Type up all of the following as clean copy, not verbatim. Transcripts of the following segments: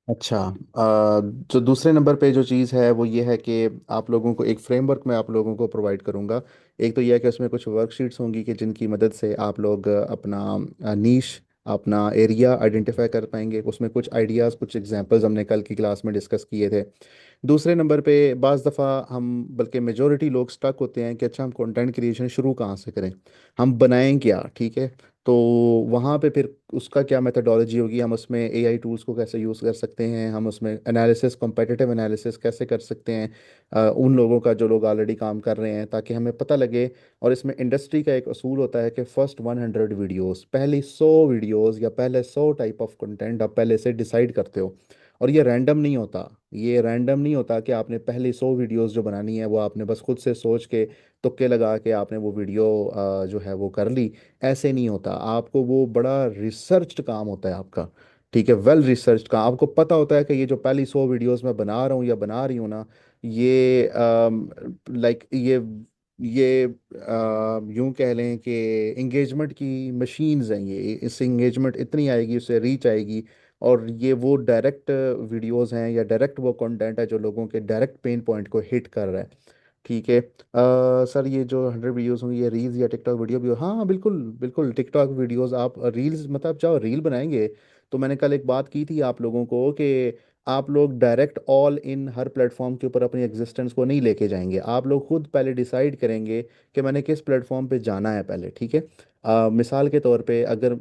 अच्छा। जो दूसरे नंबर पे जो चीज़ है वो ये है कि आप लोगों को एक फ्रेमवर्क मैं आप लोगों को प्रोवाइड करूँगा। एक तो यह है कि उसमें कुछ वर्कशीट्स होंगी कि जिनकी मदद से आप लोग अपना नीश, अपना एरिया आइडेंटिफाई कर पाएंगे। उसमें कुछ आइडियाज़, कुछ एग्जांपल्स हमने कल की क्लास में डिस्कस किए थे। दूसरे नंबर पे बाज़ दफ़ा हम, बल्कि मेजोरिटी लोग स्टक होते हैं कि अच्छा हम कंटेंट क्रिएशन शुरू कहाँ से करें, हम बनाएं क्या। ठीक है, तो वहाँ पे फिर उसका क्या मेथडोलॉजी होगी, हम उसमें एआई टूल्स को कैसे यूज़ कर सकते हैं, हम उसमें एनालिसिस, कॉम्पिटिटिव एनालिसिस कैसे कर सकते हैं उन लोगों का जो लोग ऑलरेडी काम कर रहे हैं, ताकि हमें पता लगे। और इसमें इंडस्ट्री का एक असूल होता है कि फर्स्ट 100 वीडियोस, पहली 100 वीडियोस या पहले 100 टाइप ऑफ कंटेंट आप पहले से डिसाइड करते हो। और ये रैंडम नहीं होता, ये रैंडम नहीं होता कि आपने पहली 100 वीडियोस जो बनानी है वो आपने बस खुद से सोच के, तुक्के लगा के आपने वो वीडियो जो है वो कर ली। ऐसे नहीं होता, आपको वो बड़ा रिसर्च्ड काम होता है आपका। ठीक है, वेल रिसर्च्ड काम। आपको पता होता है कि ये जो पहली 100 वीडियोस मैं बना रहा हूँ या बना रही हूँ ना, ये लाइक ये यूं कह लें कि इंगेजमेंट की मशीन्स हैं। ये इससे इंगेजमेंट इतनी आएगी, उससे रीच आएगी। और ये वो डायरेक्ट वीडियोस हैं या डायरेक्ट वो कंटेंट है जो लोगों के डायरेक्ट पेन पॉइंट को हिट कर रहा है। ठीक है, सर ये जो 100 वीडियोस होंगी ये रील्स या टिकटॉक वीडियो भी हो? हाँ हाँ, बिल्कुल बिल्कुल, टिकटॉक वीडियोस आप रील्स, मतलब जब रील बनाएंगे तो मैंने कल एक बात की थी आप लोगों को कि आप लोग direct all in her platform के ऊपर अपनी एग्जिस्टेंस को नहीं लेके जाएंगे। आप लोग खुद पहले डिसाइड करेंगे कि मैंने किस प्लेटफॉर्म पे जाना है पहले। ठीक है, मिसाल के तौर पे अगर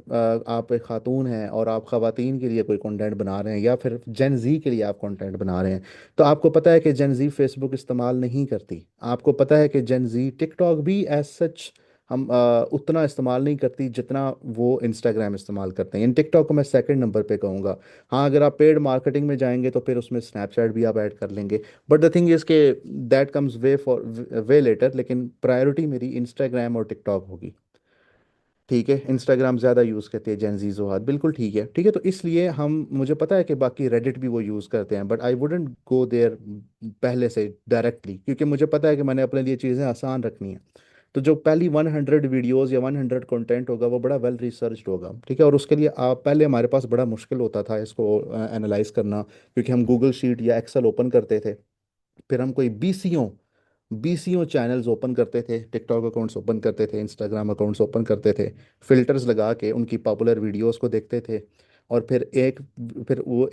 आप एक खातून हैं और आप खवातीन के लिए कोई कंटेंट बना रहे हैं या फिर जेन जी के लिए आप कंटेंट बना रहे हैं, तो आपको पता है कि जेन जी फेसबुक इस्तेमाल नहीं करती। आपको पता है कि जेन जी टिकटॉक भी एज सच हम उतना इस्तेमाल नहीं करती जितना वो इंस्टाग्राम इस्तेमाल करते हैं। इन टिकटॉक को मैं सेकंड नंबर पे कहूँगा। हाँ, अगर आप पेड मार्केटिंग में जाएंगे तो फिर उसमें स्नैपचैट भी आप ऐड कर लेंगे। बट द थिंग इज़ के that comes way for way later, लेकिन प्रायोरिटी मेरी इंस्टाग्राम और टिकटॉक होगी। ठीक है, इंस्टाग्राम ज़्यादा यूज़ करते हैं जेन जी जोहार, बिल्कुल ठीक है। ठीक है, तो इसलिए हम, मुझे पता है कि बाकी रेडिट भी वो यूज़ करते हैं, but I wouldn't go there पहले से डायरेक्टली, क्योंकि मुझे पता है कि मैंने अपने लिए चीज़ें आसान रखनी है। तो जो पहली 100 वीडियोस या 100 कंटेंट होगा वो बड़ा वेल रिसर्च्ड होगा। ठीक है, और उसके लिए आप, पहले हमारे पास बड़ा मुश्किल होता था इसको एनालाइज करना, क्योंकि हम गूगल शीट या एक्सेल ओपन करते थे, फिर हम कोई बीसीओ चैनल्स ओपन करते थे, टिकटॉक अकाउंट्स ओपन करते थे, इंस्टाग्राम अकाउंट्स ओपन करते थे, फिल्टर्स लगा के उनकी पॉपुलर वीडियोस को देखते थे। और फिर वो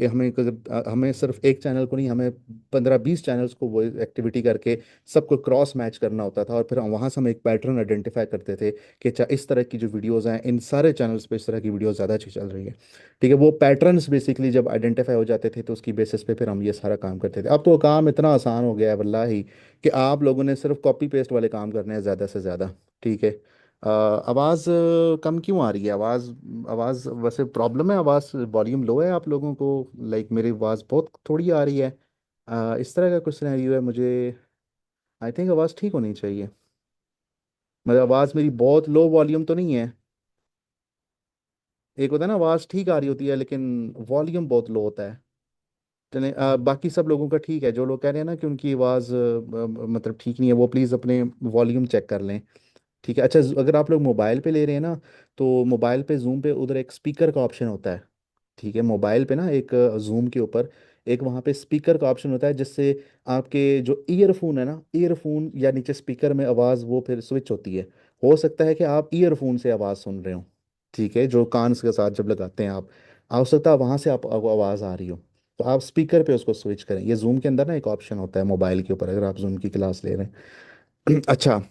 हमें सिर्फ एक चैनल को नहीं, हमें 15-20 चैनल्स को वो एक्टिविटी करके सबको क्रॉस मैच करना होता था। और फिर वहाँ से हम एक पैटर्न आइडेंटिफाई करते थे कि अच्छा, इस तरह की जो वीडियोज़ हैं इन सारे चैनल्स पे इस तरह की वीडियो ज़्यादा अच्छी चल रही है। ठीक है, वो पैटर्न्स बेसिकली जब आइडेंटिफाई हो जाते थे तो उसकी बेसिस पे फिर हम ये सारा काम करते थे। अब तो काम इतना आसान हो गया है वल्लाही, कि आप लोगों ने सिर्फ कॉपी पेस्ट वाले काम करने हैं ज़्यादा से ज़्यादा। ठीक है, आवाज़ कम क्यों आ रही है? आवाज़ आवाज़ वैसे प्रॉब्लम है, आवाज़ वॉल्यूम लो है आप लोगों को? लाइक मेरी आवाज़ बहुत थोड़ी आ रही है। इस तरह का कुछ सिनेरियो है मुझे। आई थिंक आवाज़ ठीक होनी चाहिए। मतलब आवाज़ मेरी बहुत लो वॉल्यूम तो नहीं है? एक होता है ना आवाज़ ठीक आ रही होती है लेकिन वॉल्यूम बहुत लो होता है। चलें, बाकी सब लोगों का ठीक है। जो लोग कह रहे हैं ना कि उनकी आवाज़ मतलब ठीक नहीं है, वो प्लीज़ अपने वॉल्यूम चेक कर लें। ठीक है, अच्छा, अगर आप लोग मोबाइल पे ले रहे हैं ना, तो मोबाइल पे जूम पे उधर एक स्पीकर का ऑप्शन होता है। ठीक है, मोबाइल पे ना एक जूम के ऊपर एक वहाँ पे स्पीकर का ऑप्शन होता है, जिससे आपके जो ईयरफोन है ना, ईयरफोन या नीचे स्पीकर में आवाज़ वो फिर स्विच होती है। हो सकता है कि आप ईयरफोन से आवाज़ सुन रहे हो। ठीक है, जो कान के साथ जब लगाते हैं आप, हो सकता है वहाँ से आपको आवाज़ आ रही हो। तो आप स्पीकर पे उसको स्विच करें। ये जूम के अंदर ना एक ऑप्शन होता है मोबाइल के ऊपर, अगर आप जूम की क्लास ले रहे हैं। अच्छा,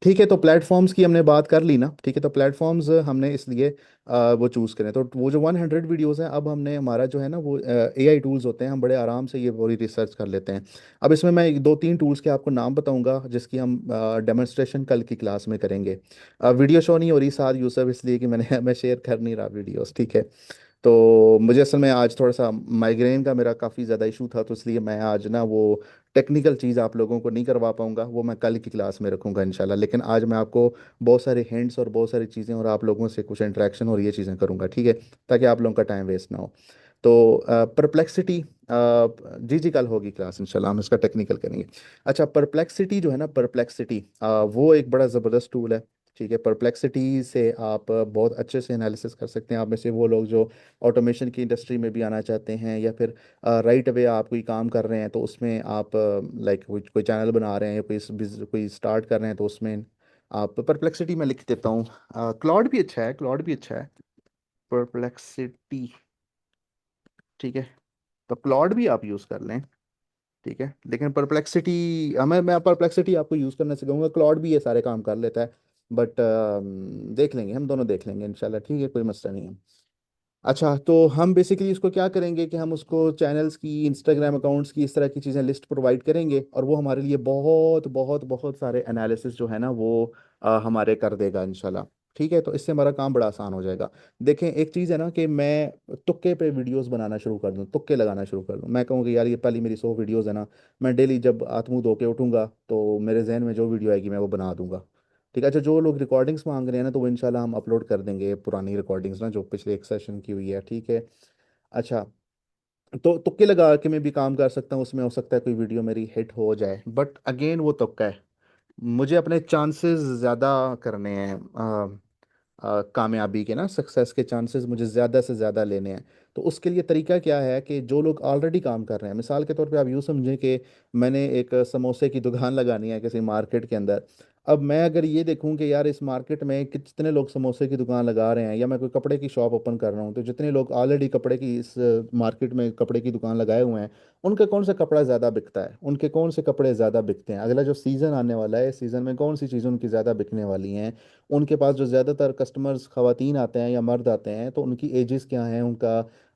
ठीक है, तो प्लेटफॉर्म्स की हमने बात कर ली ना। ठीक है, तो प्लेटफॉर्म्स हमने इसलिए वो चूज़ करें। तो वो जो 100 वीडियोस हैं, अब हमने हमारा जो है ना वो एआई टूल्स होते हैं, हम बड़े आराम से ये पूरी रिसर्च कर लेते हैं। अब इसमें मैं एक दो तीन टूल्स के आपको नाम बताऊंगा जिसकी हम डेमोन्स्ट्रेशन कल की क्लास में करेंगे। वीडियो शो नहीं हो रही साथ यूसफ, इसलिए कि मैं शेयर कर नहीं रहा वीडियोस। ठीक है, तो मुझे असल में आज थोड़ा सा माइग्रेन का मेरा काफ़ी ज़्यादा इशू था, तो इसलिए मैं आज ना वो टेक्निकल चीज़ आप लोगों को नहीं करवा पाऊंगा, वो मैं कल की क्लास में रखूंगा इंशाल्लाह। लेकिन आज मैं आपको बहुत सारे हिंट्स और बहुत सारी चीज़ें और आप लोगों से कुछ इंटरेक्शन और ये चीज़ें करूंगा। ठीक है, ताकि आप लोगों का टाइम वेस्ट ना हो। तो परप्लेक्सिटी, जी जी, कल होगी क्लास इंशाल्लाह, हम इसका टेक्निकल करेंगे। अच्छा, परप्लेक्सिटी जो है ना, परप्लेक्सिटी वो एक बड़ा ज़बरदस्त टूल है। ठीक है, परप्लेक्सिटी से आप बहुत अच्छे से एनालिसिस कर सकते हैं। आप में से वो लोग जो ऑटोमेशन की इंडस्ट्री में भी आना चाहते हैं, या फिर राइट अवे आप कोई काम कर रहे हैं तो उसमें आप लाइक कोई चैनल बना रहे हैं या कोई स्टार्ट कर रहे हैं तो उसमें आप परप्लेक्सिटी में लिख देता हूँ। क्लॉड भी अच्छा है, क्लॉड भी अच्छा है। परप्लेक्सिटी, ठीक है, तो क्लॉड भी आप यूज़ कर लें। ठीक है, लेकिन परप्लेक्सिटी, मैं परप्लेक्सिटी आपको यूज़ करना सिखाऊंगा। क्लॉड भी ये सारे काम कर लेता है, बट देख लेंगे, हम दोनों देख लेंगे इंशाल्लाह, ठीक है, कोई मसला नहीं है। अच्छा, तो हम बेसिकली इसको क्या करेंगे कि हम उसको चैनल्स की, इंस्टाग्राम अकाउंट्स की, इस तरह की चीज़ें लिस्ट प्रोवाइड करेंगे, और वो हमारे लिए बहुत बहुत बहुत सारे एनालिसिस जो है ना वो हमारे कर देगा इंशाल्लाह। ठीक है, तो इससे हमारा काम बड़ा आसान हो जाएगा। देखें, एक चीज़ है ना कि मैं तुक्के पे वीडियोस बनाना शुरू कर दूं, तुक्के लगाना शुरू कर दूं। मैं कहूँ कि यार ये पहली मेरी 100 वीडियोस है ना, मैं डेली जब हाथ मुंह धो के उठूंगा तो मेरे जहन में जो वीडियो आएगी मैं वो बना दूंगा। ठीक है। अच्छा, जो लोग रिकॉर्डिंग्स मांग रहे हैं ना, तो वो इंशाल्लाह हम अपलोड कर देंगे, पुरानी रिकॉर्डिंग्स ना जो पिछले एक सेशन की हुई है। ठीक है। अच्छा, तो तुक्के लगा के मैं भी काम कर सकता हूँ, उसमें हो सकता है कोई वीडियो मेरी हिट हो जाए, बट अगेन वो तुक्का है। मुझे अपने चांसेस ज़्यादा करने हैं, कामयाबी के ना, सक्सेस के चांसेस मुझे ज़्यादा से ज़्यादा लेने हैं। तो उसके लिए तरीका क्या है कि जो लोग ऑलरेडी काम कर रहे हैं, मिसाल के तौर पे आप यूँ समझें कि मैंने एक समोसे की दुकान लगानी है किसी मार्केट के अंदर। अब मैं अगर ये देखूं कि यार इस मार्केट में कितने लोग समोसे की दुकान लगा रहे हैं, या मैं कोई कपड़े की शॉप ओपन कर रहा हूँ, तो जितने लोग ऑलरेडी कपड़े की इस मार्केट में कपड़े की दुकान लगाए हुए हैं, उनका कौन सा कपड़ा ज़्यादा बिकता है, उनके कौन से कपड़े ज़्यादा बिकते हैं, अगला जो सीज़न आने वाला है, इस सीज़न में कौन सी चीज़ें उनकी ज़्यादा बिकने वाली हैं, उनके पास जो ज़्यादातर कस्टमर्स ख़वातीन आते हैं या मर्द आते हैं, तो उनकी एजेस क्या हैं,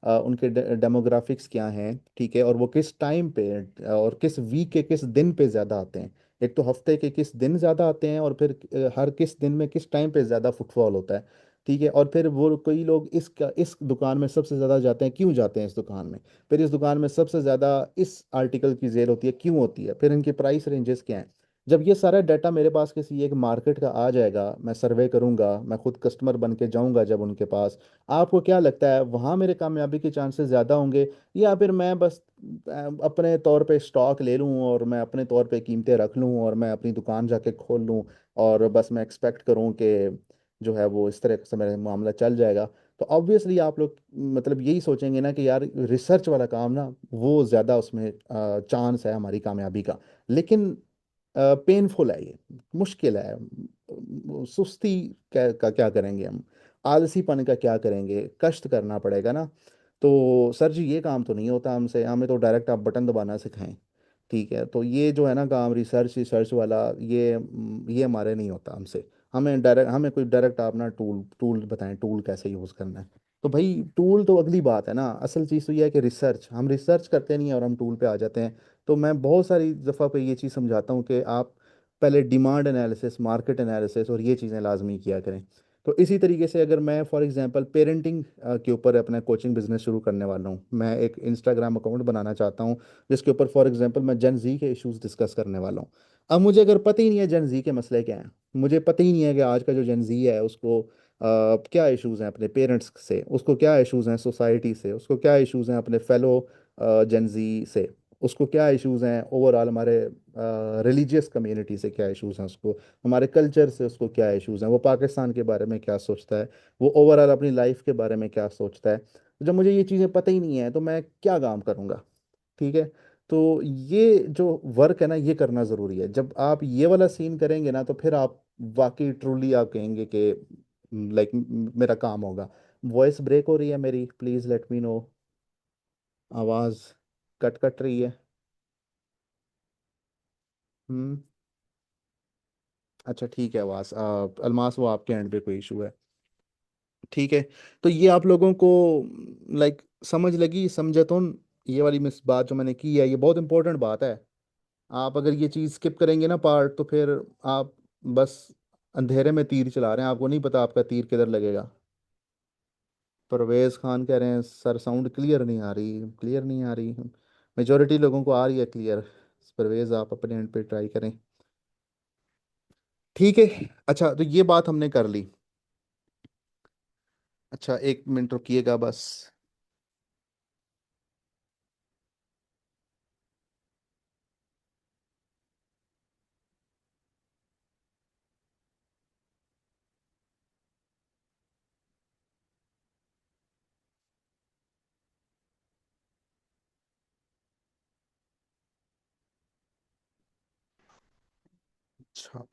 उनके डेमोग्राफिक्स क्या हैं। ठीक है, और वो किस टाइम पे और किस वीक के किस दिन पे ज़्यादा आते हैं। एक तो हफ्ते के किस दिन ज़्यादा आते हैं, और फिर हर किस दिन में किस टाइम पे ज़्यादा फुटफॉल होता है। ठीक है, और फिर वो कोई लोग इस दुकान में सबसे ज़्यादा जाते हैं, क्यों जाते हैं इस दुकान में, फिर इस दुकान में सबसे ज़्यादा इस आर्टिकल की सेल होती है, क्यों होती है, फिर इनके प्राइस रेंजेस क्या हैं। जब ये सारा डाटा मेरे पास किसी एक मार्केट का आ जाएगा, मैं सर्वे करूंगा, मैं खुद कस्टमर बन के जाऊंगा जब उनके पास, आपको क्या लगता है वहाँ मेरे कामयाबी के चांसेस ज़्यादा होंगे, या फिर मैं बस अपने तौर पे स्टॉक ले लूँ और मैं अपने तौर पे कीमतें रख लूँ और मैं अपनी दुकान जाके खोल लूँ, और बस मैं एक्सपेक्ट करूँ कि जो है वो इस तरह से मेरा मामला चल जाएगा। तो ऑब्वियसली आप लोग मतलब यही सोचेंगे ना कि यार रिसर्च वाला काम ना वो ज़्यादा उसमें चांस है हमारी कामयाबी का। लेकिन पेनफुल है ये, मुश्किल है। सुस्ती का क्या करेंगे हम, आलसीपन का क्या करेंगे, कष्ट करना पड़ेगा ना। तो सर जी ये काम तो नहीं होता हमसे, हमें तो डायरेक्ट आप बटन दबाना सिखाएं। ठीक है, तो ये जो है ना काम रिसर्च रिसर्च वाला, ये हमारे नहीं होता हमसे। हमें कोई डायरेक्ट आप ना टूल टूल बताएं, टूल कैसे यूज़ करना है। तो भाई टूल तो अगली बात है ना, असल चीज़ तो ये है कि रिसर्च, हम रिसर्च करते नहीं है और हम टूल पे आ जाते हैं। तो मैं बहुत सारी दफ़ा पे ये चीज़ समझाता हूँ कि आप पहले डिमांड एनालिसिस, मार्केट एनालिसिस और ये चीज़ें लाजमी किया करें। तो इसी तरीके से अगर मैं फॉर एग्जांपल पेरेंटिंग के ऊपर अपना कोचिंग बिजनेस शुरू करने वाला हूँ, मैं एक इंस्टाग्राम अकाउंट बनाना चाहता हूँ जिसके ऊपर फॉर एग्जांपल मैं जेन जी के इश्यूज डिस्कस करने वाला हूँ। अब मुझे अगर पता ही नहीं है जेन जी के मसले क्या हैं, मुझे पता ही नहीं है कि आज का जो जेन जी है उसको क्या इश्यूज हैं अपने पेरेंट्स से, उसको क्या इश्यूज हैं सोसाइटी से, उसको क्या इश्यूज हैं अपने फेलो जेन जी से, उसको क्या इश्यूज हैं ओवरऑल हमारे रिलीजियस कम्युनिटी से, क्या इश्यूज हैं उसको, हमारे कल्चर से उसको क्या इश्यूज हैं, वो पाकिस्तान के बारे में क्या सोचता है, वो ओवरऑल अपनी लाइफ के बारे में क्या सोचता है। तो जब मुझे ये चीज़ें पता ही नहीं है तो मैं क्या काम करूँगा। ठीक है, तो ये जो वर्क है ना ये करना ज़रूरी है। जब आप ये वाला सीन करेंगे ना तो फिर आप वाकई ट्रूली आप कहेंगे कि लाइक मेरा काम होगा। वॉइस ब्रेक हो रही है मेरी, प्लीज़ लेट मी नो। आवाज़ कट कट रही है। हम्म। अच्छा ठीक है, आवाज़ अल्मास वो आपके एंड पे कोई इशू है। ठीक है, तो ये आप लोगों को लाइक समझ लगी, समझे तो ये वाली मिस बात जो मैंने की है ये बहुत इंपॉर्टेंट बात है। आप अगर ये चीज़ स्किप करेंगे ना पार्ट, तो फिर आप बस अंधेरे में तीर चला रहे हैं, आपको नहीं पता आपका तीर किधर लगेगा। परवेज खान कह रहे हैं सर साउंड क्लियर नहीं आ रही, क्लियर नहीं आ रही। मेजोरिटी लोगों को आ रही है क्लियर। परवेज आप अपने एंड पे ट्राई करें। ठीक है। अच्छा, तो ये बात हमने कर ली। अच्छा, एक मिनट रुकिएगा बस। अच्छा।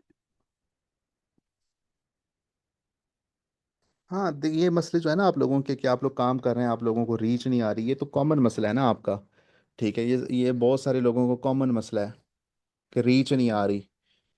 हाँ, ये मसले जो है ना आप लोगों के, कि आप लोग काम कर रहे हैं, आप लोगों को रीच नहीं आ रही, ये तो कॉमन मसला है ना आपका। ठीक है, ये बहुत सारे लोगों को कॉमन मसला है कि रीच नहीं आ रही।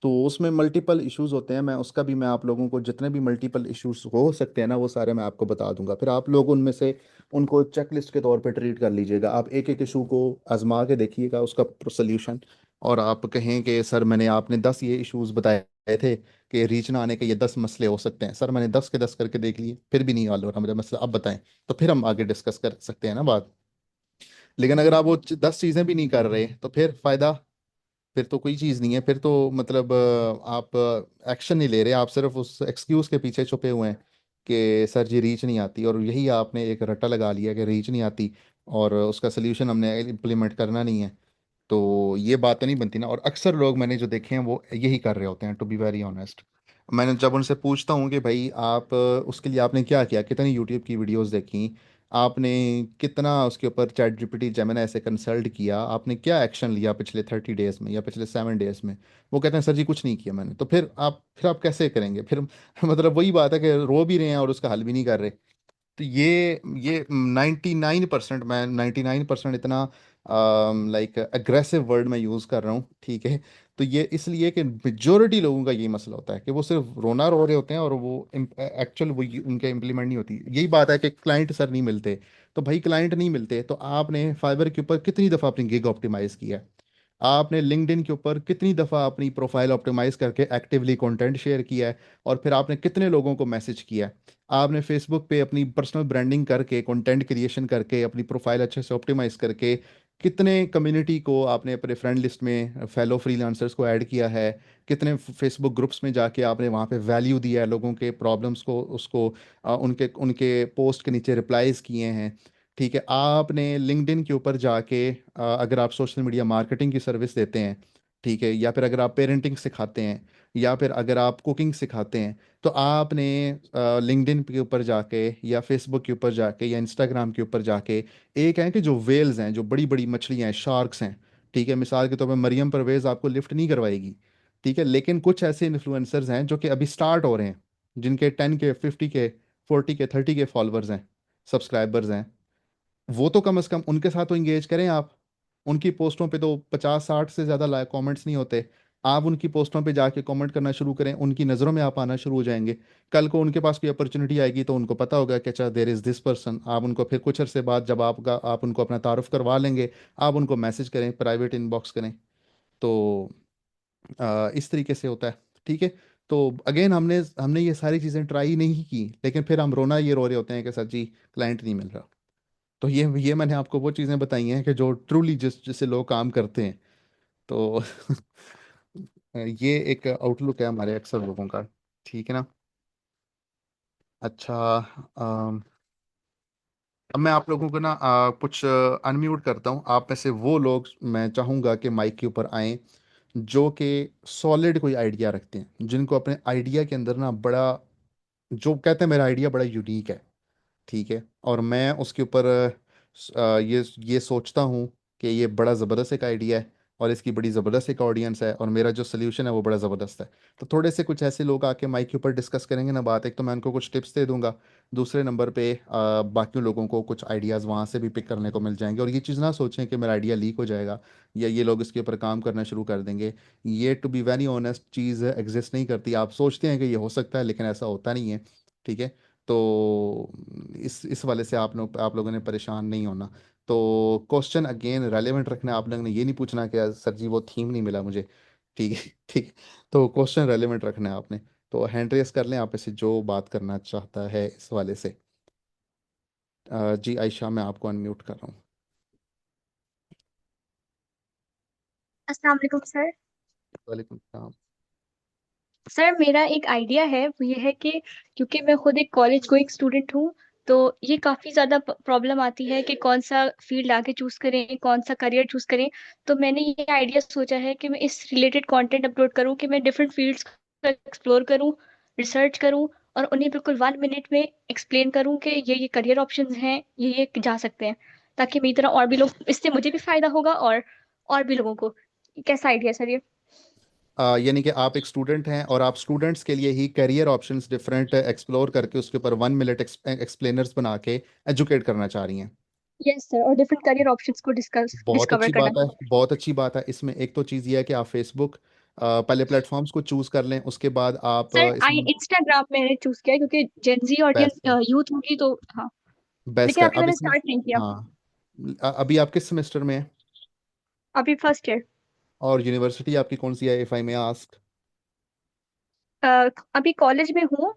तो उसमें मल्टीपल इश्यूज होते हैं, मैं उसका भी, मैं आप लोगों को जितने भी मल्टीपल इश्यूज हो सकते हैं ना वो सारे मैं आपको बता दूंगा, फिर आप लोग उनमें से उनको चेकलिस्ट के तौर पे ट्रीट कर लीजिएगा। आप एक एक इशू को आजमा के देखिएगा उसका सोल्यूशन, और आप कहें कि सर मैंने, आपने 10 ये इश्यूज बताए थे कि रीच ना आने के ये 10 मसले हो सकते हैं, सर मैंने 10 के 10 करके देख लिए फिर भी नहीं हल हो रहा मेरा मसला, अब बताएं। तो फिर हम आगे डिस्कस कर सकते हैं ना बात। लेकिन अगर आप वो 10 चीज़ें भी नहीं कर रहे तो फिर फायदा, फिर तो कोई चीज़ नहीं है, फिर तो मतलब आप एक्शन नहीं ले रहे, आप सिर्फ उस एक्सक्यूज़ के पीछे छुपे हुए हैं कि सर जी रीच नहीं आती, और यही आपने एक रट्टा लगा लिया कि रीच नहीं आती और उसका सल्यूशन हमने इम्प्लीमेंट करना नहीं है। तो ये बात तो नहीं बनती ना, और अक्सर लोग मैंने जो देखे हैं वो यही कर रहे होते हैं, टू बी वेरी ऑनेस्ट। मैंने जब उनसे पूछता हूँ कि भाई आप उसके लिए आपने क्या किया, कितनी यूट्यूब की वीडियोस देखी, आपने कितना उसके ऊपर चैट जीपीटी जेमिनी ऐसे कंसल्ट किया, आपने क्या एक्शन लिया पिछले 30 डेज में या पिछले 7 डेज में, वो कहते हैं सर जी कुछ नहीं किया मैंने। तो फिर आप कैसे करेंगे फिर? मतलब वही बात है कि रो भी रहे हैं और उसका हल भी नहीं कर रहे। तो ये 99%, मैं 99% इतना लाइक एग्रेसिव वर्ड मैं यूज़ कर रहा हूँ, ठीक है। तो ये इसलिए कि मेजोरिटी लोगों का यही मसला होता है कि वो सिर्फ रोना रो रहे होते हैं और वो एक्चुअल वो उनके इम्प्लीमेंट नहीं होती। यही बात है कि क्लाइंट सर नहीं मिलते। तो भाई क्लाइंट नहीं मिलते तो आपने फाइवर के ऊपर कितनी दफ़ा अपनी गिग ऑप्टिमाइज किया है? आपने लिंक्डइन के ऊपर कितनी दफ़ा अपनी प्रोफाइल ऑप्टिमाइज करके एक्टिवली कंटेंट शेयर किया है? और फिर आपने कितने लोगों को मैसेज किया है? आपने फेसबुक पे अपनी पर्सनल ब्रांडिंग करके, कंटेंट क्रिएशन करके, अपनी प्रोफाइल अच्छे से ऑप्टिमाइज करके कितने कम्युनिटी को आपने अपने फ्रेंड लिस्ट में, फेलो फ्रीलांसर्स को ऐड किया है? कितने फेसबुक ग्रुप्स में जाके आपने वहाँ पे वैल्यू दिया है, लोगों के प्रॉब्लम्स को, उसको उनके उनके पोस्ट के नीचे रिप्लाईज किए हैं? ठीक है, आपने लिंक्डइन के ऊपर जाके अगर आप सोशल मीडिया मार्केटिंग की सर्विस देते हैं, ठीक है, या फिर अगर आप पेरेंटिंग सिखाते हैं, या फिर अगर आप कुकिंग सिखाते हैं, तो आपने लिंक्डइन के ऊपर जाके या फेसबुक के ऊपर जाके या इंस्टाग्राम के ऊपर जाके, एक है कि जो वेल्स हैं, जो बड़ी बड़ी मछलियां हैं, शार्क्स हैं, ठीक है, मिसाल के तौर पर मरियम परवेज आपको लिफ्ट नहीं करवाएगी, ठीक है, लेकिन कुछ ऐसे इन्फ्लुएंसर्स हैं जो कि अभी स्टार्ट हो रहे हैं, जिनके 10 के, 50 के, 40 के, 30 के फॉलोअर्स हैं, सब्सक्राइबर्स हैं, वो तो कम से कम उनके साथ तो इंगेज करें आप। उनकी पोस्टों पे तो 50-60 से ज़्यादा लाइक कमेंट्स नहीं होते। आप उनकी पोस्टों पे जाके कमेंट करना शुरू करें, उनकी नज़रों में आप आना शुरू हो जाएंगे। कल को उनके पास कोई अपॉर्चुनिटी आएगी तो उनको पता होगा कि अच्छा देर इज़ दिस पर्सन। आप उनको फिर कुछ अरसे बाद जब आप उनको अपना तारुफ करवा लेंगे, आप उनको मैसेज करें, प्राइवेट इनबॉक्स करें। तो इस तरीके से होता है, ठीक है। तो अगेन हमने हमने ये सारी चीज़ें ट्राई नहीं की, लेकिन फिर हम रोना ये रो रहे होते हैं कि सर जी क्लाइंट नहीं मिल रहा। तो ये मैंने आपको वो चीज़ें बताई हैं कि जो ट्रूली जिससे लोग काम करते हैं। तो ये एक आउटलुक है हमारे अक्सर लोगों का, ठीक है ना। अच्छा, अम, अब मैं आप लोगों को ना कुछ अनम्यूट करता हूँ। आप में से वो लोग मैं चाहूँगा कि माइक के ऊपर आएं जो कि सॉलिड कोई आइडिया रखते हैं, जिनको अपने आइडिया के अंदर ना बड़ा, जो कहते हैं मेरा आइडिया बड़ा यूनिक है, ठीक है, और मैं उसके ऊपर ये सोचता हूँ कि ये बड़ा ज़बरदस्त एक आइडिया है और इसकी बड़ी ज़बरदस्त एक ऑडियंस है और मेरा जो सोल्यूशन है वो बड़ा ज़बरदस्त है। तो थोड़े से कुछ ऐसे लोग आके माइक के ऊपर डिस्कस करेंगे ना बात, एक तो मैं उनको कुछ टिप्स दे दूंगा, दूसरे नंबर पे बाकी लोगों को कुछ आइडियाज़ वहाँ से भी पिक करने को मिल जाएंगे। और ये चीज़ ना सोचें कि मेरा आइडिया लीक हो जाएगा या ये लोग इसके ऊपर काम करना शुरू कर देंगे। ये टू बी वेरी ऑनेस्ट चीज़ एग्जिस्ट नहीं करती। आप सोचते हैं कि ये हो सकता है लेकिन ऐसा होता नहीं है, ठीक है। तो इस वाले से आप लोगों ने परेशान नहीं होना। तो क्वेश्चन अगेन रेलेवेंट रखना है, आप लोगों ने ये नहीं पूछना कि यार सर जी वो थीम नहीं मिला मुझे, ठीक है ठीक है। तो क्वेश्चन रेलेवेंट रखना है आपने। तो हैंड रेस कर लें आप में से जो बात करना चाहता है इस वाले से। जी आयशा, मैं आपको अनम्यूट कर रहा हूँ। अस्सलाम वालेकुम सर। वालेकुम सलाम। सर मेरा एक आइडिया है, वो ये है कि क्योंकि मैं खुद एक कॉलेज गोइंग स्टूडेंट हूँ, तो ये काफ़ी ज़्यादा प्रॉब्लम आती है कि कौन सा फील्ड आगे चूज़ करें, कौन सा करियर चूज़ करें। तो मैंने ये आइडिया सोचा है कि मैं इस रिलेटेड कंटेंट अपलोड करूँ, कि मैं डिफरेंट फील्ड्स को एक्सप्लोर करूँ, रिसर्च करूँ और उन्हें बिल्कुल 1 मिनट में एक्सप्लेन करूँ कि ये करियर ऑप्शंस हैं, ये जा सकते हैं, ताकि मेरी तरह और भी लोग, इससे मुझे भी फ़ायदा होगा और भी लोगों को। कैसा आइडिया सर ये? यानी कि आप एक स्टूडेंट हैं और आप स्टूडेंट्स के लिए ही करियर ऑप्शंस डिफरेंट एक्सप्लोर करके उसके ऊपर 1 मिनट एक्सप्लेनर्स बना के एजुकेट करना चाह रही हैं। यस सर, और डिफरेंट करियर ऑप्शंस को डिस्कस बहुत डिस्कवर अच्छी करना बात है, चाहते हैं। बहुत अच्छी बात है। इसमें एक तो चीज़ ये है कि आप फेसबुक पहले प्लेटफॉर्म्स को चूज कर लें, उसके बाद आप सर आई इसमें इंस्टाग्राम मैंने चूज किया क्योंकि जेंजी बेस्ट है, ऑडियंस यूथ होगी तो हाँ। बेस्ट लेकिन है। अभी अब मैंने इसमें स्टार्ट नहीं किया। हाँ, अभी आप किस सेमेस्टर में हैं अभी फर्स्ट ईयर। और यूनिवर्सिटी आपकी कौन सी है, इफ आई मे आस्क? अभी कॉलेज में हूँ।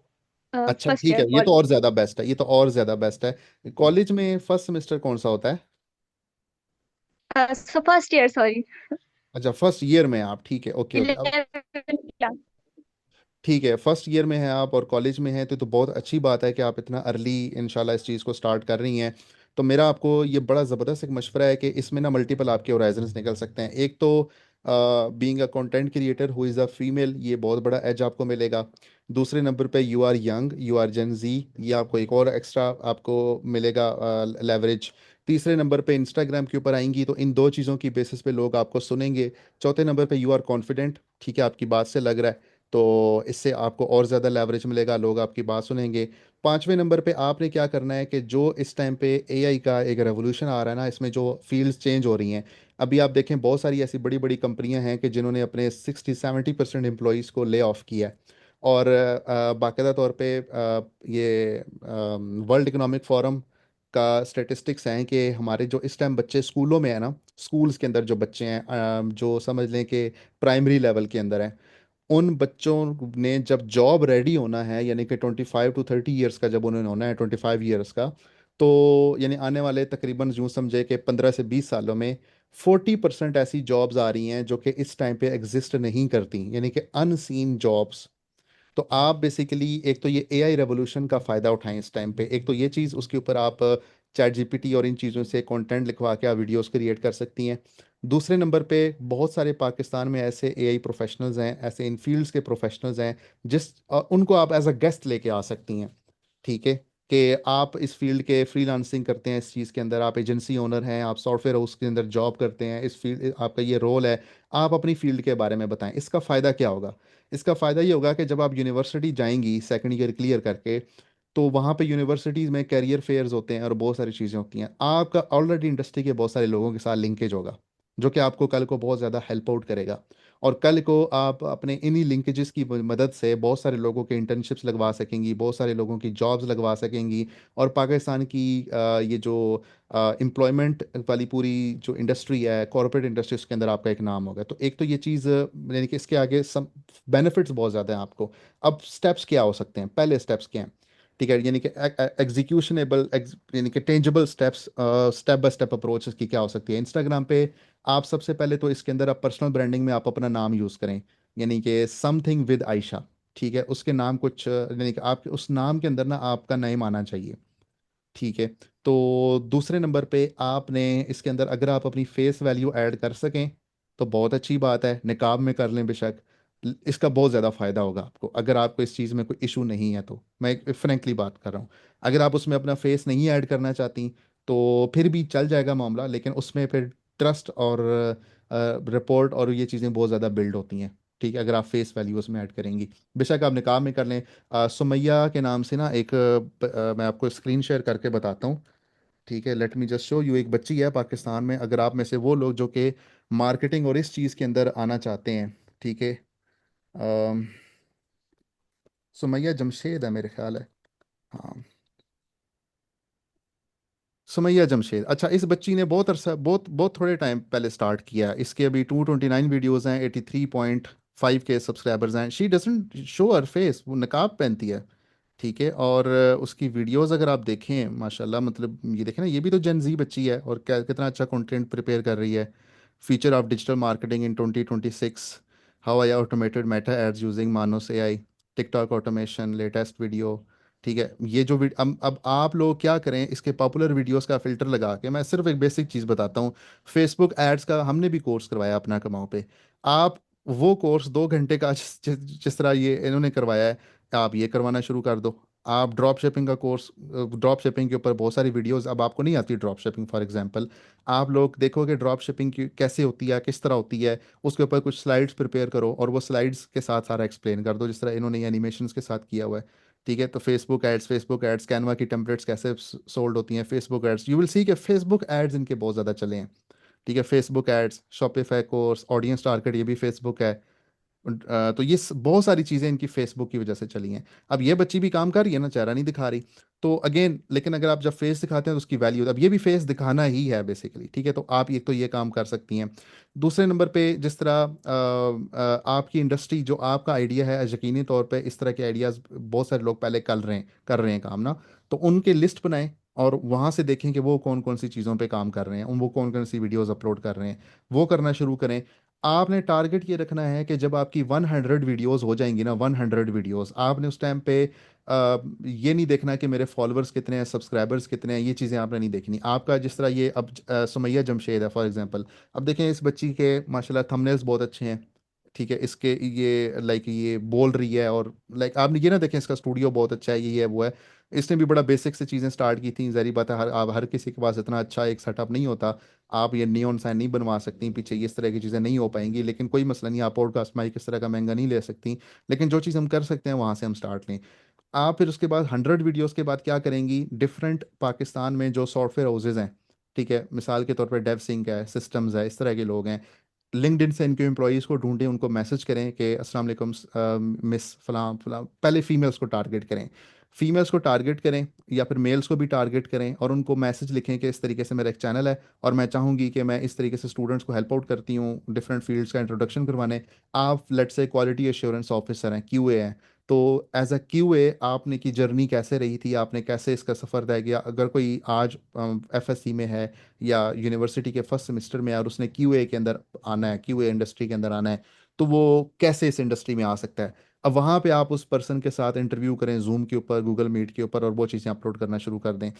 अच्छा फर्स्ट ठीक ईयर है, ये तो कॉलेज। और ज़्यादा बेस्ट है, ये तो और ज़्यादा बेस्ट है। कॉलेज में फर्स्ट सेमेस्टर कौन सा होता है? First year sorry. अच्छा फर्स्ट ईयर में हैं आप, ठीक है, ओके ओके। 11 क्लास। ठीक है, फर्स्ट ईयर में हैं आप और कॉलेज में हैं, तो बहुत अच्छी बात है कि आप इतना अर्ली इंशाल्लाह इस चीज़ को स्टार्ट कर रही हैं। तो मेरा आपको ये बड़ा ज़बरदस्त एक मशवरा है कि इसमें ना मल्टीपल आपके होराइजन्स निकल सकते हैं। एक तो being a content creator who is a female, ये बहुत बड़ा एज आपको मिलेगा। दूसरे नंबर पे you are young, you are Gen Z, ये आपको एक और एक्स्ट्रा आपको मिलेगा लेवरेज। तीसरे नंबर पे इंस्टाग्राम के ऊपर आएंगी तो इन दो चीज़ों की बेसिस पे लोग आपको सुनेंगे। चौथे नंबर पे यू आर कॉन्फिडेंट, ठीक है, आपकी बात से लग रहा है, तो इससे आपको और ज़्यादा लेवरेज मिलेगा, लोग आपकी बात सुनेंगे। पांचवें नंबर पे आपने क्या करना है कि जो इस टाइम पे एआई का एक रेवोल्यूशन आ रहा है ना, इसमें जो फील्ड्स चेंज हो रही हैं, अभी आप देखें बहुत सारी ऐसी बड़ी बड़ी कंपनियां हैं कि जिन्होंने अपने 60-70% एम्प्लॉयज़ को ले ऑफ किया है। और बाकायदा तौर पे ये वर्ल्ड इकोनॉमिक फोरम का स्टेटिस्टिक्स हैं कि हमारे जो इस टाइम बच्चे स्कूलों में है ना, स्कूल्स के अंदर जो बच्चे हैं, जो समझ लें कि प्राइमरी लेवल के अंदर हैं, उन बच्चों ने जब जॉब रेडी होना है, यानी कि 25 to 30 ईयर्स का जब उन्होंने होना है, 25 ईयर्स का, तो यानी आने वाले तकरीबन यूँ समझे कि 15 से 20 सालों में 40% ऐसी जॉब्स आ रही हैं जो कि इस टाइम पे एग्जिस्ट नहीं करती, यानी कि अनसीन जॉब्स। तो आप बेसिकली एक तो ये एआई रेवोल्यूशन का फ़ायदा उठाएं इस टाइम पे, एक तो ये चीज़, उसके ऊपर आप चैट जीपीटी और इन चीज़ों से कंटेंट लिखवा के आप वीडियोस क्रिएट कर सकती हैं। दूसरे नंबर पे बहुत सारे पाकिस्तान में ऐसे एआई प्रोफेशनल्स हैं, ऐसे इन फील्ड्स के प्रोफेशनल्स हैं उनको आप एज अ गेस्ट लेके आ सकती हैं, ठीक है, कि आप इस फील्ड के फ्रीलांसिंग करते हैं, इस चीज़ के अंदर आप एजेंसी ओनर हैं, आप सॉफ्टवेयर हाउस के अंदर जॉब करते हैं, इस फील्ड आपका ये रोल है, आप अपनी फील्ड के बारे में बताएं। इसका फ़ायदा क्या होगा? इसका फ़ायदा ये होगा कि जब आप यूनिवर्सिटी जाएंगी सेकंड ईयर क्लियर करके, तो वहाँ पे यूनिवर्सिटीज़ में कैरियर फेयर्स होते हैं और बहुत सारी चीज़ें होती हैं, आपका ऑलरेडी इंडस्ट्री के बहुत सारे लोगों के साथ लिंकेज होगा, जो कि आपको कल को बहुत ज़्यादा हेल्प आउट करेगा। और कल को आप अपने इन्हीं लिंकेजेस की मदद से बहुत सारे लोगों के इंटर्नशिप्स लगवा सकेंगी, बहुत सारे लोगों की जॉब्स लगवा सकेंगी। और पाकिस्तान की ये जो एम्प्लॉयमेंट वाली पूरी जो इंडस्ट्री है, कॉरपोरेट इंडस्ट्री, उसके अंदर आपका एक नाम होगा। तो एक तो ये चीज़ यानी कि इसके आगे सम बेनिफिट्स बहुत ज़्यादा हैं आपको। अब स्टेप्स क्या हो सकते हैं, पहले स्टेप्स क्या हैं, ठीक है, यानी कि एग्जीक्यूशनेबल, यानी कि tangible steps, step by step approach की क्या हो सकती है इंस्टाग्राम पे। आप सबसे पहले तो इसके अंदर आप पर्सनल ब्रांडिंग में आप अपना नाम यूज़ करें, यानी कि समथिंग विद आयशा, ठीक है, उसके नाम कुछ यानी कि आप उस नाम के अंदर ना आपका नेम आना चाहिए, ठीक है। तो दूसरे नंबर पे आपने इसके अंदर अगर आप अपनी फेस वैल्यू ऐड कर सकें तो बहुत अच्छी बात है, निकाब में कर लें बेशक, इसका बहुत ज़्यादा फ़ायदा होगा आपको। अगर आपको इस चीज़ में कोई इशू नहीं है तो मैं फ्रेंकली बात कर रहा हूँ। अगर आप उसमें अपना फेस नहीं ऐड करना चाहती तो फिर भी चल जाएगा मामला, लेकिन उसमें फिर ट्रस्ट और रिपोर्ट और ये चीज़ें बहुत ज़्यादा बिल्ड होती हैं, ठीक है, अगर आप फेस वैल्यू उसमें ऐड करेंगी। बेशक आप निकाह में कर लें। सुमैया के नाम से ना एक मैं आपको स्क्रीन शेयर करके बताता हूँ, ठीक है, let me just show you. एक बच्ची है पाकिस्तान में, अगर आप में से वो लोग जो कि मार्केटिंग और इस चीज़ के अंदर आना चाहते हैं, ठीक है, अम, सुमैया जमशेद है मेरे ख्याल है, हाँ, सुमैया जमशेद। अच्छा, इस बच्ची ने बहुत अरसा, बहुत बहुत थोड़े टाइम पहले स्टार्ट किया है, इसके अभी 229 वीडियोज़ हैं, 83.5 के सब्सक्राइबर्स हैं। She doesn't show her face, वो नकाब पहनती है, ठीक है, और उसकी वीडियोस अगर आप देखें माशाल्लाह, मतलब ये देखें ना, ये भी तो जेन जी बच्ची है और क्या कितना अच्छा कंटेंट प्रिपेयर कर रही है। Future of digital marketing in 2026, how I automated Meta ads using Manus AI, TikTok automation, latest video, ठीक है। ये जो अब आप लोग क्या करें, इसके पॉपुलर वीडियोस का फिल्टर लगा के, मैं सिर्फ एक बेसिक चीज़ बताता हूँ, फेसबुक एड्स का हमने भी कोर्स करवाया अपना कमाओ पे। आप वो कोर्स 2 घंटे का जिस तरह ये इन्होंने करवाया है, आप ये करवाना शुरू कर दो। आप ड्रॉप शिपिंग का कोर्स, ड्रॉप शिपिंग के ऊपर बहुत सारी वीडियोस, अब आपको नहीं आती ड्रॉप शिपिंग फॉर एग्जांपल, आप लोग देखोगे ड्रॉप शिपिंग की कैसे होती है, किस तरह होती है, उसके ऊपर कुछ स्लाइड्स प्रिपेयर करो और वो स्लाइड्स के साथ सारा एक्सप्लेन कर दो, जिस तरह इन्होंने एनिमेशंस के साथ किया हुआ है। ठीक है, तो फेसबुक एड्स कैनवा की टेम्पलेट्स कैसे सोल्ड होती हैं, Facebook ads, you will see कि फेसबुक एड्स इनके बहुत ज़्यादा चले हैं। ठीक है, Facebook ads, Shopify course, audience target, ये भी फेसबुक है। तो ये बहुत सारी चीज़ें इनकी फेसबुक की वजह से चली हैं। अब ये बच्ची भी काम कर रही है ना, चेहरा नहीं दिखा रही, तो अगेन, लेकिन अगर आप जब फेस दिखाते हैं तो उसकी वैल्यू, अब ये भी फेस दिखाना ही है बेसिकली। ठीक है, तो आप एक तो ये काम कर सकती हैं। दूसरे नंबर पे, जिस तरह आपकी इंडस्ट्री, जो आपका आइडिया है, यकीनी तौर पे इस तरह के आइडियाज़ बहुत सारे लोग पहले कर रहे हैं काम ना, तो उनके लिस्ट बनाएं और वहाँ से देखें कि वो कौन कौन सी चीज़ों पे काम कर रहे हैं, वो कौन कौन सी वीडियोस अपलोड कर रहे हैं, वो करना शुरू करें। आपने टारगेट ये रखना है कि जब आपकी 100 वीडियोस हो जाएंगी ना, 100 वीडियोस, आपने उस टाइम पे ये नहीं देखना कि मेरे फॉलोअर्स कितने हैं, सब्सक्राइबर्स कितने हैं, ये चीज़ें आपने नहीं देखनी। आपका जिस तरह ये अब सुमैया जमशेद है फॉर एग्जांपल, अब देखें इस बच्ची के माशाल्लाह थंबनेल्स बहुत अच्छे हैं। ठीक है, इसके ये लाइक ये बोल रही है, और लाइक आपने ये ना देखें इसका स्टूडियो बहुत अच्छा है, ये है वो है। इसने भी बड़ा बेसिक से चीज़ें स्टार्ट की थी, जहरी बात है, हर किसी के पास इतना अच्छा एक सेटअप नहीं होता। आप ये नियॉन साइन नहीं बनवा सकती पीछे, ये इस तरह की चीज़ें नहीं हो पाएंगी, लेकिन कोई मसला नहीं, आप पॉडकास्ट माइक इस तरह का महंगा नहीं ले सकती। लेकिन जो चीज़ हम कर सकते हैं वहाँ से हम स्टार्ट लें। आप फिर उसके बाद 100 वीडियोस के बाद क्या करेंगी, डिफरेंट पाकिस्तान में जो सॉफ्टवेयर हाउसेज हैं, ठीक है, मिसाल के तौर पर डेव सिंह है, सिस्टम्स है, इस तरह के लोग हैं, लिंक्डइन से इनके एम्प्लॉयज़ को ढूंढें, उनको मैसेज करें कि अस्सलाम वालेकुम मिस फलां फलां, पहले फीमेल्स को टारगेट करें, फीमेल्स को टारगेट करें या फिर मेल्स को भी टारगेट करें, और उनको मैसेज लिखें कि इस तरीके से मेरा एक चैनल है और मैं चाहूँगी कि मैं इस तरीके से स्टूडेंट्स को हेल्प आउट करती हूँ, डिफरेंट फील्ड्स का इंट्रोडक्शन करवाने। आप let's say quality assurance officer हैं, क्यूए हैं, तो एज अ क्यूए आपने की जर्नी कैसे रही थी, आपने कैसे इसका सफ़र तय किया, अगर कोई आज एफएससी में है या यूनिवर्सिटी के फर्स्ट सेमेस्टर में है और उसने क्यूए के अंदर आना है, क्यूए इंडस्ट्री के अंदर आना है, तो वो कैसे इस इंडस्ट्री में आ सकता है। अब वहाँ पे आप उस पर्सन के साथ इंटरव्यू करें, जूम के ऊपर, गूगल मीट के ऊपर, और वो चीज़ें अपलोड करना शुरू कर दें।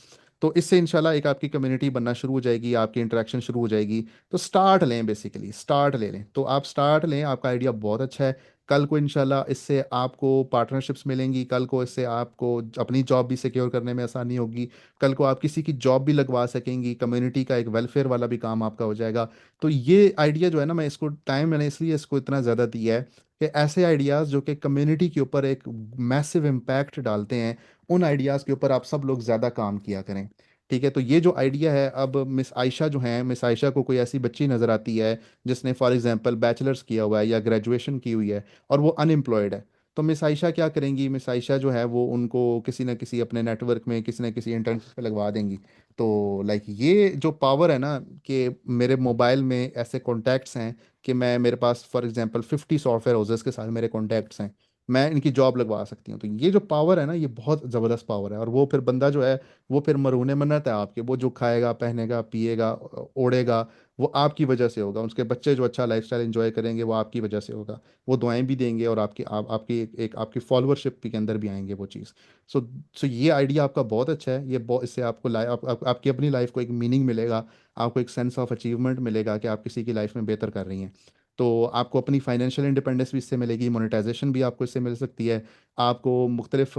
तो इससे इंशाल्लाह एक आपकी कम्युनिटी बनना शुरू हो जाएगी, आपकी इंटरेक्शन शुरू हो जाएगी। तो स्टार्ट लें, बेसिकली स्टार्ट ले लें, तो आप स्टार्ट लें, आपका आइडिया बहुत अच्छा है। कल को इंशाल्लाह इससे आपको पार्टनरशिप्स मिलेंगी, कल को इससे आपको अपनी जॉब भी सिक्योर करने में आसानी होगी, कल को आप किसी की जॉब भी लगवा सकेंगी, कम्युनिटी का एक वेलफेयर वाला भी काम आपका हो जाएगा। तो ये आइडिया जो है ना, मैं इसको टाइम, मैंने इसलिए इसको इतना ज़्यादा दिया है कि ऐसे आइडियाज़ जो कि कम्युनिटी के ऊपर एक मैसिव इम्पैक्ट डालते हैं, उन आइडियाज़ के ऊपर आप सब लोग ज़्यादा काम किया करें। ठीक है, तो ये जो आइडिया है, अब मिस आयशा जो है, मिस आयशा को कोई ऐसी बच्ची नज़र आती है जिसने फॉर एग्जांपल बैचलर्स किया हुआ है या ग्रेजुएशन की हुई है और वो अनएम्प्लॉयड है, तो मिस आयशा क्या करेंगी, मिस आयशा जो है वो उनको किसी ना किसी अपने नेटवर्क में किसी ना किसी इंटर्नशिप पे लगवा देंगी। तो लाइक ये जो पावर है ना, कि मेरे मोबाइल में ऐसे कॉन्टैक्ट्स हैं कि मैं, मेरे पास फॉर एग्जांपल 50 सॉफ्टवेयर हाउसेस के साथ मेरे कॉन्टैक्ट्स हैं, मैं इनकी जॉब लगवा सकती हूँ। तो ये जो पावर है ना, ये बहुत ज़बरदस्त पावर है, और वो फिर बंदा जो है, वो फिर मरूने मन्नत है आपके, वो जो खाएगा पहनेगा पिएगा ओढ़ेगा, वो आपकी वजह से होगा, उसके बच्चे जो अच्छा लाइफस्टाइल एंजॉय करेंगे वो आपकी वजह से होगा, वो दुआएं भी देंगे और आपकी एक आपकी फॉलोअरशिप के अंदर भी आएंगे वो चीज़। सो सो ये आइडिया आपका बहुत अच्छा है, ये बहुत, इससे आपको आपकी अपनी लाइफ को एक मीनिंग मिलेगा, आपको एक सेंस ऑफ अचीवमेंट मिलेगा कि आप किसी की लाइफ में बेहतर कर रही हैं। तो आपको अपनी फाइनेंशियल इंडिपेंडेंस भी इससे मिलेगी, मोनेटाइजेशन भी आपको इससे मिल सकती है। आपको मुख्तलिफ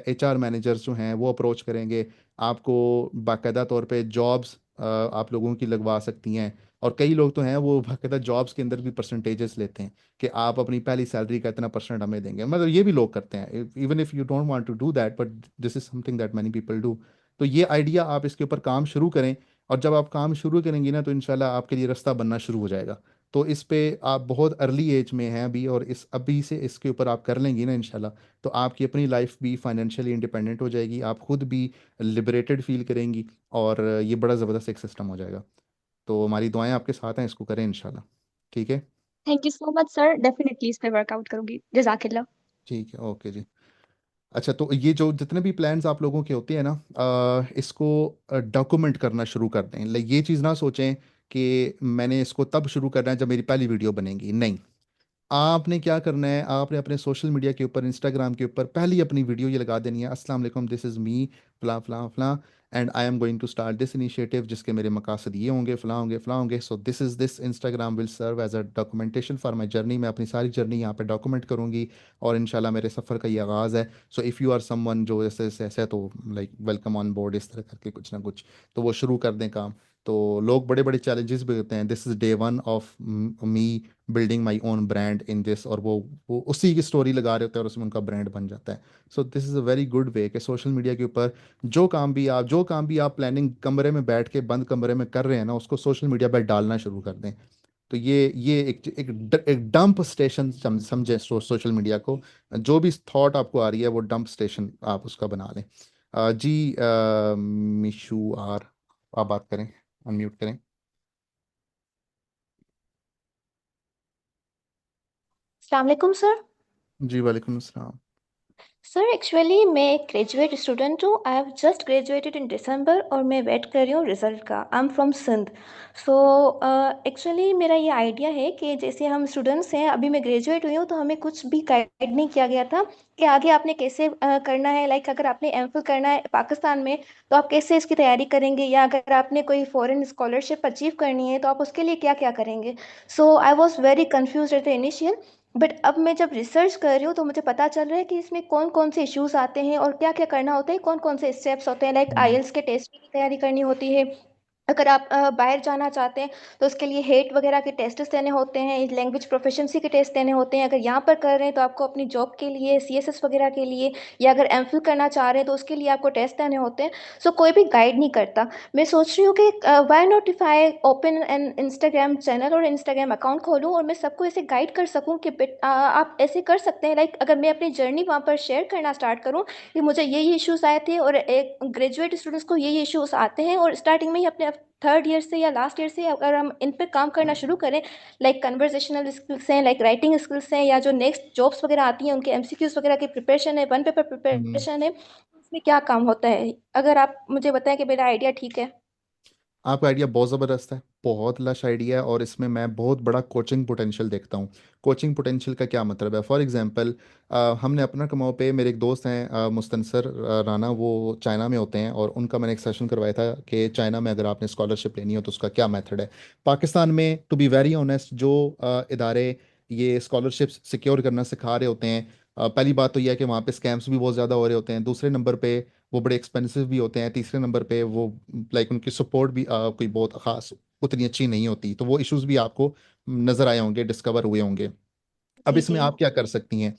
एचआर मैनेजर्स जो हैं वो अप्रोच करेंगे, आपको बाकायदा तौर पे जॉब्स आप लोगों की लगवा सकती हैं। और कई लोग तो हैं वो बाकायदा जॉब्स के अंदर भी परसेंटेजेस लेते हैं कि आप अपनी पहली सैलरी का इतना परसेंट हमें देंगे, मतलब ये भी लोग करते हैं, even if you don't want to do that, but this is something that many people do. तो ये आइडिया, आप इसके ऊपर काम शुरू करें, और जब आप काम शुरू करेंगी ना, तो इंशाल्लाह आपके लिए रास्ता बनना शुरू हो जाएगा। तो इस पे आप बहुत अर्ली एज में हैं अभी, और इस अभी से इसके ऊपर आप कर लेंगी ना इंशाल्लाह, तो आपकी अपनी लाइफ भी फाइनेंशियली इंडिपेंडेंट हो जाएगी, आप खुद भी लिबरेटेड फील करेंगी, और ये बड़ा ज़बरदस्त एक सिस्टम हो जाएगा। तो हमारी दुआएं आपके साथ हैं, इसको करें इंशाल्लाह। ठीक है। Thank you so much sir, definitely इस पे वर्कआउट करूंगी। जजाकिल्ला। ठीक है, ओके जी। अच्छा, तो ये जो जितने भी प्लान्स आप लोगों के होते हैं ना, इसको डॉक्यूमेंट करना शुरू कर दें, ये चीज़ ना सोचें कि मैंने इसको तब शुरू करना है जब मेरी पहली वीडियो बनेगी, नहीं। आपने क्या करना है, आपने अपने सोशल मीडिया के ऊपर, इंस्टाग्राम के ऊपर पहली अपनी वीडियो ये लगा देनी है, अस्सलाम वालेकुम, दिस इज़ मी, फला फला फला, and I am going to start this initiative, जिसके मेरे मकासद ये होंगे, फला होंगे, फला होंगे। So this is this Instagram will serve as a documentation for my journey. मैं अपनी सारी जर्नी यहाँ पे डॉक्यूमेंट करूँगी, और इंशाल्लाह मेरे सफ़र का ये आगाज़ है। So if you are someone जो ऐसे ऐसे ऐसे है, तो लाइक वेलकम ऑन बोर्ड, इस तरह करके कुछ ना कुछ, तो वो शुरू कर दें काम। तो लोग बड़े बड़े चैलेंजेस भी होते हैं, this is day one of me building my own brand in this, और वो उसी की स्टोरी लगा रहे होते हैं और उसमें उनका ब्रांड बन जाता है। सो this is a very good way कि सोशल मीडिया के ऊपर जो काम भी आप प्लानिंग कमरे में बैठ के बंद कमरे में कर रहे हैं ना, उसको सोशल मीडिया पर डालना शुरू कर दें। तो ये एक डंप स्टेशन समझे सोशल मीडिया को। जो भी थॉट आपको आ रही है वो डंप स्टेशन आप उसका बना लें। जी, मिशू आर, आप बात करें, अनम्यूट करें। अस्सलाम वालेकुम सर। जी वालेकुम अस्सलाम। सर एक्चुअली मैं एक ग्रेजुएट स्टूडेंट हूँ। I have just graduated in December और मैं वेट कर रही हूँ रिजल्ट का। I am from Sindh. So actually मेरा ये आइडिया है कि जैसे हम स्टूडेंट्स हैं, अभी मैं ग्रेजुएट हुई हूँ, तो हमें कुछ भी गाइड नहीं किया गया था कि आगे आपने कैसे करना है। लाइक अगर आपने एमफिल करना है पाकिस्तान में, तो आप कैसे इसकी तैयारी करेंगे, या अगर आपने कोई फॉरेन स्कॉलरशिप अचीव करनी है तो आप उसके लिए क्या क्या करेंगे। So I was very confuse at the initial. But अब मैं जब रिसर्च कर रही हूँ तो मुझे पता चल रहा है कि इसमें कौन कौन से इश्यूज आते हैं और क्या क्या करना होता है, कौन कौन से स्टेप्स होते हैं। लाइक हम्म। आईएल्स के टेस्ट की तैयारी करनी होती है। अगर आप बाहर जाना चाहते हैं तो उसके लिए हेट वगैरह के टेस्ट देने होते हैं, लैंग्वेज प्रोफिशिएंसी के टेस्ट देने होते हैं। अगर यहाँ पर कर रहे हैं तो आपको अपनी जॉब के लिए सीएसएस वगैरह के लिए, या अगर एमफिल करना चाह रहे हैं तो उसके लिए आपको टेस्ट देने होते हैं। सो कोई भी गाइड नहीं करता। मैं सोच रही हूँ कि why not if I open an Instagram channel और इंस्टाग्राम अकाउंट खोलूँ और मैं सबको ऐसे गाइड कर सकूँ कि आप ऐसे कर सकते हैं। लाइक अगर मैं अपनी जर्नी वहाँ पर शेयर करना स्टार्ट करूँ कि मुझे ये इश्यूज आए थे, और एक ग्रेजुएट स्टूडेंट्स को ये इश्यूज आते हैं, और स्टार्टिंग में ही अपने थर्ड ईयर से या लास्ट ईयर से अगर हम इन पे काम करना शुरू करें, लाइक कन्वर्सेशनल स्किल्स हैं, लाइक राइटिंग स्किल्स हैं, या जो नेक्स्ट जॉब्स वगैरह आती हैं उनके एमसीक्यूज वगैरह की प्रिपरेशन है, वन पेपर हम्म। प्रिपरेशन है, उसमें क्या काम होता है। अगर आप मुझे बताएं कि मेरा आइडिया ठीक है। आपका आइडिया बहुत ज़बरदस्त है, बहुत लश आइडिया है, और इसमें मैं बहुत बड़ा कोचिंग पोटेंशियल देखता हूँ। कोचिंग पोटेंशियल का क्या मतलब है? फॉर एग्जांपल, हमने अपना कमाओ पे, मेरे एक दोस्त हैं मुस्तनसर राना, वो चाइना में होते हैं, और उनका मैंने एक सेशन करवाया था कि चाइना में अगर आपने स्कॉलरशिप लेनी हो तो उसका क्या मेथड है। पाकिस्तान में टू बी वेरी ऑनेस्ट, जो इदारे ये स्कॉलरशिप्स सिक्योर करना सिखा रहे होते हैं, पहली बात तो यह है कि वहाँ पे स्कैम्स भी बहुत ज़्यादा हो रहे होते हैं। दूसरे नंबर पे वो बड़े एक्सपेंसिव भी होते हैं। तीसरे नंबर पे वो लाइक उनकी सपोर्ट भी कोई बहुत ख़ास उतनी अच्छी नहीं होती। तो वो इश्यूज भी आपको नज़र आए होंगे, डिस्कवर हुए होंगे। अब जी इसमें जी। आप क्या कर सकती हैं?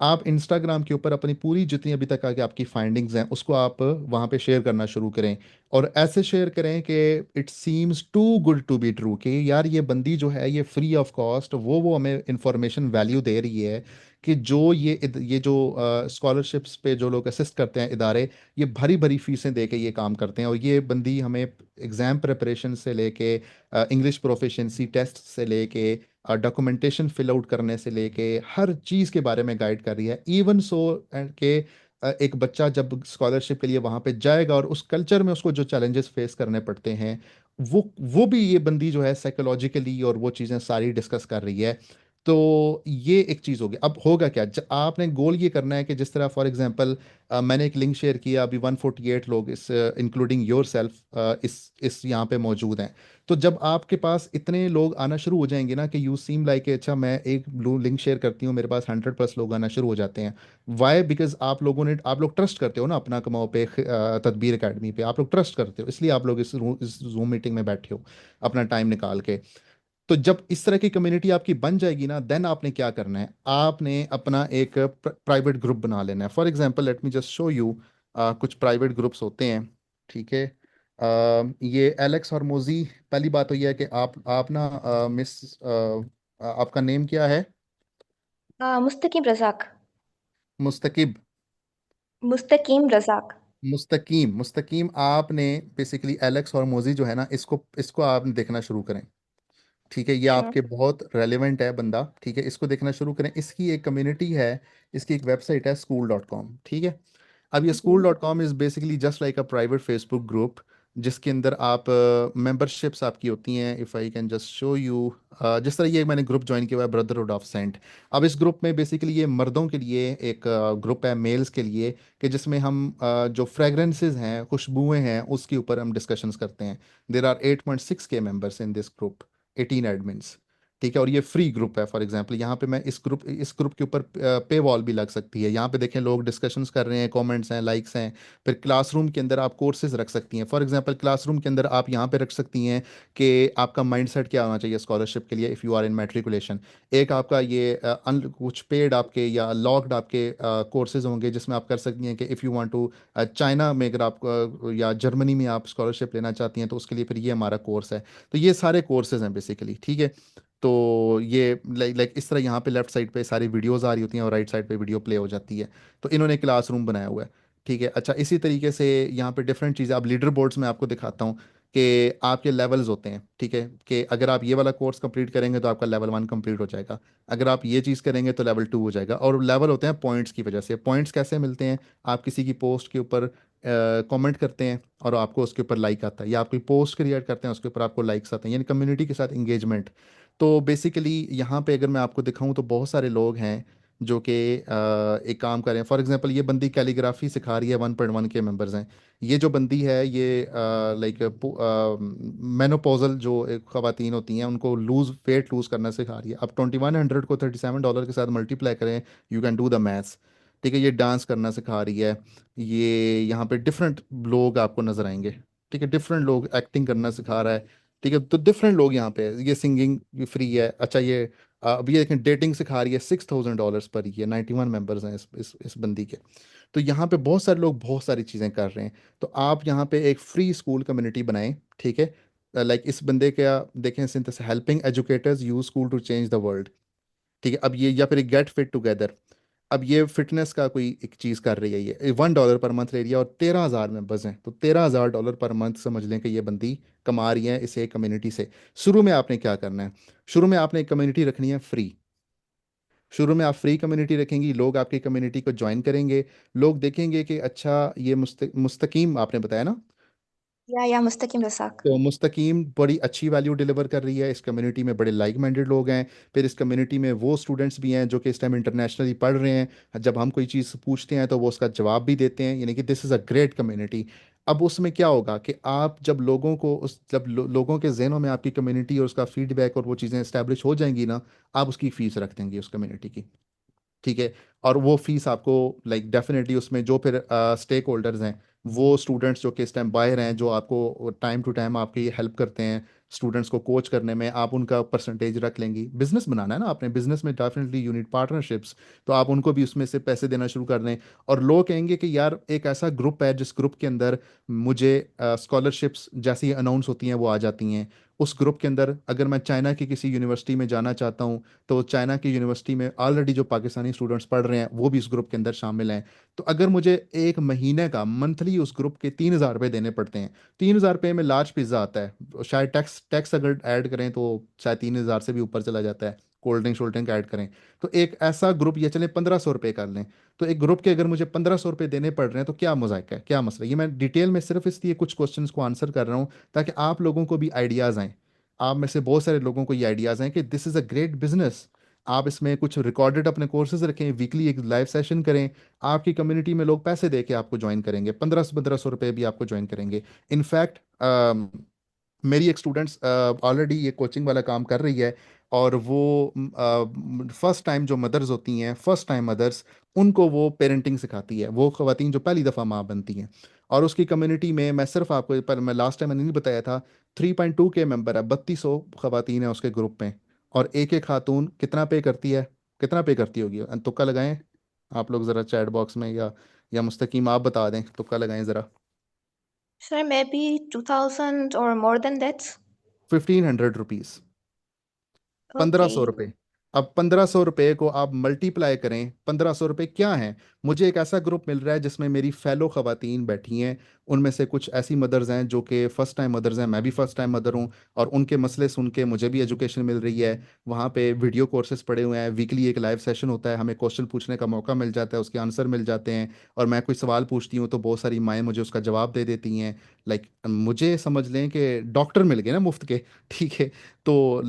आप इंस्टाग्राम के ऊपर अपनी पूरी जितनी अभी तक आगे आपकी फाइंडिंग्स हैं उसको आप वहाँ पे शेयर करना शुरू करें, और ऐसे शेयर करें कि it seems too good to be true, कि यार ये बंदी जो है ये फ्री ऑफ कॉस्ट वो हमें इंफॉर्मेशन वैल्यू दे रही है, कि जो ये जो स्कॉलरशिप्स पे जो लोग असिस्ट करते हैं इदारे, ये भरी भरी फीसें दे के ये काम करते हैं, और ये बंदी हमें एग्ज़ाम प्रिपरेशन से लेके इंग्लिश प्रोफिशिएंसी टेस्ट से लेके डॉक्यूमेंटेशन फिल आउट करने से लेके हर चीज़ के बारे में गाइड कर रही है। इवन सो के एक बच्चा जब स्कॉलरशिप के लिए वहाँ पे जाएगा और उस कल्चर में उसको जो चैलेंजेस फेस करने पड़ते हैं, वो भी ये बंदी जो है साइकोलॉजिकली और वो चीज़ें सारी डिस्कस कर रही है। तो ये एक चीज़ होगी। अब होगा क्या, आपने गोल ये करना है कि जिस तरह फॉर एग्जांपल मैंने एक लिंक शेयर किया, अभी 148 लोग इस इंक्लूडिंग योर सेल्फ इस यहाँ पे मौजूद हैं। तो जब आपके पास इतने लोग आना शुरू हो जाएंगे ना कि यू सीम लाइक, अच्छा मैं एक ब्लू लिंक शेयर करती हूँ, मेरे पास 100+ लोग आना शुरू हो जाते हैं। वाई? बिकॉज आप लोग ट्रस्ट करते हो ना अपना कमाओ पे, तदबीर अकेडमी पे आप लोग ट्रस्ट करते हो, इसलिए आप लोग इस जूम मीटिंग में बैठे हो अपना टाइम निकाल के। तो जब इस तरह की कम्युनिटी आपकी बन जाएगी ना, देन आपने क्या करना है, आपने अपना एक प्राइवेट ग्रुप बना लेना है। For example let me just show you, कुछ प्राइवेट ग्रुप्स होते हैं, ठीक है। ये एलेक्स और मोजी, पहली बात तो ये है कि आप ना मिस आपका नेम क्या है? मुस्तकीम रजाक। मुस्तकिब। मुस्तकीम रजाक। मुस्तकीम, मुस्तकीम, आपने बेसिकली एलेक्स और मोजी जो है ना, इसको इसको आप देखना शुरू करें। ठीक है, ये श्योर। आपके बहुत रेलेवेंट है बंदा, ठीक है, इसको देखना शुरू करें। इसकी एक कम्युनिटी है, इसकी एक वेबसाइट है school.com, ठीक है। अब ये जी। school.com is basically just like a private Facebook group, जिसके अंदर आप मेंबरशिप्स आपकी होती हैं। If I can just show you, जिस तरह ये मैंने ग्रुप ज्वाइन किया हुआ है, ब्रदरहुड ऑफ सेंट। अब इस ग्रुप में बेसिकली ये मर्दों के लिए एक ग्रुप है, मेल्स के लिए, कि जिसमें हम जो फ्रेगरेंसेस हैं, खुशबुएं हैं, उसके ऊपर हम डिस्कशंस करते हैं। देर आर 8.6 के members in this group, 18 admins. ठीक है, और ये फ्री ग्रुप है। फॉर एग्जांपल यहाँ पे मैं इस ग्रुप के ऊपर पे वॉल भी लग सकती है। यहाँ पे देखें, लोग डिस्कशंस कर रहे हैं, कमेंट्स हैं, लाइक्स हैं। फिर क्लासरूम के अंदर आप कोर्सेज रख सकती हैं। फॉर एग्जांपल क्लासरूम के अंदर आप यहाँ पे रख सकती हैं कि आपका माइंडसेट क्या होना चाहिए स्कॉलरशिप के लिए, if you are in matriculation. एक आपका ये कुछ पेड आपके या लॉक्ड आपके कोर्सेज होंगे, जिसमें आप कर सकती हैं कि if you want to China में, अगर आप या जर्मनी में आप स्कॉलरशिप लेना चाहती हैं, तो उसके लिए फिर ये हमारा कोर्स है। तो ये सारे कोर्सेज हैं बेसिकली। ठीक है, तो ये लाइक इस तरह यहाँ पे लेफ्ट साइड पे सारी वीडियोस आ रही होती हैं और राइट साइड पे वीडियो प्ले हो जाती है। तो इन्होंने क्लासरूम बनाया हुआ है। ठीक है, अच्छा, इसी तरीके से यहाँ पे डिफरेंट चीज़ें, अब लीडर बोर्ड्स में आपको दिखाता हूँ कि आपके लेवल्स होते हैं। ठीक है, कि अगर आप ये वाला कोर्स कंप्लीट करेंगे तो आपका लेवल 1 कंप्लीट हो जाएगा। अगर आप ये चीज़ करेंगे तो लेवल 2 हो जाएगा। और लेवल होते हैं पॉइंट्स की वजह से। पॉइंट्स कैसे मिलते हैं? आप किसी की पोस्ट के ऊपर कमेंट करते हैं और आपको उसके ऊपर लाइक आता है, या आप कोई पोस्ट क्रिएट करते हैं उसके ऊपर आपको लाइक्स आते हैं, यानी कम्युनिटी के साथ इंगेजमेंट। तो बेसिकली यहाँ पे अगर मैं आपको दिखाऊं तो बहुत सारे लोग हैं जो कि एक काम कर रहे हैं। फॉर एग्जांपल ये बंदी कैलीग्राफी सिखा रही है, 1.1 के मेंबर्स हैं। ये जो बंदी है ये लाइक मेनोपॉजल जो एक ख़वातीन होती हैं, उनको वेट लूज़ करना सिखा रही है। अब 2100 को $37 के साथ मल्टीप्लाई करें, you can do the maths. ठीक है, ये डांस करना सिखा रही है। ये यहाँ पे डिफरेंट लोग आपको नजर आएंगे। ठीक है, डिफरेंट लोग एक्टिंग करना सिखा रहा है। ठीक है, तो डिफरेंट लोग यहाँ पे, ये सिंगिंग भी फ्री है। अच्छा, ये अभी ये देखें, डेटिंग सिखा रही है, $6000 पर। ये 91 मेंबर्स हैं इस बंदी के। तो यहाँ पे बहुत सारे लोग बहुत सारी चीज़ें कर रहे हैं। तो आप यहाँ पे एक फ्री स्कूल कम्युनिटी बनाएं। ठीक है, लाइक इस बंदे का देखें, synthesis helping educators use school to change the world. ठीक है, अब ये, या फिर गेट फिट टुगेदर। अब ये फिटनेस का कोई एक चीज़ कर रही है, ये $1 पर मंथ ले रही है, और 13,000 मेंबर्स हैं। तो $13,000 पर मंथ समझ लें कि ये बंदी कमा रही है इस एक कम्युनिटी से। शुरू में आपने क्या करना है? शुरू में आपने एक कम्युनिटी रखनी है फ्री। शुरू में आप फ्री कम्युनिटी रखेंगी, लोग आपकी कम्युनिटी को ज्वाइन करेंगे। लोग देखेंगे कि अच्छा, ये मुस्तकीम आपने बताया ना, या मुस्तकिम रसाक। तो मुस्तकीम बड़ी अच्छी वैल्यू डिलीवर कर रही है। इस कम्युनिटी में बड़े लाइक माइंडेड लोग हैं। फिर इस कम्युनिटी में वो स्टूडेंट्स भी हैं जो कि इस टाइम इंटरनेशनली पढ़ रहे हैं। जब हम कोई चीज़ पूछते हैं तो वो उसका जवाब भी देते हैं, यानी कि this is a great community. अब उसमें क्या होगा कि आप जब लोगों को उस जब लोगों के जहनों में आपकी कम्युनिटी और उसका फीडबैक और वो चीज़ें इस्टेब्लिश हो जाएंगी ना, आप उसकी फ़ीस रख देंगे उस कम्युनिटी की। ठीक है, और वो फीस आपको लाइक डेफिनेटली उसमें जो फिर स्टेक होल्डर्स हैं, वो स्टूडेंट्स जो कि इस टाइम बाहर हैं, जो आपको टाइम टू टाइम आपकी हेल्प करते हैं स्टूडेंट्स को कोच करने में, आप उनका परसेंटेज रख लेंगी। बिजनेस बनाना है ना आपने, बिजनेस में डेफिनेटली यूनिट पार्टनरशिप्स, तो आप उनको भी उसमें से पैसे देना शुरू कर दें। और लोग कहेंगे कि यार, एक ऐसा ग्रुप है जिस ग्रुप के अंदर मुझे स्कॉलरशिप्स जैसी अनाउंस होती हैं वो आ जाती हैं। उस ग्रुप के अंदर अगर मैं चाइना की किसी यूनिवर्सिटी में जाना चाहता हूँ, तो चाइना की यूनिवर्सिटी में ऑलरेडी जो पाकिस्तानी स्टूडेंट्स पढ़ रहे हैं वो भी इस ग्रुप के अंदर शामिल हैं। तो अगर मुझे एक महीने का मंथली उस ग्रुप के $3000 देने पड़ते हैं, $3000 में लार्ज पिज्ज़ा आता है। शायद टैक्स टैक्स अगर ऐड करें तो शायद 3000 से भी ऊपर चला जाता है, cold drink should drink add करें। तो एक ऐसा ग्रुप, ये चले $1500 कर लें, तो एक ग्रुप के अगर मुझे $1500 देने पड़ रहे हैं तो क्या मजाक है, क्या मसला? ये मैं डिटेल में सिर्फ इसलिए कुछ क्वेश्चंस को आंसर कर रहा हूँ ताकि आप लोगों को भी आइडियाज़ आएँ। आप में से बहुत सारे लोगों को ये आइडियाज़ हैं कि this is a great business. आप इसमें कुछ रिकॉर्डेड अपने कोर्सेज रखें, वीकली एक लाइव सेशन करें। आपकी कम्युनिटी में लोग पैसे दे के आपको ज्वाइन करेंगे, 1500 भी आपको ज्वाइन करेंगे। इनफैक्ट मेरी एक स्टूडेंट्स ऑलरेडी ये कोचिंग वाला काम कर रही है, और वो फर्स्ट टाइम जो मदर्स होती हैं, फर्स्ट टाइम मदर्स, उनको वो पेरेंटिंग सिखाती है, वो खवातीन जो पहली दफ़ा माँ बनती हैं। और उसकी कम्युनिटी में मैं सिर्फ आपको, पर मैं लास्ट टाइम मैंने नहीं बताया था, 3.2 के मेंबर है, 3200 खवातीन है उसके ग्रुप में। और एक खातून कितना पे करती है? कितना पे करती होगी? तुक्का लगाएं आप लोग ज़रा चैट बॉक्स में, या मुस्तकीम आप बता दें, तुक्का लगाएं ज़रा। सर मे बी 2000 और मोर देन दैट। ₹1500, ओके। ₹1500। अब 1500 रुपये को आप मल्टीप्लाई करें, 1500 रुपये क्या हैं? मुझे एक ऐसा ग्रुप मिल रहा है जिसमें मेरी फेलो ख़वातीन बैठी हैं, उनमें से कुछ ऐसी मदर्स हैं जो कि फ़र्स्ट टाइम मदर्स हैं, मैं भी फ़र्स्ट टाइम मदर हूँ, और उनके मसले सुन के मुझे भी एजुकेशन मिल रही है। वहाँ पे वीडियो कोर्सेज पड़े हुए हैं, वीकली एक लाइव सेशन होता है, हमें क्वेश्चन पूछने का मौका मिल जाता है, उसके आंसर मिल जाते हैं, और मैं कोई सवाल पूछती हूँ तो बहुत सारी माएँ मुझे उसका जवाब दे देती हैं। लाइक मुझे समझ लें कि डॉक्टर मिल गए ना मुफ्त के। ठीक है। तो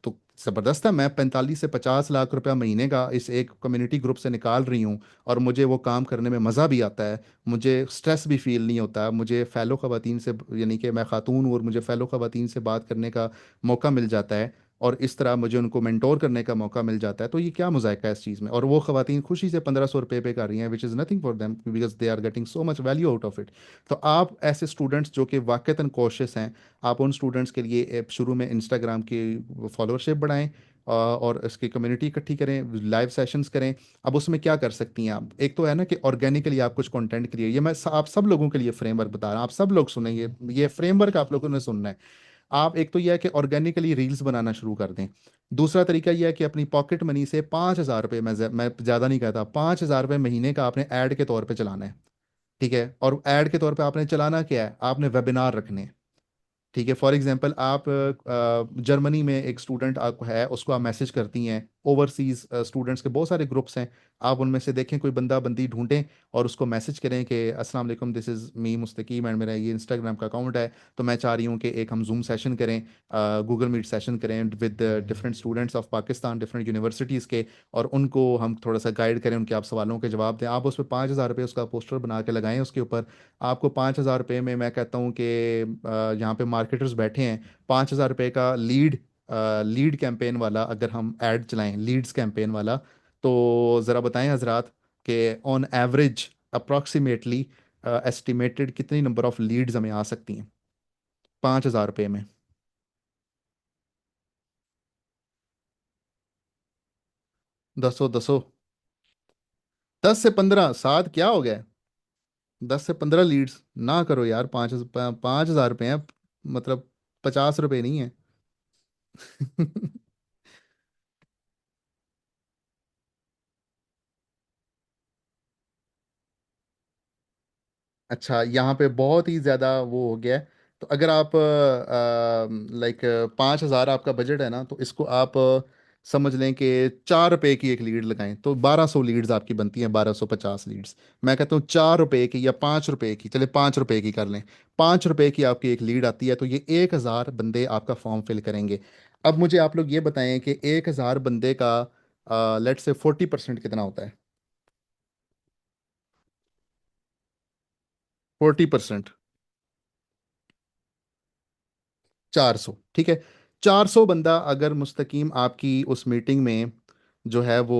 तो ज़बरदस्त है। मैं 45 से 50 लाख रुपया महीने का इस एक कम्युनिटी ग्रुप से निकाल रही हूँ, और मुझे वो काम करने में मज़ा भी आता है, मुझे स्ट्रेस भी फील नहीं होता, मुझे फ़ैलो ख़वातीन से, यानी कि मैं ख़ातून हूँ और मुझे फ़ैलो ख़वातीन से बात करने का मौका मिल जाता है, और इस तरह मुझे उनको मेंटोर करने का मौका मिल जाता है। तो ये क्या मज़ायका है इस चीज़ में? और वो ख़वातीन खुशी से 1500 रुपये पे कर रही हैं, which is nothing for them, because they are getting so much value out of it. तो आप ऐसे स्टूडेंट्स जो कि वाक़तन कोशिश हैं, आप उन स्टूडेंट्स के लिए शुरू में इंस्टाग्राम की फॉलोअरशिप बढ़ाएं, और इसकी कम्युनिटी इकट्ठी करें, लाइव सेशंस करें। अब उसमें क्या कर सकती हैं आप? एक तो है ना कि ऑर्गेनिकली आप कुछ कंटेंट क्रिएट, ये मैं आप सब लोगों के लिए फ्रेमवर्क बता रहा हूँ, आप सब लोग सुनेंगे, ये फ्रेमवर्क आप लोगों ने सुनना है। आप एक तो यह है कि ऑर्गेनिकली रील्स बनाना शुरू कर दें। दूसरा तरीका यह है कि अपनी पॉकेट मनी से 5,000 रुपये, मैं ज़्यादा नहीं कहता, 5,000 रुपये महीने का आपने ऐड के तौर पे चलाना है। ठीक है। और ऐड के तौर पे आपने चलाना क्या है? आपने वेबिनार रखने हैं। ठीक है। फॉर एग्जांपल आप जर्मनी में एक स्टूडेंट आपको है, उसको आप मैसेज करती हैं, ओवरसीज स्टूडेंट्स के बहुत सारे ग्रुप्स हैं, आप उनमें से देखें कोई बंदा बंदी ढूंढें और उसको मैसेज करें कि अस्सलाम वालेकुम, this is me Mustaqeem and मेरा ये इंस्टाग्राम का अकाउंट है, तो मैं चाह रही हूँ कि एक हम जूम सेशन करें, गूगल मीट सेशन करें with different students of Pakistan, different universities के, और उनको हम थोड़ा सा गाइड करें, उनके आप सवालों के जवाब दें। आप उस पर 5,000 रुपये उसका पोस्टर बना के लगाएं उसके ऊपर। आपको 5,000 रुपये में, मैं कहता हूँ कि यहाँ पे मार्केटर्स बैठे हैं, 5,000 रुपये का लीड कैंपेन वाला अगर हम ऐड चलाएं, लीड्स कैंपेन वाला, तो ज़रा बताएं हजरात कि ऑन एवरेज अप्रॉक्सीमेटली एस्टिमेटेड कितनी नंबर ऑफ लीड्स हमें आ सकती हैं 5,000 रुपये में? दसो दसो। 10 से 15, साथ क्या हो गया? 10 से 15 लीड्स ना करो यार, 5,000 रुपये हैं, मतलब 50 रुपये नहीं है। अच्छा, यहाँ पे बहुत ही ज़्यादा वो हो गया है। तो अगर आप लाइक 5,000 आपका बजट है ना, तो इसको आप समझ लें कि 4 रुपए की एक लीड लगाएं तो 1,200 लीड्स आपकी बनती हैं, 1,250 लीड्स। मैं कहता हूँ 4 रुपए की या 5 रुपए की, चले 5 रुपए की कर लें, 5 रुपए की आपकी एक लीड आती है, तो ये 1,000 बंदे आपका फॉर्म फिल करेंगे। अब मुझे आप लोग ये बताएं कि 1,000 बंदे का लेट से 40% कितना होता है? 40%, 400। ठीक है। 400 बंदा अगर मुस्तकीम आपकी उस मीटिंग में जो है वो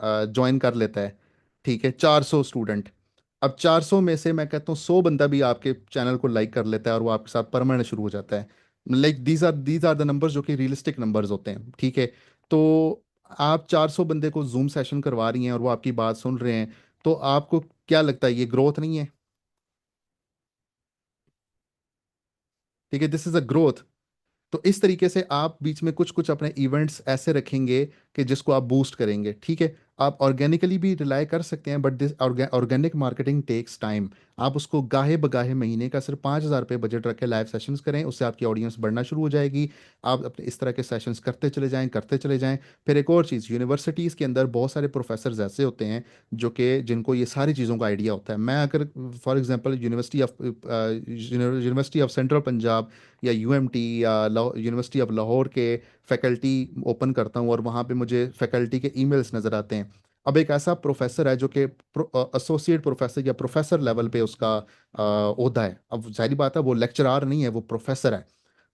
ज्वाइन कर लेता है, ठीक है, 400 स्टूडेंट। अब 400 में से मैं कहता हूँ 100 बंदा भी आपके चैनल को लाइक कर लेता है और वो आपके साथ परमानेंट शुरू हो जाता है। Like these are the numbers जो कि रियलिस्टिक नंबर्स होते हैं। ठीक है। तो आप 400 बंदे को जूम सेशन करवा रही हैं और वो आपकी बात सुन रहे हैं, तो आपको क्या लगता है, ये ग्रोथ नहीं है? ठीक है, दिस इज अ ग्रोथ। तो इस तरीके से आप बीच में कुछ कुछ अपने इवेंट्स ऐसे रखेंगे कि जिसको आप बूस्ट करेंगे। ठीक है। आप ऑर्गेनिकली भी रिलाई कर सकते हैं, but this organic marketing takes time. आप उसको गाहे बगाहे महीने का सिर्फ 5,000 रुपये बजट रख के लाइव सेशंस करें, उससे आपकी ऑडियंस बढ़ना शुरू हो जाएगी। आप अपने इस तरह के सेशंस करते चले जाएं, करते चले जाएं। फिर एक और चीज़, यूनिवर्सिटीज़ के अंदर बहुत सारे प्रोफेसर्स ऐसे होते हैं जो कि जिनको ये सारी चीज़ों का आइडिया होता है। मैं अगर for example university of central Punjab या यूएमटी या यूनिवर्सिटी ऑफ लाहौर के फैकल्टी ओपन करता हूँ और वहाँ पे मुझे फैकल्टी के ईमेल्स नज़र आते हैं। अब एक ऐसा प्रोफेसर है जो कि एसोसिएट प्रोफेसर या प्रोफेसर लेवल पे उसका ओहदा है। अब जाहिर बात है वो लेक्चरार नहीं है, वो प्रोफेसर है।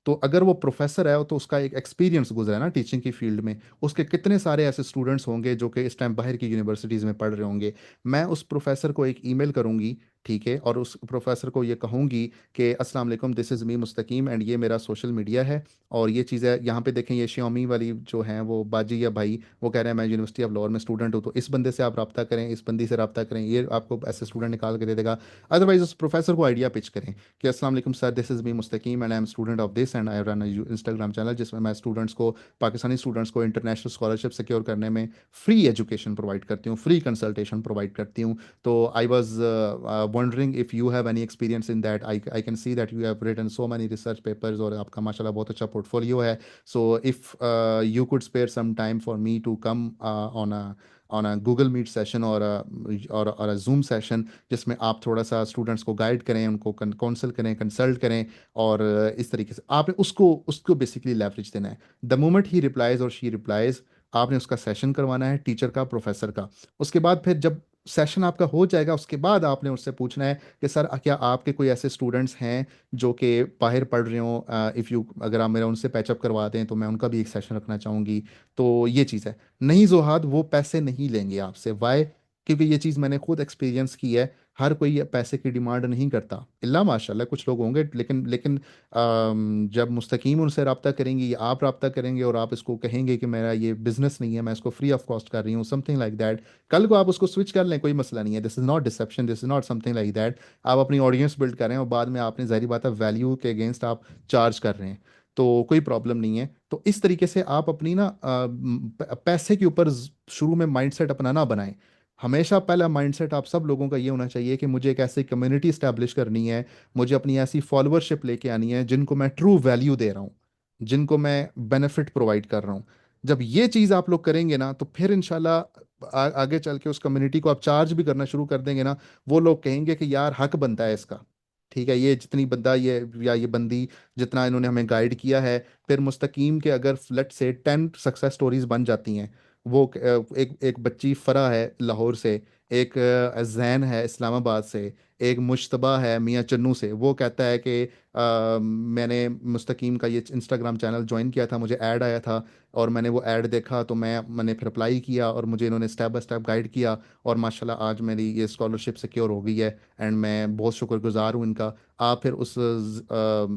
तो अगर वो प्रोफेसर है तो उसका एक एक्सपीरियंस गुजरा है ना टीचिंग की फील्ड में, उसके कितने सारे ऐसे स्टूडेंट्स होंगे जो कि इस टाइम बाहर की यूनिवर्सिटीज़ में पढ़ रहे होंगे। मैं उस प्रोफेसर को एक ईमेल करूंगी, ठीक है, और उस प्रोफेसर को ये कहूँगी कि अस्सलाम वालेकुम, this is me Mustaqeem and ये मेरा सोशल मीडिया है, और ये चीज़ है यहाँ पे देखें, ये श्योमी वाली जो हैं वो बाजी या भाई, वो कह रहे हैं मैं यूनिवर्सिटी ऑफ लाहौर में स्टूडेंट हूँ, तो इस बंदे से आप रब्ता करें, इस बंदी से रब्ता करें, ये आपको ऐसे स्टूडेंट निकाल के दे देगा। अदरवाइज उस प्रोफेसर को आइडिया पिच करें कि अस्सलाम वालेकुम sir, this is me Mustaqeem and I am student of this and I run Instagram channel जिसमें मैं स्टूडेंट्स को, पाकिस्तानी स्टूडेंट्स को इंटरनेशनल स्कॉलरशिप सिक्योर करने में फ्री एजुकेशन प्रोवाइड करती हूँ, फ्री कंसल्टेशन प्रोवाइड करती हूँ। तो I was wondering if you have any experience in that. I can see that you have written so many research papers और आपका माशाल्लाह बहुत अच्छा portfolio है. So if you could spare some time for me to come on a Google Meet session or a Zoom session जिसमें आप थोड़ा सा स्टूडेंट्स को गाइड करें, उनको काउंसल करें, कंसल्ट करें, और इस तरीके से आपने उसको उसको बेसिकली लेवरेज देना है। द मोमेंट ही रिप्लाइज और शी रिप्लाइज, आपने उसका सेशन करवाना है, टीचर का, प्रोफेसर का। उसके बाद फिर जब सेशन आपका हो जाएगा, उसके बाद आपने उससे पूछना है कि सर क्या आपके कोई ऐसे स्टूडेंट्स हैं जो कि बाहर पढ़ रहे हो, इफ़ यू, अगर आप मेरा उनसे पैचअप करवा दें तो मैं उनका भी एक सेशन रखना चाहूँगी। तो ये चीज़ है। नहीं जोहाद, वो पैसे नहीं लेंगे आपसे। वाई? क्योंकि ये चीज़ मैंने खुद एक्सपीरियंस की है। हर कोई ये पैसे की डिमांड नहीं करता, इल्ला माशाल्लाह कुछ लोग होंगे, लेकिन लेकिन जब मुस्तकीम उनसे रब्ता करेंगी या आप रब्ता करेंगे और आप इसको कहेंगे कि मेरा ये बिजनेस नहीं है, मैं इसको फ्री ऑफ कॉस्ट कर रही हूँ, समथिंग लाइक दैट, कल को आप उसको स्विच कर लें, कोई मसला नहीं है। This is not deception, this is not something like that. आप अपनी ऑडियंस बिल्ड कर रहे हैं और बाद में आपने, ज़ाहिर बात है, वैल्यू के अगेंस्ट आप चार्ज कर रहे हैं, तो कोई प्रॉब्लम नहीं है। तो इस तरीके से आप अपनी ना पैसे के ऊपर शुरू में माइंडसेट अपना ना बनाएं। हमेशा पहला माइंडसेट आप सब लोगों का ये होना चाहिए कि मुझे एक ऐसी कम्युनिटी स्टैब्लिश करनी है, मुझे अपनी ऐसी फॉलोअरशिप लेके आनी है जिनको मैं ट्रू वैल्यू दे रहा हूँ, जिनको मैं बेनिफिट प्रोवाइड कर रहा हूँ। जब ये चीज़ आप लोग करेंगे ना, तो फिर इंशाल्लाह आगे चल के उस कम्युनिटी को आप चार्ज भी करना शुरू कर देंगे ना, वो लोग कहेंगे कि यार हक बनता है इसका। ठीक है, ये जितनी बंदा ये या ये बंदी जितना इन्होंने हमें गाइड किया है, फिर मुस्तकीम के अगर फ्लट से 10 सक्सेस स्टोरीज बन जाती हैं, वो एक एक बच्ची फरा है लाहौर से, एक जैन है इस्लामाबाद से, एक मुश्तबा है मियाँ चन्नू से, वो कहता है कि मैंने मुस्तकीम का ये इंस्टाग्राम चैनल ज्वाइन किया था, मुझे ऐड आया था और मैंने वो ऐड देखा, तो मैंने फिर अप्लाई किया और मुझे इन्होंने स्टेप बाय स्टेप गाइड किया, और माशाल्लाह आज मेरी ये स्कॉलरशिप सिक्योर हो गई है एंड मैं बहुत शुक्रगुजार हूँ इनका। आप फिर उस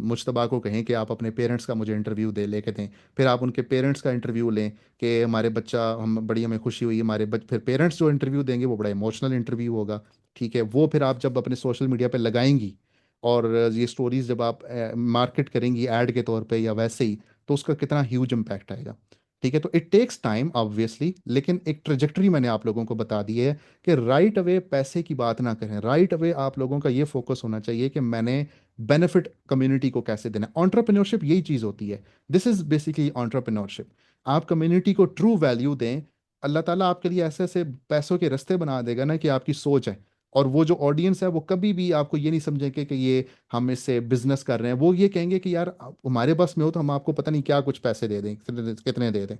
मुश्तबा को कहें कि आप अपने पेरेंट्स का मुझे इंटरव्यू दे लेके दें, फिर आप उनके पेरेंट्स का इंटरव्यू लें कि हमारे बच्चा, हम बड़ी हमें खुशी हुई हमारे फिर पेरेंट्स जो इंटरव्यू देंगे वो बड़ा इमोशनल इंटरव्यू होगा। ठीक है, वो फिर आप जब अपने सोशल मीडिया पे लगाएंगी और ये स्टोरीज जब आप मार्केट करेंगी ऐड के तौर पे या वैसे ही, तो उसका कितना ह्यूज इम्पैक्ट आएगा। ठीक है, तो इट टेक्स टाइम ऑब्वियसली, लेकिन एक ट्रेजेक्टरी मैंने आप लोगों को बता दी है कि राइट अवे पैसे की बात ना करें। राइट अवे आप लोगों का ये फोकस होना चाहिए कि मैंने बेनिफिट कम्युनिटी को कैसे देना है। एंटरप्रेन्योरशिप यही चीज़ होती है। This is basically entrepreneurship. आप कम्युनिटी को ट्रू वैल्यू दें, अल्लाह ताला आपके लिए ऐसे ऐसे पैसों के रास्ते बना देगा ना कि आपकी सोच है, और वो जो ऑडियंस है वो कभी भी आपको ये नहीं समझेंगे कि ये हम इससे बिजनेस कर रहे हैं। वो ये कहेंगे कि यार हमारे पास में हो तो हम आपको पता नहीं क्या कुछ पैसे दे दें, कितने कितने दे दें।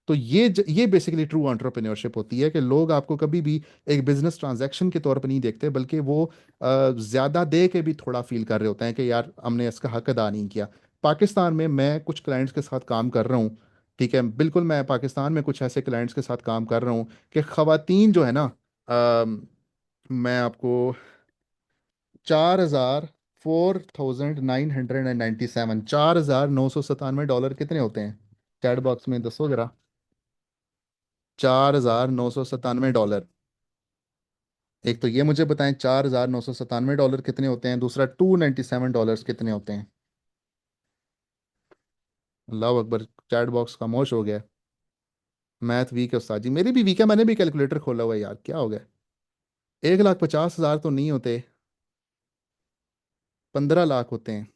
तो ये बेसिकली ट्रू एंटरप्रेन्योरशिप होती है कि लोग आपको कभी भी एक बिजनेस ट्रांजैक्शन के तौर पर नहीं देखते, बल्कि वो ज़्यादा दे के भी थोड़ा फील कर रहे होते हैं कि यार हमने इसका हक अदा नहीं किया। पाकिस्तान में मैं कुछ क्लाइंट्स के साथ काम कर रहा हूँ। ठीक है, बिल्कुल, मैं पाकिस्तान में कुछ ऐसे क्लाइंट्स के साथ काम कर रहा हूँ कि ख़वातीन जो है ना, मैं आपको 4,4997, $4,997 कितने होते हैं? चैट बॉक्स में दसो जरा। $4,997। एक तो ये मुझे बताएं $4,997 कितने होते हैं, दूसरा $297 कितने होते हैं? अल्लाह अकबर, चैट बॉक्स खामोश हो गया। मैथ वीक है उस्ताद जी, मेरी भी वीक है, मैंने भी कैलकुलेटर खोला हुआ है यार, क्या हो गया? 1,50,000 तो नहीं होते, 15 लाख होते हैं।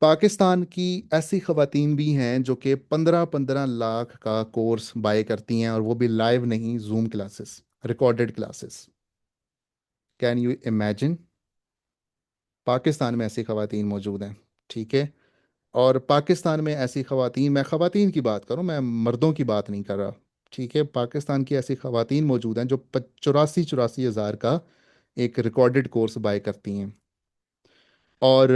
पाकिस्तान की ऐसी खवातीन भी हैं जो कि 15-15 लाख का कोर्स बाय करती हैं, और वो भी लाइव नहीं, zoom classes, recorded classes. Can you imagine? Pakistan में ऐसी खवातीन मौजूद हैं। ठीक है, और पाकिस्तान में ऐसी खवातीन, मैं खवातीन की बात करूं, मैं मर्दों की बात नहीं कर रहा। ठीक है, पाकिस्तान की ऐसी खवातीन मौजूद हैं जो 84-84 हज़ार का एक रिकॉर्डेड कोर्स बाय करती हैं। और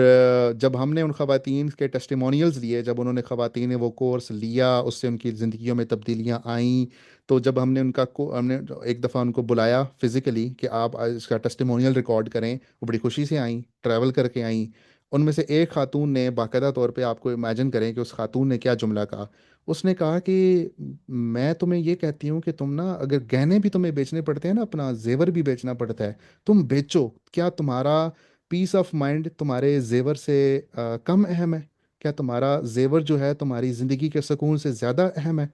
जब हमने उन खवातीन के टेस्टिमोनियल्स लिए, जब उन्होंने खवातीन ने वो कोर्स लिया, उससे उनकी ज़िंदगियों में तब्दीलियां आईं, तो जब हमने एक दफ़ा उनको बुलाया फिज़िकली कि आप इसका टेस्टिमोनियल रिकॉर्ड करें, वो बड़ी खुशी से आई, ट्रैवल करके आई। उनमें से एक खातून ने बाकायदा तौर पे, आपको इमेजिन करें कि उस खातून ने क्या जुमला कहा। उसने कहा कि मैं तुम्हें ये कहती हूँ कि तुम ना, अगर गहने भी तुम्हें बेचने पड़ते हैं ना, अपना जेवर भी बेचना पड़ता है, तुम बेचो। क्या तुम्हारा पीस ऑफ माइंड तुम्हारे जेवर से कम अहम है? क्या तुम्हारा जेवर जो है तुम्हारी ज़िंदगी के सुकून से ज़्यादा अहम है?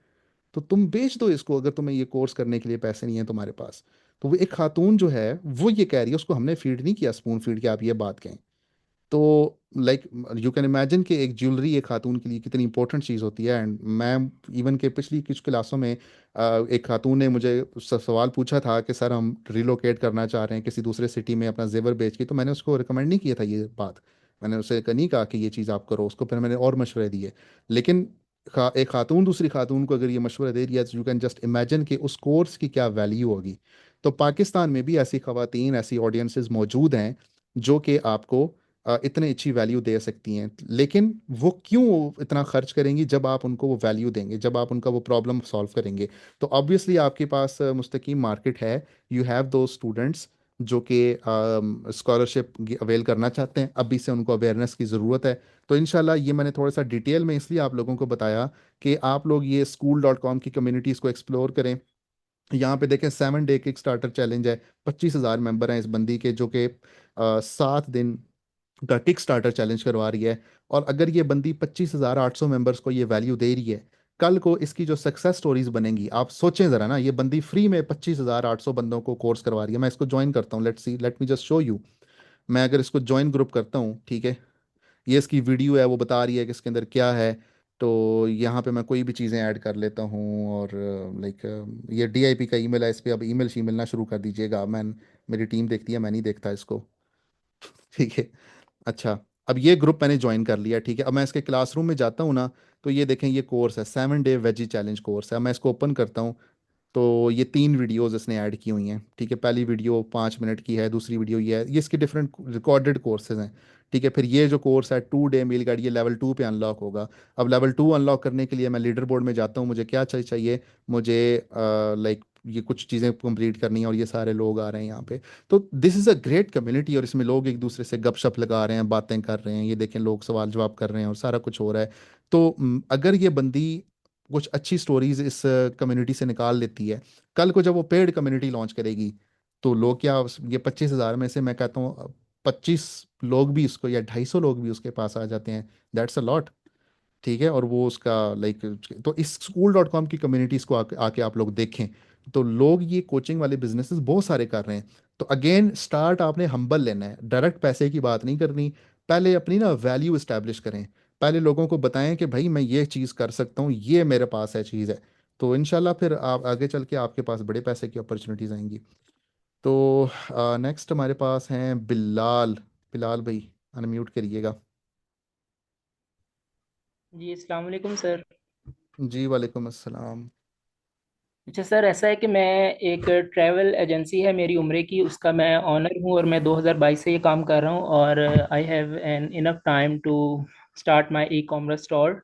तो तुम बेच दो इसको, अगर तुम्हें ये कोर्स करने के लिए पैसे नहीं है तुम्हारे पास। तो वो एक खातून जो है वो ये कह रही है, उसको हमने फीड नहीं किया स्पून फीड, कि आप ये बात कहें। तो लाइक यू कैन इमेजिन कि एक ज्वेलरी एक खातून के लिए कितनी इंपॉर्टेंट चीज़ होती है। एंड मैं इवन के पिछली कुछ क्लासों में एक खातून ने मुझे सवाल पूछा था कि सर हम रिलोकेट करना चाह रहे हैं किसी दूसरे सिटी में अपना जेवर बेच के। तो मैंने उसको रिकमेंड नहीं किया था ये बात, मैंने उसे नहीं कहा कि ये चीज़ आप करो, उसको फिर मैंने और मशवरे दिए। लेकिन एक खातून दूसरी खातून को अगर ये मशवरा दे रही है, यू कैन जस्ट इमेजिन कि उस कोर्स की क्या वैल्यू होगी। तो पाकिस्तान में भी ऐसी खवातीन, ऐसी ऑडियंसेस मौजूद हैं जो कि आपको इतने अच्छी वैल्यू दे सकती हैं। लेकिन वो क्यों इतना खर्च करेंगी जब आप उनको वो वैल्यू देंगे, जब आप उनका वो प्रॉब्लम सॉल्व करेंगे? तो ऑब्वियसली आपके पास मुस्तकीम मार्केट है। यू हैव दो स्टूडेंट्स जो कि स्कॉलरशिप अवेल करना चाहते हैं, अभी से उनको अवेयरनेस की ज़रूरत है। तो इंशाल्लाह ये मैंने थोड़ा सा डिटेल में इसलिए आप लोगों को बताया कि आप लोग ये school.com की कम्युनिटीज़ को एक्सप्लोर करें। यहाँ पे देखें, 7 डे किक स्टार्टर चैलेंज है। 25,000 मेंबर हैं इस बंदी के, जो कि 7 दिन का किक स्टार्टर चैलेंज करवा रही है। और अगर ये बंदी 25,800 मेंबर्स को ये वैल्यू दे रही है, कल को इसकी जो सक्सेस स्टोरीज बनेंगी, आप सोचें ज़रा ना, ये बंदी फ्री में 25,800 बंदों को कोर्स करवा रही है। मैं इसको ज्वाइन करता हूँ, let's see, let me just show you. मैं अगर इसको ज्वाइन ग्रुप करता हूँ, ठीक है, ये इसकी वीडियो है, वो बता रही है कि इसके अंदर क्या है। तो यहाँ पे मैं कोई भी चीज़ें ऐड कर लेता हूँ, और लाइक ये DIP का ईमेल है, इस पर अब ईमेल शीमेल ना शुरू कर दीजिएगा। मेरी टीम देखती है, मैं नहीं देखता इसको। ठीक है। अच्छा, अब ये ग्रुप मैंने ज्वाइन कर लिया, ठीक है। अब मैं इसके क्लासरूम में जाता हूँ ना, तो ये देखें, ये कोर्स है, 7 डे वेजी चैलेंज कोर्स है। अब मैं इसको ओपन करता हूँ, तो ये 3 वीडियोस इसने ऐड की हुई हैं, ठीक है। पहली वीडियो 5 मिनट की है, दूसरी वीडियो ये है, ये इसके डिफरेंट रिकॉर्डेड कोर्सेज हैं, ठीक है। फिर ये जो कोर्स है 2 डे मील गाइड, ये लेवल 2 पे अनलॉक होगा। अब लेवल 2 अनलॉक करने के लिए मैं लीडर बोर्ड में जाता हूँ, मुझे क्या चाहिए? मुझे लाइक ये कुछ चीज़ें कंप्लीट करनी है, और ये सारे लोग आ रहे हैं यहाँ पे। तो this is a great community, और इसमें लोग एक दूसरे से गपशप लगा रहे हैं, बातें कर रहे हैं, ये देखें, लोग सवाल जवाब कर रहे हैं, और सारा कुछ हो रहा है। तो अगर ये बंदी कुछ अच्छी स्टोरीज इस कम्युनिटी से निकाल लेती है, कल को जब वो पेड कम्युनिटी लॉन्च करेगी, तो लोग क्या, ये 25,000 में से मैं कहता हूँ 25 लोग भी उसको, या 250 लोग भी उसके पास आ जाते हैं, दैट्स अ लॉट, ठीक है। और वो उसका लाइक, तो इस school.com की कम्युनिटीज़ को आके आप लोग देखें, तो लोग ये कोचिंग वाले बिजनेसेस बहुत सारे कर रहे हैं। तो अगेन, स्टार्ट आपने हम्बल लेना है, डायरेक्ट पैसे की बात नहीं करनी। पहले अपनी ना वैल्यू इस्टेब्लिश करें, पहले लोगों को बताएं कि भाई मैं ये चीज़ कर सकता हूँ, ये मेरे पास है चीज़ है। तो इनशाला फिर आप आगे चल के आपके पास बड़े पैसे की अपॉर्चुनिटीज़ आएंगी। तो नेक्स्ट हमारे पास हैं बिलाल। बिलाल भाई, अनम्यूट करिएगा। जी अस्सलाम वालेकुम सर। जी वालेकुम अस्सलाम। अच्छा सर, ऐसा है कि मैं एक ट्रैवल एजेंसी है मेरी उम्रे की, उसका मैं ऑनर हूँ और मैं 2022 से ये काम कर रहा हूँ, और I have enough time to start my e commerce store.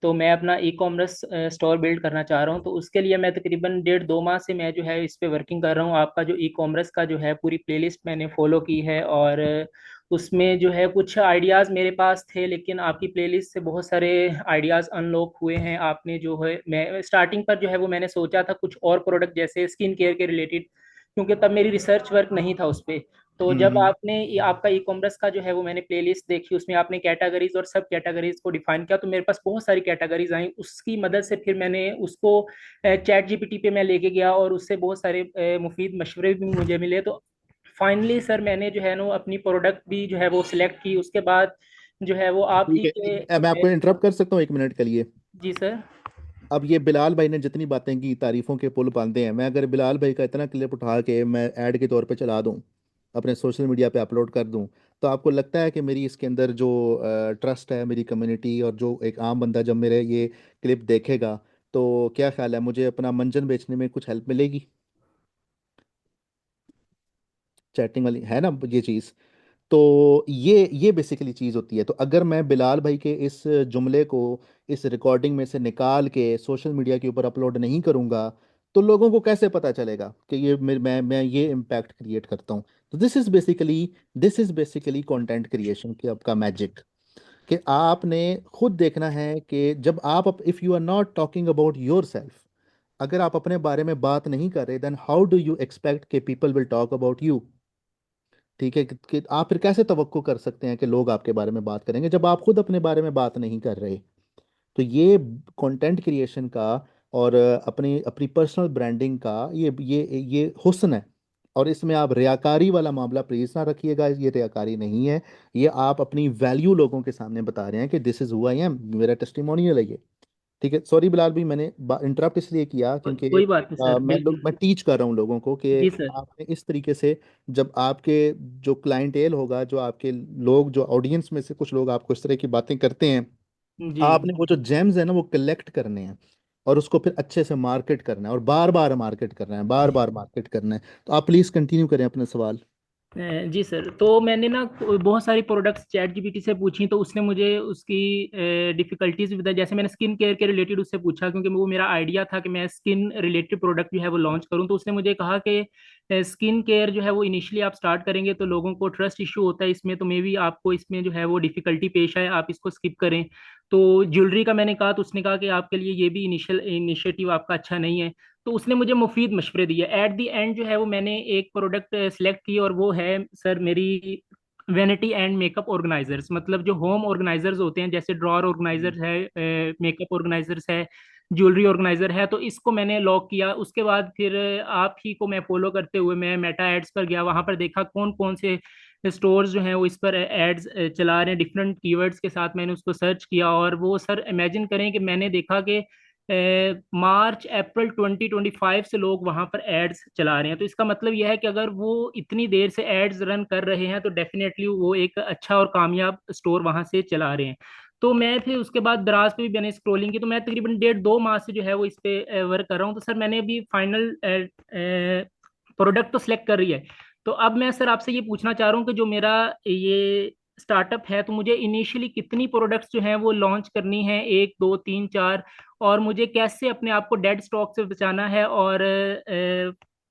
तो मैं अपना ई कॉमर्स स्टोर बिल्ड करना चाह रहा हूँ, तो उसके लिए मैं तकरीबन 1.5-2 माह से मैं जो है इस पे वर्किंग कर रहा हूँ। आपका जो ई कॉमर्स का जो है पूरी प्लेलिस्ट मैंने फॉलो की है, और उसमें जो है कुछ आइडियाज़ मेरे पास थे, लेकिन आपकी प्लेलिस्ट से बहुत सारे आइडियाज़ अनलॉक हुए हैं। आपने जो है, मैं स्टार्टिंग पर जो है वो मैंने सोचा था कुछ और प्रोडक्ट जैसे स्किन केयर के रिलेटेड, क्योंकि तब मेरी रिसर्च वर्क नहीं था उस पर। तो जब हम्म। आपका ई कॉमर्स का जो है वो मैंने प्लेलिस्ट देखी, उसमें आपने कैटेगरीज और सब कैटेगरीज को डिफाइन किया, तो मेरे पास बहुत सारी कैटेगरीज आई। उसकी मदद से फिर मैंने उसको चैट जीपीटी पे मैं लेके गया, और उससे बहुत सारे मुफीद मशवरे भी मुझे मिले। तो फाइनली सर मैंने जो है ना अपनी प्रोडक्ट भी जो है वो सिलेक्ट की। उसके बाद जो है वो आप ठीक ही है, के मैं आपको इंटरप्ट कर सकता हूँ 1 मिनट के लिए? जी सर। अब ये बिलाल भाई ने जितनी बातें की, तारीफों के पुल बांधे हैं, मैं अगर बिलाल भाई का इतना क्लिप उठा के मैं ऐड के तौर पे चला दूं, अपने सोशल मीडिया पे अपलोड कर दूं, तो आपको लगता है कि मेरी इसके अंदर जो ट्रस्ट है, मेरी कम्युनिटी, और जो एक आम बंदा जब मेरे ये क्लिप देखेगा, तो क्या ख्याल है, मुझे अपना मंजन बेचने में कुछ हेल्प मिलेगी? चैटिंग वाली है ना ये चीज़? तो ये बेसिकली चीज़ होती है। तो अगर मैं बिलाल भाई के इस जुमले को इस रिकॉर्डिंग में से निकाल के सोशल मीडिया के ऊपर अपलोड नहीं करूंगा, तो लोगों को कैसे पता चलेगा कि ये मैं ये इम्पैक्ट क्रिएट करता हूँ। तो this is basically content creation की आपका मैजिक, कि आपने खुद देखना है कि जब आप if you are not talking about yourself, अगर आप अपने बारे में बात नहीं कर रहे, then how do you expect कि people will talk about you. ठीक है, कि आप फिर कैसे तवक्को कर सकते हैं कि लोग आपके बारे में बात करेंगे जब आप खुद अपने बारे में बात नहीं कर रहे। तो ये कंटेंट क्रिएशन का और अपनी अपनी पर्सनल ब्रांडिंग का ये हुस्न है। और इसमें आप रियाकारी वाला मामला प्लीज ना रखिएगा, ये रियाकारी नहीं है। ये आप अपनी वैल्यू लोगों के सामने बता रहे हैं कि this is who I am, मेरा टेस्टिमोनियल है ये। ठीक है, सॉरी बिलाल भाई, मैंने इंटरप्ट इसलिए किया क्योंकि कोई बात नहीं सर, बिल्कुल। मैं टीच कर रहा हूँ लोगों को कि जी सर। आपने इस तरीके से, जब आपके जो क्लाइंटेल होगा, जो आपके लोग, जो ऑडियंस में से कुछ लोग आपको इस तरह की बातें करते हैं, जी आपने वो जो जेम्स है ना वो कलेक्ट करने हैं, और उसको फिर अच्छे से मार्केट करना है, और बार बार मार्केट करना है, बार बार मार्केट करना है। तो आप प्लीज कंटिन्यू करें अपने सवाल। जी सर, तो मैंने ना बहुत सारी प्रोडक्ट्स चैट जीपीटी से पूछी, तो उसने मुझे उसकी डिफिकल्टीज भी बताई। जैसे मैंने स्किन केयर के रिलेटेड उससे पूछा, क्योंकि वो मेरा आइडिया था कि मैं स्किन रिलेटेड प्रोडक्ट जो है वो लॉन्च करूं। तो उसने मुझे कहा कि स्किन केयर जो है वो इनिशियली आप स्टार्ट करेंगे तो लोगों को ट्रस्ट इशू होता है इसमें, तो मे बी आपको इसमें जो है वो डिफिकल्टी पेश आए, आप इसको स्किप करें। तो ज्वेलरी का मैंने कहा, तो उसने कहा कि आपके लिए ये भी इनिशियल इनिशिएटिव आपका अच्छा नहीं है। तो उसने मुझे मुफीद मशवरे दिए। एट द एंड जो है वो मैंने एक प्रोडक्ट सेलेक्ट की, और वो है सर मेरी वैनिटी एंड मेकअप ऑर्गेनाइजर्स। मतलब जो होम ऑर्गेनाइजर्स होते हैं, जैसे ड्रॉअर ऑर्गेनाइजर है, मेकअप ऑर्गेनाइजर्स है, ज्वेलरी ऑर्गेनाइजर है। तो इसको मैंने लॉक किया। उसके बाद फिर आप ही को मैं फॉलो करते हुए मैं मेटा एड्स पर गया, वहां पर देखा कौन कौन से स्टोर्स जो हैं वो इस पर एड्स चला रहे हैं डिफरेंट कीवर्ड्स के साथ। मैंने उसको सर्च किया, और वो सर इमेजिन करें कि मैंने देखा कि मार्च अप्रैल 2025 से लोग वहां पर एड्स चला रहे हैं। तो इसका मतलब यह है कि अगर वो इतनी देर से एड्स रन कर रहे हैं तो डेफिनेटली वो एक अच्छा और कामयाब स्टोर वहां से चला रहे हैं। तो मैं फिर उसके बाद दराज पे भी मैंने स्क्रोलिंग की, तो मैं तकरीबन 1.5 2 माह से जो है वो इस पे वर्क कर रहा हूँ। तो सर मैंने अभी फाइनल प्रोडक्ट तो सिलेक्ट कर रही है। तो अब मैं सर आपसे ये पूछना चाह रहा हूँ कि जो मेरा ये स्टार्टअप है, तो मुझे इनिशियली कितनी प्रोडक्ट्स जो हैं वो लॉन्च करनी है, 1 2 3 4, और मुझे कैसे अपने आप को डेड स्टॉक से बचाना है। और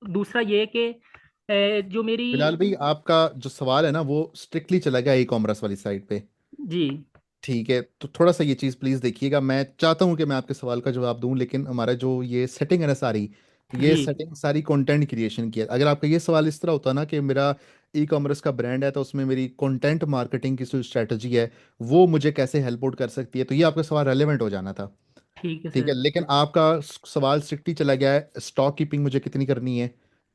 दूसरा ये कि जो मेरी। बिलाल भाई, आपका जो सवाल है ना वो स्ट्रिक्टली चला गया ई कॉमर्स वाली साइड पे। जी ठीक है, तो थोड़ा सा ये चीज़ प्लीज़ देखिएगा। मैं चाहता हूँ कि मैं आपके सवाल का जवाब दूं, लेकिन हमारा जो ये सेटिंग है ना सारी, ये जी सेटिंग सारी कंटेंट क्रिएशन की है। अगर आपका ये सवाल इस तरह होता ना कि मेरा ई कॉमर्स का ब्रांड है, तो उसमें मेरी कंटेंट मार्केटिंग की जो स्ट्रेटजी है वो मुझे कैसे हेल्प आउट कर सकती है, तो ये आपका सवाल रेलेवेंट हो जाना था। ठीक है ठीक है, सर। लेकिन आपका सवाल स्ट्रिक्टली चला गया है स्टॉक कीपिंग मुझे कितनी करनी है।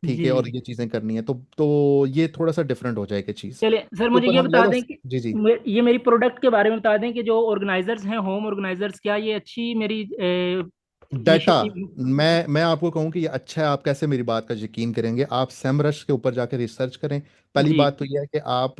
ठीक जी है, और ये चीज़ें करनी है, तो ये थोड़ा सा डिफरेंट हो जाएगी चीज़। चलिए सर, तो मुझे ऊपर ये हम बता ज़्यादा। दें कि जी जी। ये मेरी प्रोडक्ट के बारे में बता दें कि जो ऑर्गेनाइजर्स हैं, होम ऑर्गेनाइजर्स, क्या ये अच्छी मेरी डाटा, इनिशिएटिव। मैं आपको कहूँ कि ये अच्छा है, आप कैसे मेरी बात का यकीन करेंगे? आप सेमरश के ऊपर जाकर रिसर्च करें। पहली जी बात तो यह है कि आप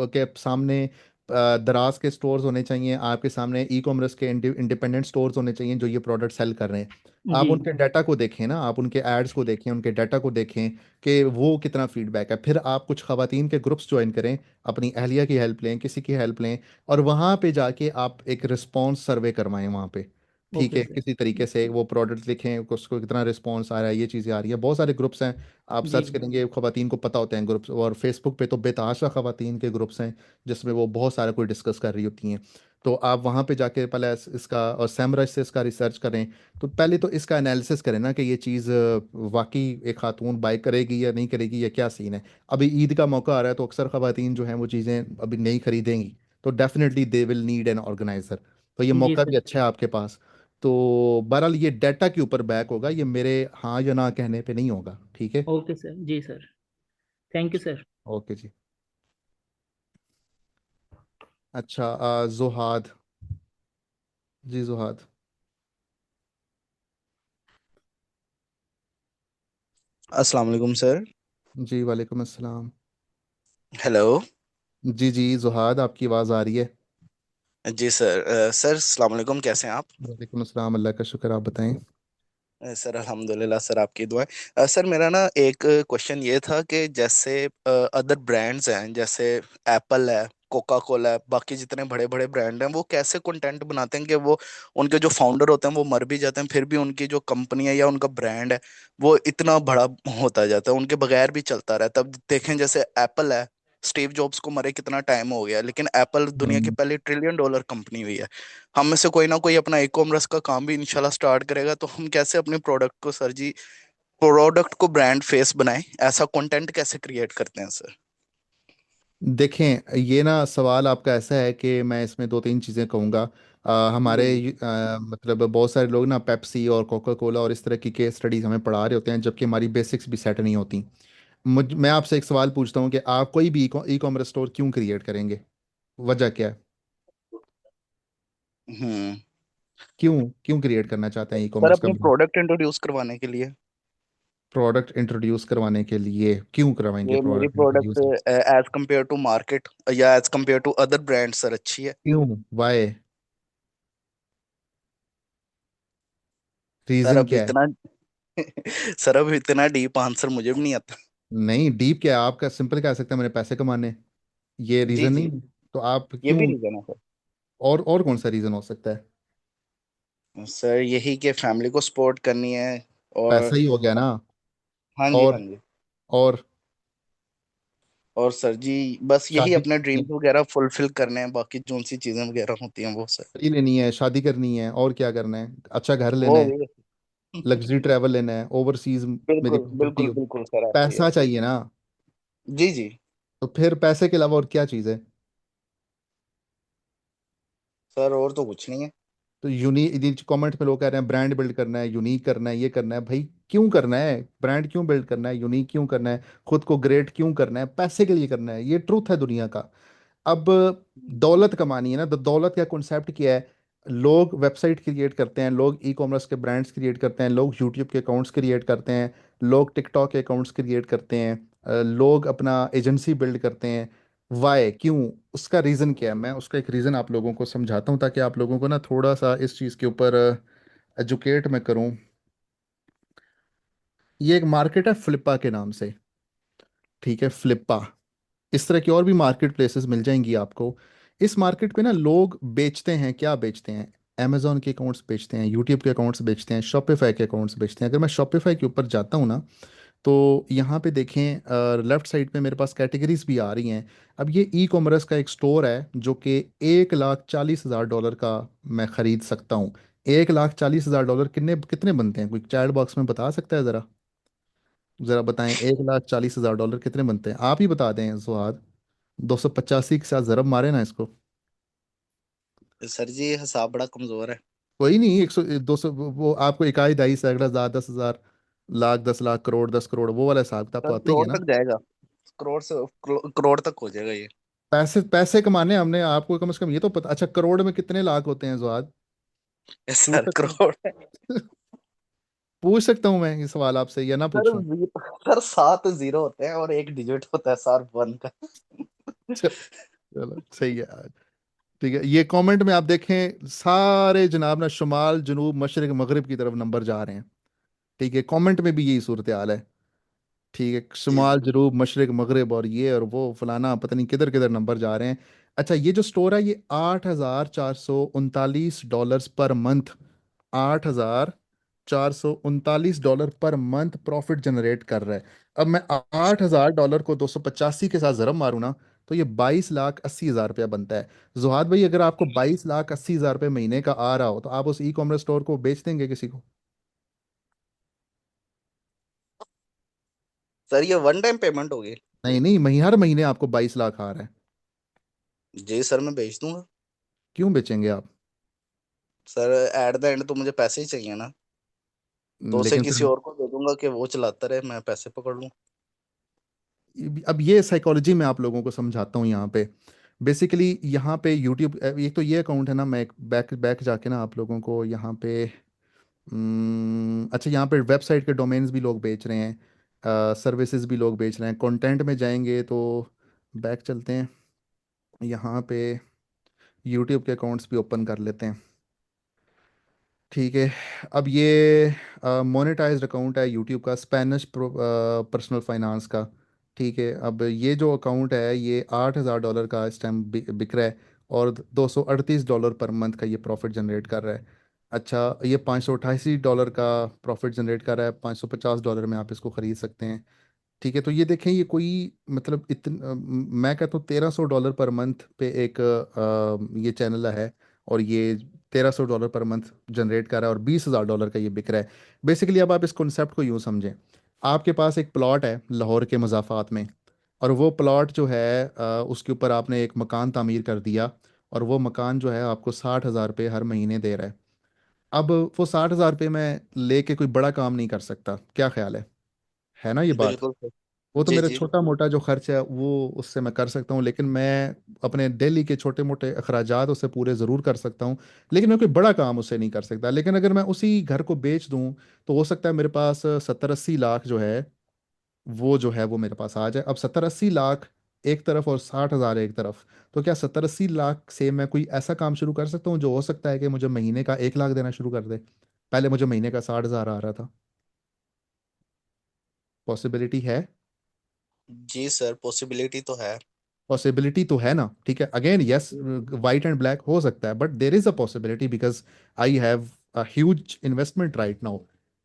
के सामने दराज के स्टोर्स होने चाहिए, आपके सामने ई कॉमर्स के इंडिपेंडेंट स्टोर्स होने चाहिए जो ये प्रोडक्ट सेल कर रहे हैं। आप जी उनके डाटा को देखें ना, आप उनके एड्स को देखें, उनके डाटा को देखें कि वो कितना फीडबैक है। फिर आप कुछ खवातीन के ग्रुप्स ज्वाइन करें, अपनी अहलिया की हेल्प लें, किसी की हेल्प लें, और वहाँ पे जाके आप एक रिस्पॉन्स सर्वे करवाएं वहाँ पे। ठीक ओके है, सर। किसी तरीके से वो प्रोडक्ट लिखें, उसको कितना रिस्पॉन्स आ रहा है, ये चीज़ें आ रही है। बहुत सारे ग्रुप्स हैं, आप जी सर्च करेंगे, खवातीन को पता होते हैं ग्रुप्स, और फेसबुक पे तो बेतहाशा खवातीन के ग्रुप्स हैं जिसमें वो बहुत सारा कोई डिस्कस कर रही होती हैं। तो आप वहाँ पे जाके पहले इसका और सैमरश से इसका रिसर्च करें। तो पहले तो इसका एनालिसिस करें ना कि ये चीज़ वाकई एक खातून बाय करेगी या नहीं करेगी, या क्या सीन है। अभी ईद का मौका आ रहा है, तो अक्सर खवातीन जो हैं वो चीज़ें अभी नहीं खरीदेंगी, तो definitely they will need an organiser. तो ये जी मौका सर। भी अच्छा है आपके पास। तो बहरहाल ये डाटा के ऊपर बैक होगा, ये मेरे हाँ या ना कहने पे नहीं होगा। ठीक है। Okay sir. जी sir. Thank you sir. Okay जी। अच्छा, जुहाद। जी जुहाद। अस्सलाम वालेकुम सर। जी वालेकुम अस्सलाम। हेलो। जी जी जुहाद, आपकी आवाज़ आ रही है। जी सर। सर अस्सलाम वालेकुम, कैसे हैं आप? वालेकुम अस्सलाम, अल्लाह का शुक्र, आप बताएं। सर अल्हम्दुलिल्लाह सर, आपकी दुआएं। सर मेरा ना एक क्वेश्चन ये था कि जैसे अदर ब्रांड्स हैं, जैसे एप्पल है, कोका कोला है, बाकी जितने बड़े बड़े ब्रांड हैं, वो कैसे कंटेंट बनाते हैं कि वो उनके जो फाउंडर होते हैं वो मर भी जाते हैं, फिर भी उनकी जो कंपनी है या उनका ब्रांड है वो इतना बड़ा होता जाता है, उनके बगैर भी चलता रहा है। तब देखें जैसे एप्पल है, स्टीव जॉब्स को मरे कितना टाइम हो गया, लेकिन एप्पल दुनिया की हम्म। पहली $1 ट्रिलियन कंपनी हुई है। हम में से कोई ना कोई अपना ई कॉमर्स का काम भी इंशाल्लाह स्टार्ट करेगा, तो हम कैसे अपने प्रोडक्ट को सर जी, प्रोडक्ट को ब्रांड फेस बनाएं, ऐसा कंटेंट कैसे क्रिएट करते हैं सर? देखें, ये ना सवाल आपका ऐसा है कि मैं इसमें दो तीन चीज़ें कहूँगा। हमारे जी मतलब बहुत सारे लोग ना पेप्सी और कोका कोला और इस तरह की केस स्टडीज़ हमें पढ़ा रहे होते हैं, जबकि हमारी बेसिक्स भी सेट नहीं होती। मैं आपसे एक सवाल पूछता हूँ कि आप कोई भी ई कॉमर्स स्टोर क्यों क्रिएट करेंगे? वजह क्या है? हम्म। क्यों क्यों क्रिएट करना चाहते हैं ई सर कॉमर्स का? अपनी प्रोडक्ट इंट्रोड्यूस करवाने के लिए। प्रोडक्ट इंट्रोड्यूस करवाने के लिए क्यों करवाएंगे ये मेरी product product introduce? As compare to market या as compare to other brand sir अच्छी है। क्यों? वाई? सर रीज़न अब क्या है? इतना सर अब इतना डीप आंसर मुझे भी नहीं आता। नहीं, डीप क्या है आपका? सिंपल कह सकते हैं मैंने पैसे कमाने। ये जी रीज़न जी, नहीं है। तो आप ये भी क्यों? रीजन है सर। और कौन सा रीज़न हो सकता है? सर यही कि फैमिली को सपोर्ट करनी है। और पैसा ही हो गया ना? हाँ जी, हाँ और जी। और और सर जी बस यही शादी अपने करनी है, ड्रीम्स वगैरह फुलफिल करने हैं, बाकी जो सी चीजें वगैरह होती हैं वो सर। गाड़ी लेनी है, शादी करनी है, और क्या करना है? अच्छा घर वो लेना है, भी लग्जरी ट्रैवल लेना है, ओवरसीज मेरी बिल्कुल प्रॉपर्टी बिल्कुल हो। बिल्कुल सर, ऐसे ही पैसा ऐसे ही। चाहिए ना? जी जी। तो फिर पैसे के अलावा और क्या चीज़ है? सर और तो कुछ नहीं है। तो यूनिक, कमेंट पे लोग कह रहे हैं ब्रांड बिल्ड करना है, यूनिक करना है, ये करना है। भाई क्यों करना है? ब्रांड क्यों बिल्ड करना है? यूनिक क्यों करना है? खुद को ग्रेट क्यों करना है? पैसे के लिए करना है, ये ट्रूथ है दुनिया का। अब दौलत कमानी है ना, तो दौलत का कॉन्सेप्ट क्या है? लोग वेबसाइट क्रिएट करते हैं, लोग ई कॉमर्स के ब्रांड्स क्रिएट करते हैं, लोग यूट्यूब के अकाउंट्स क्रिएट करते हैं, लोग टिकटॉक के अकाउंट्स क्रिएट करते हैं, लोग अपना एजेंसी बिल्ड करते हैं। वाई? क्यों? उसका रीज़न क्या है? मैं उसका एक रीज़न आप लोगों को समझाता हूँ, ताकि आप लोगों को ना थोड़ा सा इस चीज़ के ऊपर एजुकेट मैं करूँ। ये एक मार्केट है फ्लिपा के नाम से। ठीक है, फ्लिपा। इस तरह की और भी मार्केट प्लेसेस मिल जाएंगी आपको। इस मार्केट पे ना लोग बेचते हैं, क्या बेचते हैं? अमेजोन के अकाउंट्स बेचते हैं, यूट्यूब के अकाउंट्स बेचते हैं, शॉपिफाई के अकाउंट्स बेचते हैं। अगर मैं शॉपिफाई के ऊपर जाता हूँ ना, तो यहाँ पे देखें लेफ्ट साइड पे मेरे पास कैटेगरीज भी आ रही हैं। अब ये ई कॉमर्स का एक स्टोर है जो कि $1,40,000 का मैं ख़रीद सकता हूँ। $1,40,000 कितने कितने बनते हैं? कोई चैट बॉक्स में बता सकता है ज़रा? ज़रा बताएं, $1,40,000 कितने बनते हैं? आप ही बता दें सुहाद। 285 के साथ ज़रब मारे ना इसको। सर जी ये हिसाब बड़ा कमजोर है। कोई नहीं, 100 200 वो आपको इकाई दहाई सैकड़ा हज़ार 10,000 लाख 10 लाख करोड़ 10 करोड़ वो वाला हिसाब किताब तो सर आता ही है करोड़ ना। तक जाएगा। करोड़ से करोड़ तक हो जाएगा ये। पैसे पैसे कमाने हमने आपको कम से कम ये तो पता। अच्छा, करोड़ में कितने लाख होते हैं जुआद? पूछ सर सकता हूँ? करोड़ पूछ सकता हूँ मैं ये सवाल आपसे या ना सर पूछूं? सर 7 जीरो होते हैं और एक डिजिट होता है सर, वन का। चलो सही है। ठीक है, ये कमेंट में आप देखें सारे जनाब ना शुमाल जनूब मशरक मगरिब की तरफ नंबर जा रहे हैं। ठीक है, कमेंट में भी यही सूरत हाल है। ठीक है, जी शुमाल जनूब मशरक मगरिब और ये और वो फलाना पता नहीं किधर किधर नंबर जा रहे हैं। अच्छा, ये जो स्टोर है ये $8,439 per month, $8,439 per month profit generate कर रहा है। अब मैं $8,000 को 285 के साथ जरब मारूं ना, तो ये 22,80,000 रुपया बनता है। जुहाद भाई, अगर आपको 22,80,000 रुपये महीने का आ रहा हो, तो आप उस ई कॉमर्स स्टोर को बेच देंगे किसी को? सर ये वन टाइम पेमेंट होगी। नहीं नहीं, हर महीने आपको 22 लाख आ रहा है। जी सर मैं भेज दूंगा। क्यों बेचेंगे आप? सर एट द एंड तो मुझे पैसे ही चाहिए ना, तो उसे लेकिन किसी फिर और को दे दूंगा कि वो चलाता रहे, मैं पैसे पकड़ लूँ। अब ये साइकोलॉजी मैं आप लोगों को समझाता हूँ यहाँ पे। बेसिकली यहाँ पे यूट्यूब, एक तो ये अकाउंट है ना, मैं बैक बैक जाके ना आप लोगों को यहाँ पे अच्छा, यहाँ पे वेबसाइट के डोमेन्स भी लोग बेच रहे हैं, सर्विसेज भी लोग बेच रहे हैं। कंटेंट में जाएंगे तो बैक चलते हैं, यहाँ पे यूट्यूब के अकाउंट्स भी ओपन कर लेते हैं। ठीक है। अब ये मोनेटाइज्ड अकाउंट है यूट्यूब का, स्पेनिश पर्सनल फाइनेंस का। ठीक है, अब ये जो अकाउंट है ये $8,000 का इस टाइम बिक रहा है, और $238 पर मंथ का ये प्रॉफिट जनरेट कर रहा है। अच्छा, ये $588 का प्रॉफिट जनरेट कर रहा है, $550 में आप इसको ख़रीद सकते हैं। ठीक है, तो ये देखें, ये कोई मतलब मैं कहता हूँ $1,300 पर मंथ पे एक ये चैनल है, और ये $1,300 पर मंथ जनरेट कर रहा है, और $20,000 का ये बिक रहा है। बेसिकली अब आप इस कॉन्सेप्ट को यूँ समझें, आपके पास एक प्लॉट है लाहौर के मज़ाफ़ात में, और वो प्लॉट जो है उसके ऊपर आपने एक मकान तामीर कर दिया, और वो मकान जो है आपको 60,000 रुपये हर महीने दे रहा है। अब वो 60,000 रुपये में लेके कोई बड़ा काम नहीं कर सकता, क्या ख्याल है ना ये बात? बिल्कुल सर। वो तो जी मेरा जी। छोटा मोटा जो खर्च है वो उससे मैं कर सकता हूँ, लेकिन मैं अपने डेली के छोटे मोटे अखराजात उससे पूरे ज़रूर कर सकता हूँ, लेकिन मैं कोई बड़ा काम उससे नहीं कर सकता। लेकिन अगर मैं उसी घर को बेच दूँ, तो हो सकता है मेरे पास 70-80 लाख जो है वो मेरे पास आ जाए। अब 70-80 लाख एक तरफ और 60,000 एक तरफ, तो क्या 70-80 लाख से मैं कोई ऐसा काम शुरू कर सकता हूँ जो हो सकता है कि मुझे महीने का 1 लाख देना शुरू कर दे? पहले मुझे महीने का 60,000 आ रहा था। पॉसिबिलिटी है? जी सर, पॉसिबिलिटी तो है। पॉसिबिलिटी तो है ना, ठीक है। Again yes, white and black हो सकता है, but there is a possibility, because I have a huge investment right now.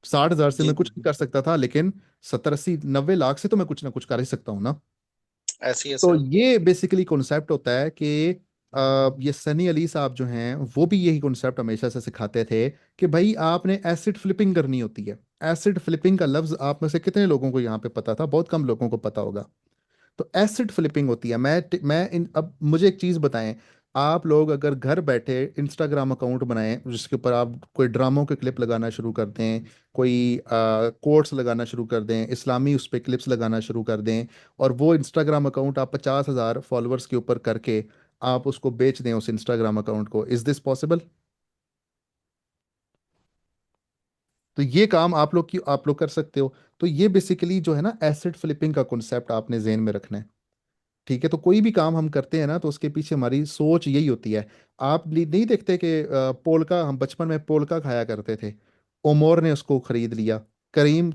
60,000 से जी मैं कुछ जी नहीं जी। कर सकता था, लेकिन 70-80-90 लाख से तो मैं कुछ ना कुछ कर ही सकता हूँ ना। ऐसी है तो सर। ये बेसिकली कॉन्सेप्ट होता है कि ये सनी अली साहब जो हैं वो भी यही कॉन्सेप्ट हमेशा से सिखाते थे, कि भाई आपने एसिड फ्लिपिंग करनी होती है। एसिड फ्लिपिंग का लफ्ज आप में से कितने लोगों को यहाँ पे पता था? बहुत कम लोगों को पता होगा। तो एसिड फ्लिपिंग होती है। अब मुझे एक चीज़ बताएं, आप लोग अगर घर बैठे इंस्टाग्राम अकाउंट बनाएं जिसके ऊपर आप कोई ड्रामों के क्लिप लगाना शुरू कर दें, कोई कोट्स लगाना शुरू कर दें, इस्लामी उस पर क्लिप्स लगाना शुरू कर दें, और वो इंस्टाग्राम अकाउंट आप 50,000 फॉलोअर्स के ऊपर करके आप उसको बेच दें उस इंस्टाग्राम अकाउंट को, इज दिस पॉसिबल? तो ये काम आप लोग कर सकते हो। तो ये बेसिकली जो है ना, एसिड फ्लिपिंग का कॉन्सेप्ट आपने जेन में रखना है। ठीक है, तो कोई भी काम हम करते हैं ना, तो उसके पीछे हमारी सोच यही होती है। आप नहीं देखते कि पोलका, हम बचपन में पोलका खाया करते थे, ओमोर ने उसको खरीद लिया, करीम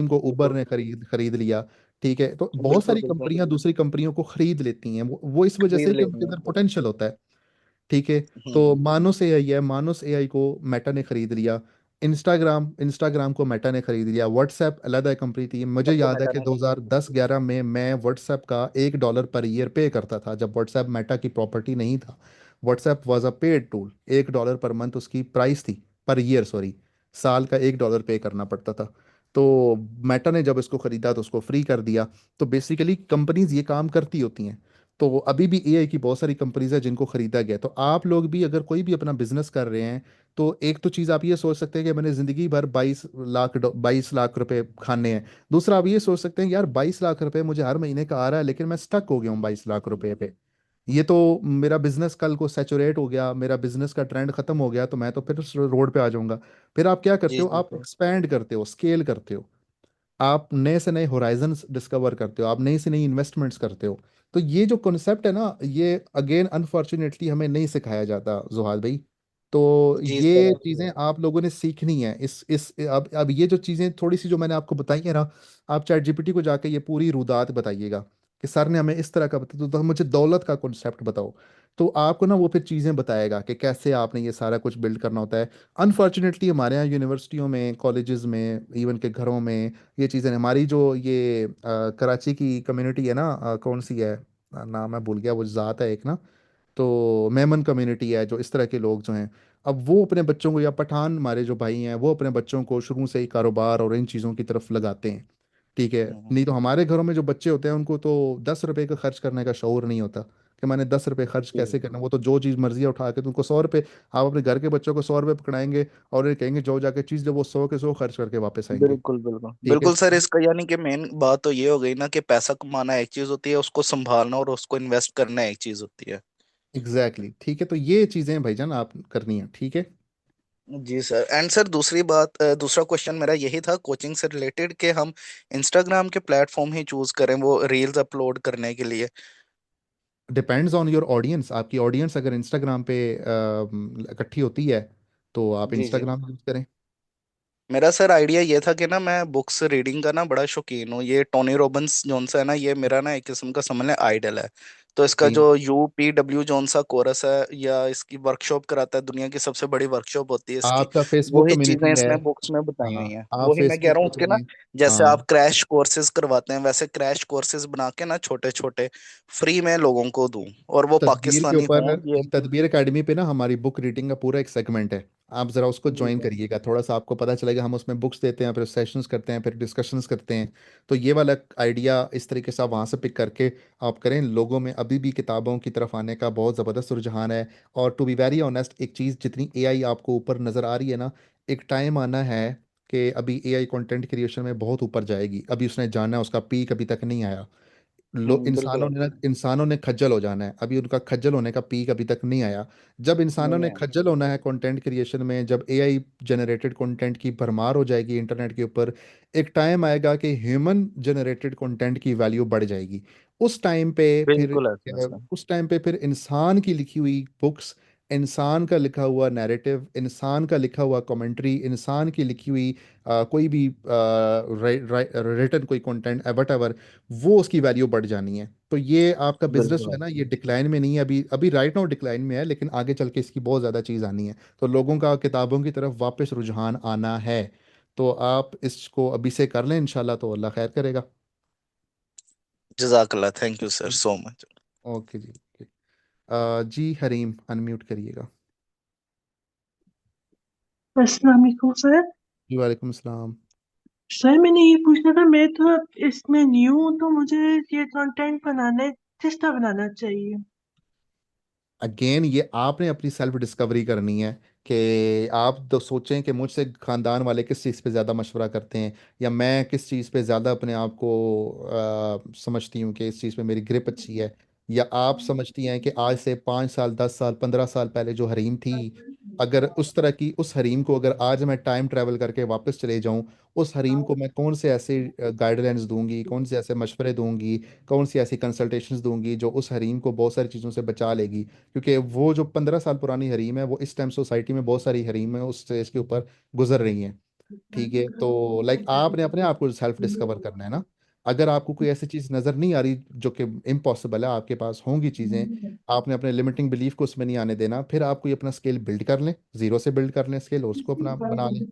को उबर बिल्कुल ने खरीद खरीद लिया। ठीक है, तो बहुत बिल्कुल सारी बिल्कुल। कंपनियां दूसरी कंपनियों को खरीद लेती हैं, वो इस वजह खरीद से कि लेते उनके हैं अंदर सर। पोटेंशियल होता है। ठीक है, तो हम्म। मानुस एआई है, मानुस एआई को मेटा ने खरीद लिया। इंस्टाग्राम को मेटा ने खरीद लिया। व्हाट्सएप अलग कंपनी थी, मुझे सबको याद है कि हटाना है। 2010-11 में मैं व्हाट्सएप का $1 पर ईयर पे करता था, जब व्हाट्सएप मेटा की प्रॉपर्टी नहीं था। WhatsApp was a paid tool, $1 per month उसकी प्राइस थी, पर ईयर सॉरी, साल का $1 पे करना पड़ता था। तो मेटा ने जब इसको खरीदा तो उसको फ्री कर दिया। तो बेसिकली कंपनीज ये काम करती होती हैं। तो अभी भी एआई की बहुत सारी कंपनीज है जिनको खरीदा गया। तो आप लोग भी अगर कोई भी अपना बिजनेस कर रहे हैं, तो एक तो चीज़ आप ये सोच सकते हैं कि मैंने ज़िंदगी भर 22 लाख रुपए खाने हैं। दूसरा आप ये सोच सकते हैं कि यार 22 लाख रुपए मुझे हर महीने का आ रहा है, लेकिन मैं स्टक हो गया हूँ 22 लाख रुपए पे। ये तो मेरा बिजनेस कल को सेचुरेट हो गया, मेरा बिजनेस का ट्रेंड खत्म हो गया, तो मैं तो फिर रोड पे आ जाऊंगा। फिर आप क्या करते जी हो? जी आप सर। एक्सपैंड करते हो, स्केल करते हो, आप नए से नए होराइजन्स डिस्कवर करते हो, आप नई से नई इन्वेस्टमेंट्स करते हो। तो ये जो कॉन्सेप्ट है ना, ये अगेन अनफॉर्चुनेटली हमें नहीं सिखाया जाता जुहाद भाई। तो जी सर। ये चीज़ें आप लोगों ने सीखनी है। इस अब ये जो चीज़ें थोड़ी सी जो मैंने आपको बताई है ना, आप चैट जीपीटी को जाके ये पूरी रुदात बताइएगा कि सर ने हमें इस तरह का बताया, तो मुझे दौलत का कॉन्सेप्ट बताओ। तो आपको ना वो फिर चीज़ें बताएगा कि कैसे आपने ये सारा कुछ बिल्ड करना होता है। अनफॉर्चुनेटली हमारे यहाँ यूनिवर्सिटियों में, कॉलेजेस में, इवन के घरों में ये चीज़ें, हमारी जो ये कराची की कम्युनिटी है ना, कौन सी है, नाम मैं भूल गया, वो ज़ात है एक ना, तो मेमन कम्युनिटी है, जो इस तरह के लोग जो हैं, अब वो अपने बच्चों को, या पठान हमारे जो भाई हैं, वो अपने बच्चों को शुरू से ही कारोबार और इन चीज़ों की तरफ लगाते हैं। ठीक है, नहीं तो हमारे घरों में जो बच्चे होते हैं उनको तो 10 रुपए का खर्च करने का शौर नहीं होता, कि मैंने 10 रुपए खर्च कैसे करना। वो तो जो चीज़ मर्जी है उठा के तुमको 100 रुपए, आप अपने घर के बच्चों को 100 रुपए पकड़ाएंगे और ये कहेंगे जो जाके चीज़ ले, वो 100 के 100 खर्च करके वापस आएंगे। बिल्कुल बिल्कुल ठीक है, बिल्कुल सर, इसका यानी कि मेन बात तो ये हो गई ना कि पैसा कमाना एक चीज होती है, उसको संभालना और उसको इन्वेस्ट करना एक चीज होती है। Exactly exactly। ठीक है, तो ये चीज़ें भाईजान आप करनी है। ठीक है, जी सर। एंड सर दूसरी बात, दूसरा क्वेश्चन मेरा यही था कोचिंग से रिलेटेड, कि हम इंस्टाग्राम के प्लेटफॉर्म ही चूज करें वो रील्स अपलोड करने के लिए। Depends on your audience. आपकी ऑडियंस अगर इंस्टाग्राम पे इकट्ठी होती है, तो आप जी जी। इंस्टाग्राम यूज़ करें। मेरा सर आइडिया ये था कि ना मैं बुक्स रीडिंग का ना बड़ा शौकीन हूँ। ये टोनी रॉबिन्स जोन सा है ना, ये मेरा ना एक किस्म का समझ लें आइडल है। तो इसका सही। जो UPW जोन सा कोरस है, या इसकी वर्कशॉप कराता है, दुनिया की सबसे बड़ी वर्कशॉप होती है इसकी। आपका फेसबुक वही चीजें कम्युनिटी है। इसने बुक्स में बताई हुई हाँ, हैं, आप वही मैं कह फेसबुक रहा पे हूँ उसके ना, चलें। जैसे हाँ, आप क्रैश कोर्सेज करवाते हैं वैसे क्रैश कोर्सेज बना के ना छोटे छोटे फ्री में लोगों को दूं, और वो तदबीर के पाकिस्तानी ऊपर हों ये। तदबीर एकेडमी पे ना हमारी बुक रीडिंग का पूरा एक सेगमेंट है। आप ज़रा उसको जी ज्वाइन जी। करिएगा, थोड़ा सा आपको पता चलेगा। हम उसमें बुक्स देते हैं, फिर सेशंस करते हैं, फिर डिस्कशंस करते हैं। तो ये वाला आइडिया इस तरीके से आप वहाँ से पिक करके आप करें। लोगों में अभी भी किताबों की तरफ आने का बहुत ज़बरदस्त रुझान है। और टू बी वेरी ऑनेस्ट, एक चीज़, जितनी एआई आपको ऊपर नज़र आ रही है ना, एक टाइम आना है कि अभी एआई कंटेंट क्रिएशन में बहुत ऊपर जाएगी। अभी उसने जाना है, उसका पीक अभी तक नहीं आया। बिल्कुल। इंसानों ने खज्जल हो जाना है, अभी उनका खज्जल होने का पीक अभी तक नहीं आया। जब इंसानों नहीं ने है। खज्जल होना है कंटेंट क्रिएशन में, जब एआई जनरेटेड कंटेंट की भरमार हो जाएगी इंटरनेट के ऊपर, एक टाइम आएगा कि ह्यूमन जनरेटेड कंटेंट की वैल्यू बढ़ जाएगी। उस टाइम पे फिर बिल्कुल ऐसा सर। उस टाइम पे फिर इंसान की लिखी हुई बुक्स, इंसान का लिखा हुआ नैरेटिव, इंसान का लिखा हुआ कमेंट्री, इंसान की लिखी हुई कोई भी रिटन कोई कंटेंट वट, वो उसकी वैल्यू बढ़ जानी है। तो ये आपका बिजनेस जो बिल्कुल है ना, ये डिक्लाइन में नहीं है, अभी अभी राइट नाउ डिक्लाइन में है, लेकिन आगे चल के इसकी बहुत ज़्यादा चीज़ आनी है। तो लोगों का किताबों की तरफ वापस रुझान आना है। तो आप इसको अभी से कर लें, इंशाल्लाह तो अल्लाह खैर करेगा। जजाकल्ला, thank you sir so much. Okay जी, ओके। जी हरीम, अनम्यूट करिएगा। अस्सलाम वालेकुम सर। जी वालेकुम सलाम। सर मैंने ये पूछना था, मैं तो अब इसमें न्यू हूँ, तो मुझे ये कंटेंट बनाना किस तरह बनाना चाहिए? अगेन, ये आपने अपनी सेल्फ डिस्कवरी करनी है कि आप तो सोचें कि मुझसे ख़ानदान वाले किस चीज़ पे ज़्यादा मशवरा करते हैं, या मैं किस चीज़ पे ज़्यादा अपने आप को समझती हूँ कि इस चीज़ पे मेरी ग्रिप अच्छी है। या आप समझती हैं कि आज से 5 साल, 10 साल, 15 साल पहले जो हरीम थी, अगर उस तरह की उस हरीम को अगर आज मैं टाइम ट्रैवल करके वापस चले जाऊं, उस हरीम को मैं कौन से ऐसे गाइडलाइंस दूंगी, कौन से ऐसे मशवरे दूंगी, कौन सी ऐसी कंसल्टेशंस दूंगी जो उस हरीम को बहुत सारी चीज़ों से बचा लेगी। क्योंकि वो जो 15 साल पुरानी हरीम है, वो इस टाइम सोसाइटी में बहुत सारी हरीम है उस स्टेज के ऊपर गुजर रही हैं। ठीक है, तो लाइक आपने अपने आप को सेल्फ डिस्कवर करना है ना। अगर आपको कोई ऐसी चीज़ नज़र नहीं आ रही जो कि इम्पॉसिबल है, आपके पास होंगी चीज़ें, आपने अपने लिमिटिंग बिलीफ को उसमें नहीं आने देना। फिर आप कोई अपना स्किल बिल्ड कर लें, जीरो से बिल्ड कर लें स्किल, और उसको अपना बना लें।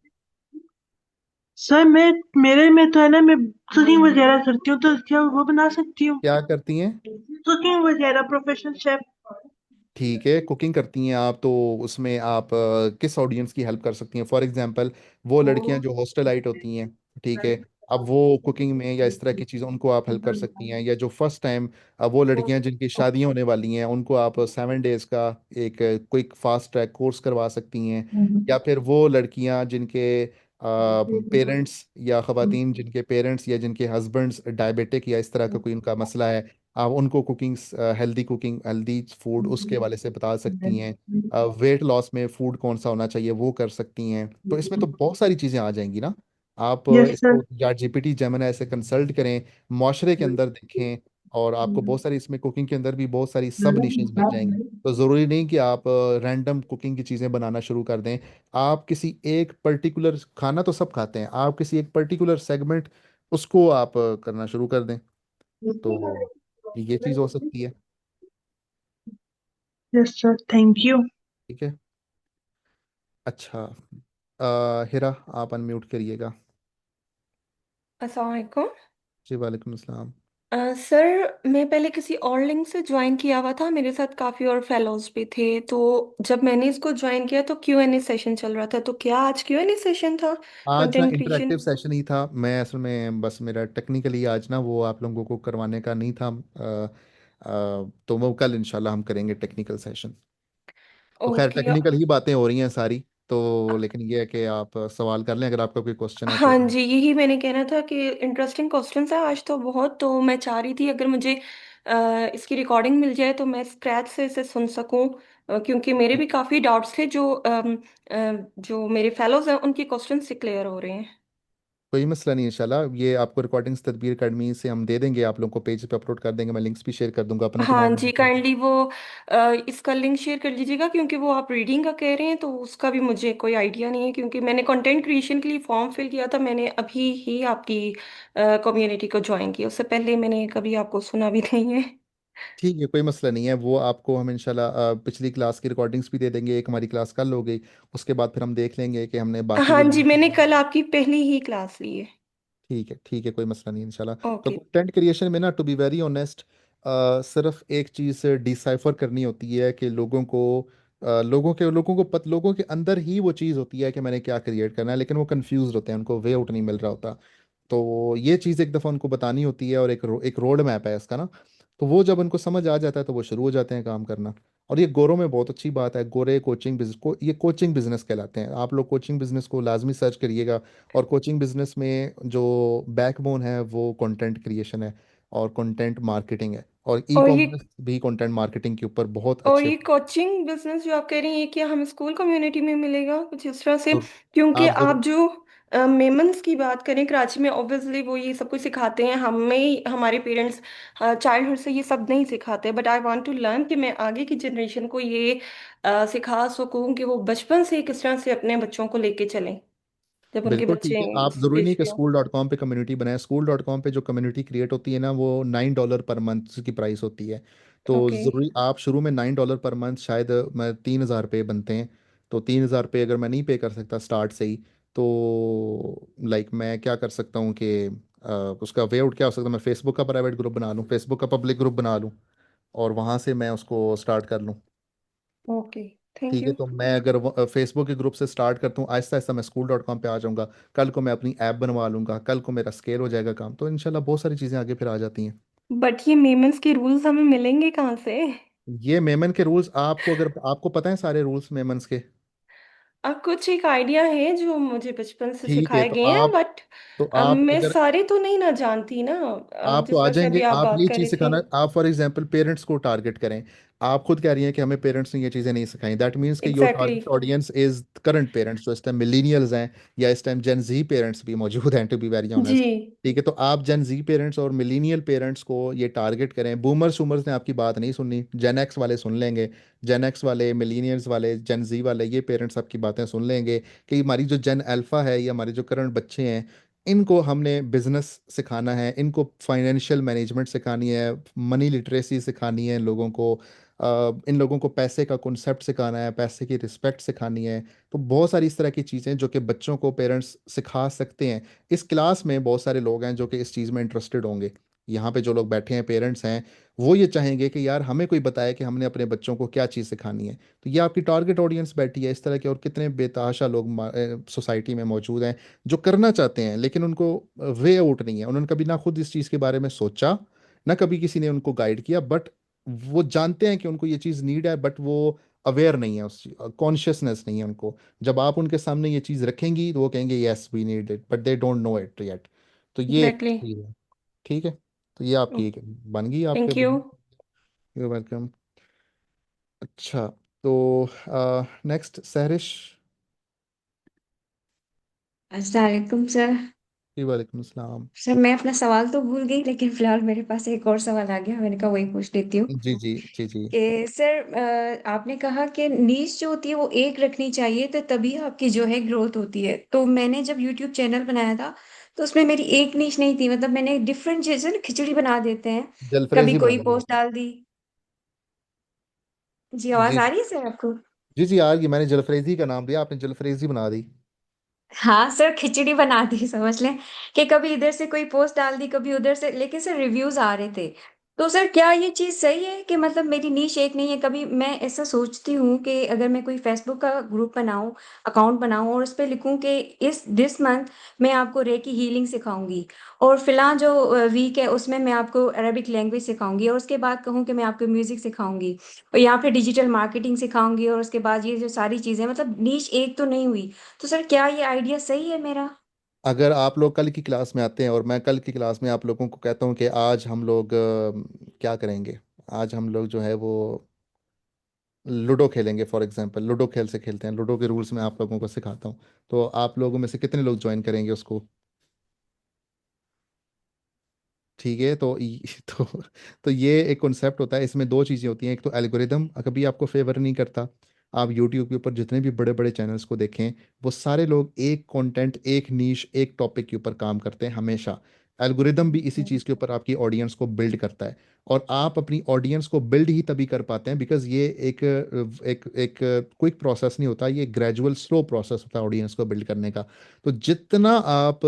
सर मैं मेरे में तो है ना, मैं कुकिंग वगैरह करती हूँ, तो क्या वो बना सकती हूँ? क्या करती हैं? कुकिंग वगैरह, प्रोफेशनल शेफ। ठीक है, कुकिंग करती हैं आप, तो उसमें आप किस ऑडियंस की हेल्प कर सकती हैं? फॉर एग्जांपल, वो लड़कियां जो हॉस्टलाइट होती हैं, ठीक है, अब वो कुकिंग में या इस तरह की चीज़ों, उनको आप हेल्प कर सकती हैं। या जो फर्स्ट टाइम, वो लड़कियां जिनकी शादियां होने वाली हैं, उनको आप 7 डेज का एक क्विक फास्ट ट्रैक कोर्स करवा सकती हैं। या फिर वो लड़कियां जिनके पेरेंट्स या ख़वातीन जिनके पेरेंट्स या जिनके हस्बैंड्स डायबिटिक या इस तरह का कोई उनका मसला है, आप उनको कुकिंग, हेल्दी फूड उसके हवाले से बता सकती हैं। वेट लॉस में फूड कौन सा होना चाहिए वो कर सकती हैं। तो इसमें तो बहुत सारी चीज़ें आ जाएंगी ना। आप यस सर। इसको या जीपीटी जेमिनी से कंसल्ट करें, माशरे के अंदर देखें, और आपको बहुत सारी, इसमें कुकिंग के अंदर भी बहुत सारी सब डिशेस मिल जाएंगी। तो ज़रूरी नहीं कि आप रैंडम कुकिंग की चीज़ें बनाना शुरू कर दें। आप किसी एक पर्टिकुलर, खाना तो सब खाते हैं, आप किसी एक पर्टिकुलर सेगमेंट उसको आप करना शुरू कर दें। तो ये चीज़ हो सकती है। Yes sir, thank you. ठीक है। अच्छा, हिरा, आप अनम्यूट करिएगा। अस्सलाम वालेकुम। जी वालेकुम अस्सलाम। सर मैं पहले किसी और लिंक से ज्वाइन किया हुआ था, मेरे साथ काफ़ी और फेलोज भी थे। तो जब मैंने इसको ज्वाइन किया तो Q&A सेशन चल रहा था, तो क्या आज Q&A सेशन था? आज ना कंटेंट क्रिएशन। इंटरेक्टिव सेशन ही था। मैं असल में बस, मेरा टेक्निकली आज ना वो आप लोगों को करवाने का नहीं था। तो वो कल इंशाल्लाह हम करेंगे टेक्निकल सेशन। तो खैर, ओके। टेक्निकल ही बातें हो रही हैं सारी। तो लेकिन ये है कि आप सवाल कर लें अगर आपका कोई क्वेश्चन है तो। हाँ जी, यही मैंने कहना था कि इंटरेस्टिंग क्वेश्चंस है आज तो बहुत। तो मैं चाह रही थी अगर मुझे इसकी रिकॉर्डिंग मिल जाए तो मैं स्क्रैच से इसे सुन सकूं, क्योंकि मेरे भी काफ़ी डाउट्स थे जो जो मेरे फेलोज हैं उनके क्वेश्चंस से क्लियर हो रहे हैं। कोई मसला नहीं, इंशाल्लाह ये आपको रिकॉर्डिंग्स तदबीर अकेडमी से हम दे देंगे, आप लोगों को पेज पे अपलोड कर देंगे, मैं लिंक्स भी शेयर कर दूंगा अपना हाँ तुम्हारा। जी, काइंडली वो इसका लिंक शेयर कर दीजिएगा, क्योंकि वो आप रीडिंग का कह रहे हैं तो उसका भी मुझे कोई आइडिया नहीं है, क्योंकि मैंने कंटेंट क्रिएशन के लिए फॉर्म फिल किया था, मैंने अभी ही आपकी कम्युनिटी को ज्वाइन किया, उससे पहले मैंने कभी आपको सुना भी नहीं है। ठीक है, कोई मसला नहीं है, वो आपको हम इंशाल्लाह पिछली क्लास की रिकॉर्डिंग्स भी दे देंगे। एक हमारी क्लास कल हो गई, उसके बाद फिर हम देख लेंगे कि हमने बाकी हाँ जो। जी, मैंने कल आपकी पहली ही क्लास ली है। ठीक है, ठीक है, कोई मसला नहीं इंशाल्लाह। तो ओके। कंटेंट क्रिएशन में ना, टू बी वेरी ऑनेस्ट, सिर्फ एक चीज़ डिसाइफर करनी होती है कि लोगों के अंदर ही वो चीज़ होती है कि मैंने क्या क्रिएट करना है, लेकिन वो कंफ्यूज होते हैं, उनको वे आउट नहीं मिल रहा होता। तो ये चीज़ एक दफ़ा उनको बतानी होती है, और एक रोड मैप है इसका ना। तो वो जब उनको समझ आ जाता है तो वो शुरू हो जाते हैं काम करना। और ये गोरों में बहुत अच्छी बात है, गोरे कोचिंग बिजनेस को, ये कोचिंग बिजनेस कहलाते हैं। आप लोग कोचिंग बिजनेस को लाजमी सर्च करिएगा। और कोचिंग बिजनेस में जो बैकबोन है वो कंटेंट क्रिएशन है और कंटेंट मार्केटिंग है, और ई और ये कॉमर्स भी कंटेंट मार्केटिंग के ऊपर बहुत और अच्छे। ये कोचिंग बिजनेस जो आप कह रही हैं, ये क्या हम स्कूल कम्युनिटी में मिलेगा कुछ इस तरह से? तो क्योंकि आप जरूर। आप जो मेमन्स की बात करें कराची में, ऑब्वियसली वो ये सब कुछ सिखाते हैं हमें, हमारे पेरेंट्स चाइल्डहुड से ये सब नहीं सिखाते, but I want to learn कि मैं आगे की जनरेशन को ये सिखा सकूं कि वो बचपन से किस तरह से अपने बच्चों को लेके चलें जब उनके बिल्कुल बच्चे ठीक है, आप इस जरूरी नहीं एज कि के हों। school.com पे कम्युनिटी बनाए। school.com पे जो कम्युनिटी क्रिएट होती है ना, वो $9 पर मंथ की प्राइस होती है। तो ओके। ज़रूरी आप शुरू में $9 पर मंथ, शायद मैं 3,000 रुपये बनते हैं। तो 3,000 रुपये अगर मैं नहीं पे कर सकता स्टार्ट से ही, तो लाइक मैं क्या कर सकता हूँ कि उसका वे आउट क्या हो सकता है, मैं फेसबुक का प्राइवेट ग्रुप बना लूँ, फेसबुक का पब्लिक ग्रुप बना लूँ, और वहाँ से मैं उसको स्टार्ट कर लूँ। ओके। थैंक ठीक है, यू। तो मैं अगर फेसबुक के ग्रुप से स्टार्ट करता हूँ, आहिस्ता आहिस्ता मैं school.com पे आ जाऊंगा। कल को मैं अपनी ऐप बनवा लूंगा, कल को मेरा स्केल हो जाएगा काम, तो इंशाल्लाह बहुत सारी चीज़ें आगे फिर आ जाती हैं। बट ये मेमन्स के रूल्स हमें मिलेंगे कहाँ से? ये मेमन के रूल्स आपको, अगर आपको पता है सारे रूल्स मेमन्स के। कुछ एक आइडिया है जो मुझे बचपन से ठीक है, सिखाए गए हैं, बट तो आप मैं अगर सारे तो नहीं ना जानती ना, आप तो जिस आ तरह से जाएंगे, अभी आप आप बात ये कर चीज़ रहे थे। सिखाना, आप फॉर एग्जांपल पेरेंट्स को टारगेट करें। आप खुद कह रही हैं कि हमें पेरेंट्स ने ये चीज़ें नहीं सिखाई, दैट मीन्स कि your exactly. Target audience is current parents, जो इस टाइम मिलीनियल्स हैं, या इस टाइम जेन जी पेरेंट्स भी मौजूद हैं, टू बी वेरी जी। ऑनेस्ट। ठीक है, तो आप जेन जी पेरेंट्स और मिलीनियल पेरेंट्स को ये टारगेट करें। बूमर्स शूमर्स ने आपकी बात नहीं सुननी, जेन एक्स वाले सुन लेंगे। जेन एक्स वाले, मिलीनियल्स वाले, जेन जी वाले, ये पेरेंट्स आपकी बातें सुन लेंगे कि हमारी जो जेन अल्फा है या हमारे जो करंट बच्चे हैं, इनको हमने बिजनेस सिखाना है, इनको फाइनेंशियल मैनेजमेंट सिखानी है, मनी लिटरेसी सिखानी है इन लोगों को। इन लोगों को पैसे का कॉन्सेप्ट सिखाना है, पैसे की रिस्पेक्ट सिखानी है। तो बहुत सारी इस तरह की चीज़ें जो कि बच्चों को पेरेंट्स सिखा सकते हैं। इस क्लास में बहुत सारे लोग हैं जो कि इस चीज़ में इंटरेस्टेड होंगे। यहाँ पे जो लोग बैठे हैं पेरेंट्स हैं, वो ये चाहेंगे कि यार हमें कोई बताए कि हमने अपने बच्चों को क्या चीज़ सिखानी है। तो ये आपकी टारगेट ऑडियंस बैठी है। इस तरह के और कितने बेतहाशा लोग सोसाइटी में मौजूद हैं जो करना चाहते हैं, लेकिन उनको वे आउट नहीं है। उन्होंने कभी ना खुद इस चीज़ के बारे में सोचा, ना कभी किसी ने उनको गाइड किया, बट वो जानते हैं कि उनको ये चीज़ नीड है, बट वो अवेयर नहीं है, उस कॉन्शियसनेस नहीं है उनको। जब आप उनके सामने ये चीज़ रखेंगी तो वो कहेंगे yes we need it, but they don't know it yet. तो ये एक एग्जैक्टली। चीज़ है। ठीक है, तो ये आपकी एक बन गई आपके। Thank you. You welcome. अच्छा, तो नेक्स्ट सहरिश। अस्सलाम वालेकुम सर। जी वालेकुम अस्सलाम। सर मैं अपना सवाल तो भूल गई, लेकिन फिलहाल मेरे पास एक और सवाल आ गया, मैंने कहा वही पूछ लेती हूँ। जी जी जी जी। कि सर आपने कहा कि नीश जो होती है वो एक रखनी चाहिए तो तभी आपकी जो है ग्रोथ होती है। तो मैंने जब यूट्यूब चैनल बनाया था तो उसमें मेरी एक नीश नहीं थी, मतलब मैंने डिफरेंट जैसे ना खिचड़ी बना देते हैं, कभी जलफरेजी कोई बना दी पोस्ट आपने। डाल दी। जी आवाज जी आ रही है सर आपको? जी जी, आ गई, मैंने जलफरेजी का नाम दिया, आपने जलफरेजी बना दी। हाँ सर, खिचड़ी बना दी समझ लें। कि कभी इधर से कोई पोस्ट डाल दी, कभी उधर से, लेकिन सर रिव्यूज आ रहे थे। तो सर क्या ये चीज़ सही है कि मतलब मेरी नीश एक नहीं है? कभी मैं ऐसा सोचती हूँ कि अगर मैं कोई फेसबुक का ग्रुप बनाऊं, अकाउंट बनाऊं और उस पर लिखूं कि इस दिस मंथ मैं आपको रेकी हीलिंग सिखाऊंगी, और फिलहाल जो वीक है उसमें मैं आपको अरेबिक लैंग्वेज सिखाऊंगी, और उसके बाद कहूँ कि मैं आपको म्यूजिक सिखाऊंगी, और यहाँ पे डिजिटल मार्केटिंग सिखाऊंगी, और उसके बाद ये जो सारी चीज़ें, मतलब नीश एक तो नहीं हुई। तो सर क्या ये आइडिया सही है मेरा? अगर आप लोग कल की क्लास में आते हैं और मैं कल की क्लास में आप लोगों को कहता हूँ कि आज हम लोग क्या करेंगे, आज हम लोग जो है वो लूडो खेलेंगे, फॉर एग्जांपल लूडो खेलते हैं, लूडो के रूल्स मैं आप लोगों को सिखाता हूँ, तो आप लोगों में से कितने लोग ज्वाइन करेंगे उसको? ठीक है। तो तो ये एक कॉन्सेप्ट होता है, इसमें दो चीज़ें होती हैं। एक तो एल्गोरिदम कभी आपको फेवर नहीं करता। आप यूट्यूब के ऊपर जितने भी बड़े बड़े चैनल्स को देखें, वो सारे लोग एक कंटेंट, एक नीश, एक टॉपिक के ऊपर काम करते हैं हमेशा। एल्गोरिदम भी इसी चीज़ के ऊपर आपकी ऑडियंस को बिल्ड करता है। और आप अपनी ऑडियंस को बिल्ड ही तभी कर पाते हैं बिकॉज ये एक एक एक क्विक प्रोसेस नहीं होता, ये ग्रेजुअल स्लो प्रोसेस होता है ऑडियंस को बिल्ड करने का। तो जितना आप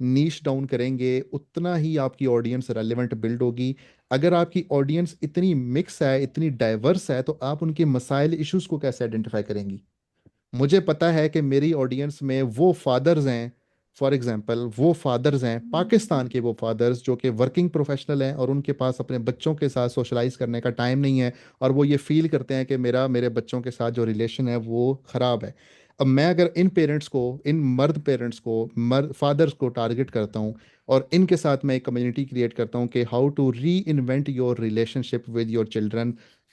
नीश डाउन करेंगे उतना ही आपकी ऑडियंस रेलेवेंट बिल्ड होगी। अगर आपकी ऑडियंस इतनी मिक्स है, इतनी डाइवर्स है, तो आप उनके मसाइल, इश्यूज को कैसे आइडेंटिफाई करेंगी? मुझे पता है कि मेरी ऑडियंस में वो फादर्स हैं, फॉर एग्जांपल वो फादर्स हैं पाकिस्तान के, वो फादर्स जो कि वर्किंग प्रोफेशनल हैं और उनके पास अपने बच्चों के साथ सोशलाइज करने का टाइम नहीं है, और वो ये फील करते हैं कि मेरा मेरे बच्चों के साथ जो रिलेशन है वो ख़राब है। अब मैं अगर इन पेरेंट्स को, इन मर्द पेरेंट्स को, मर्द फादर्स को टारगेट करता हूँ और इनके साथ मैं एक कम्युनिटी क्रिएट करता हूँ कि how to reinvent your relationship with your children,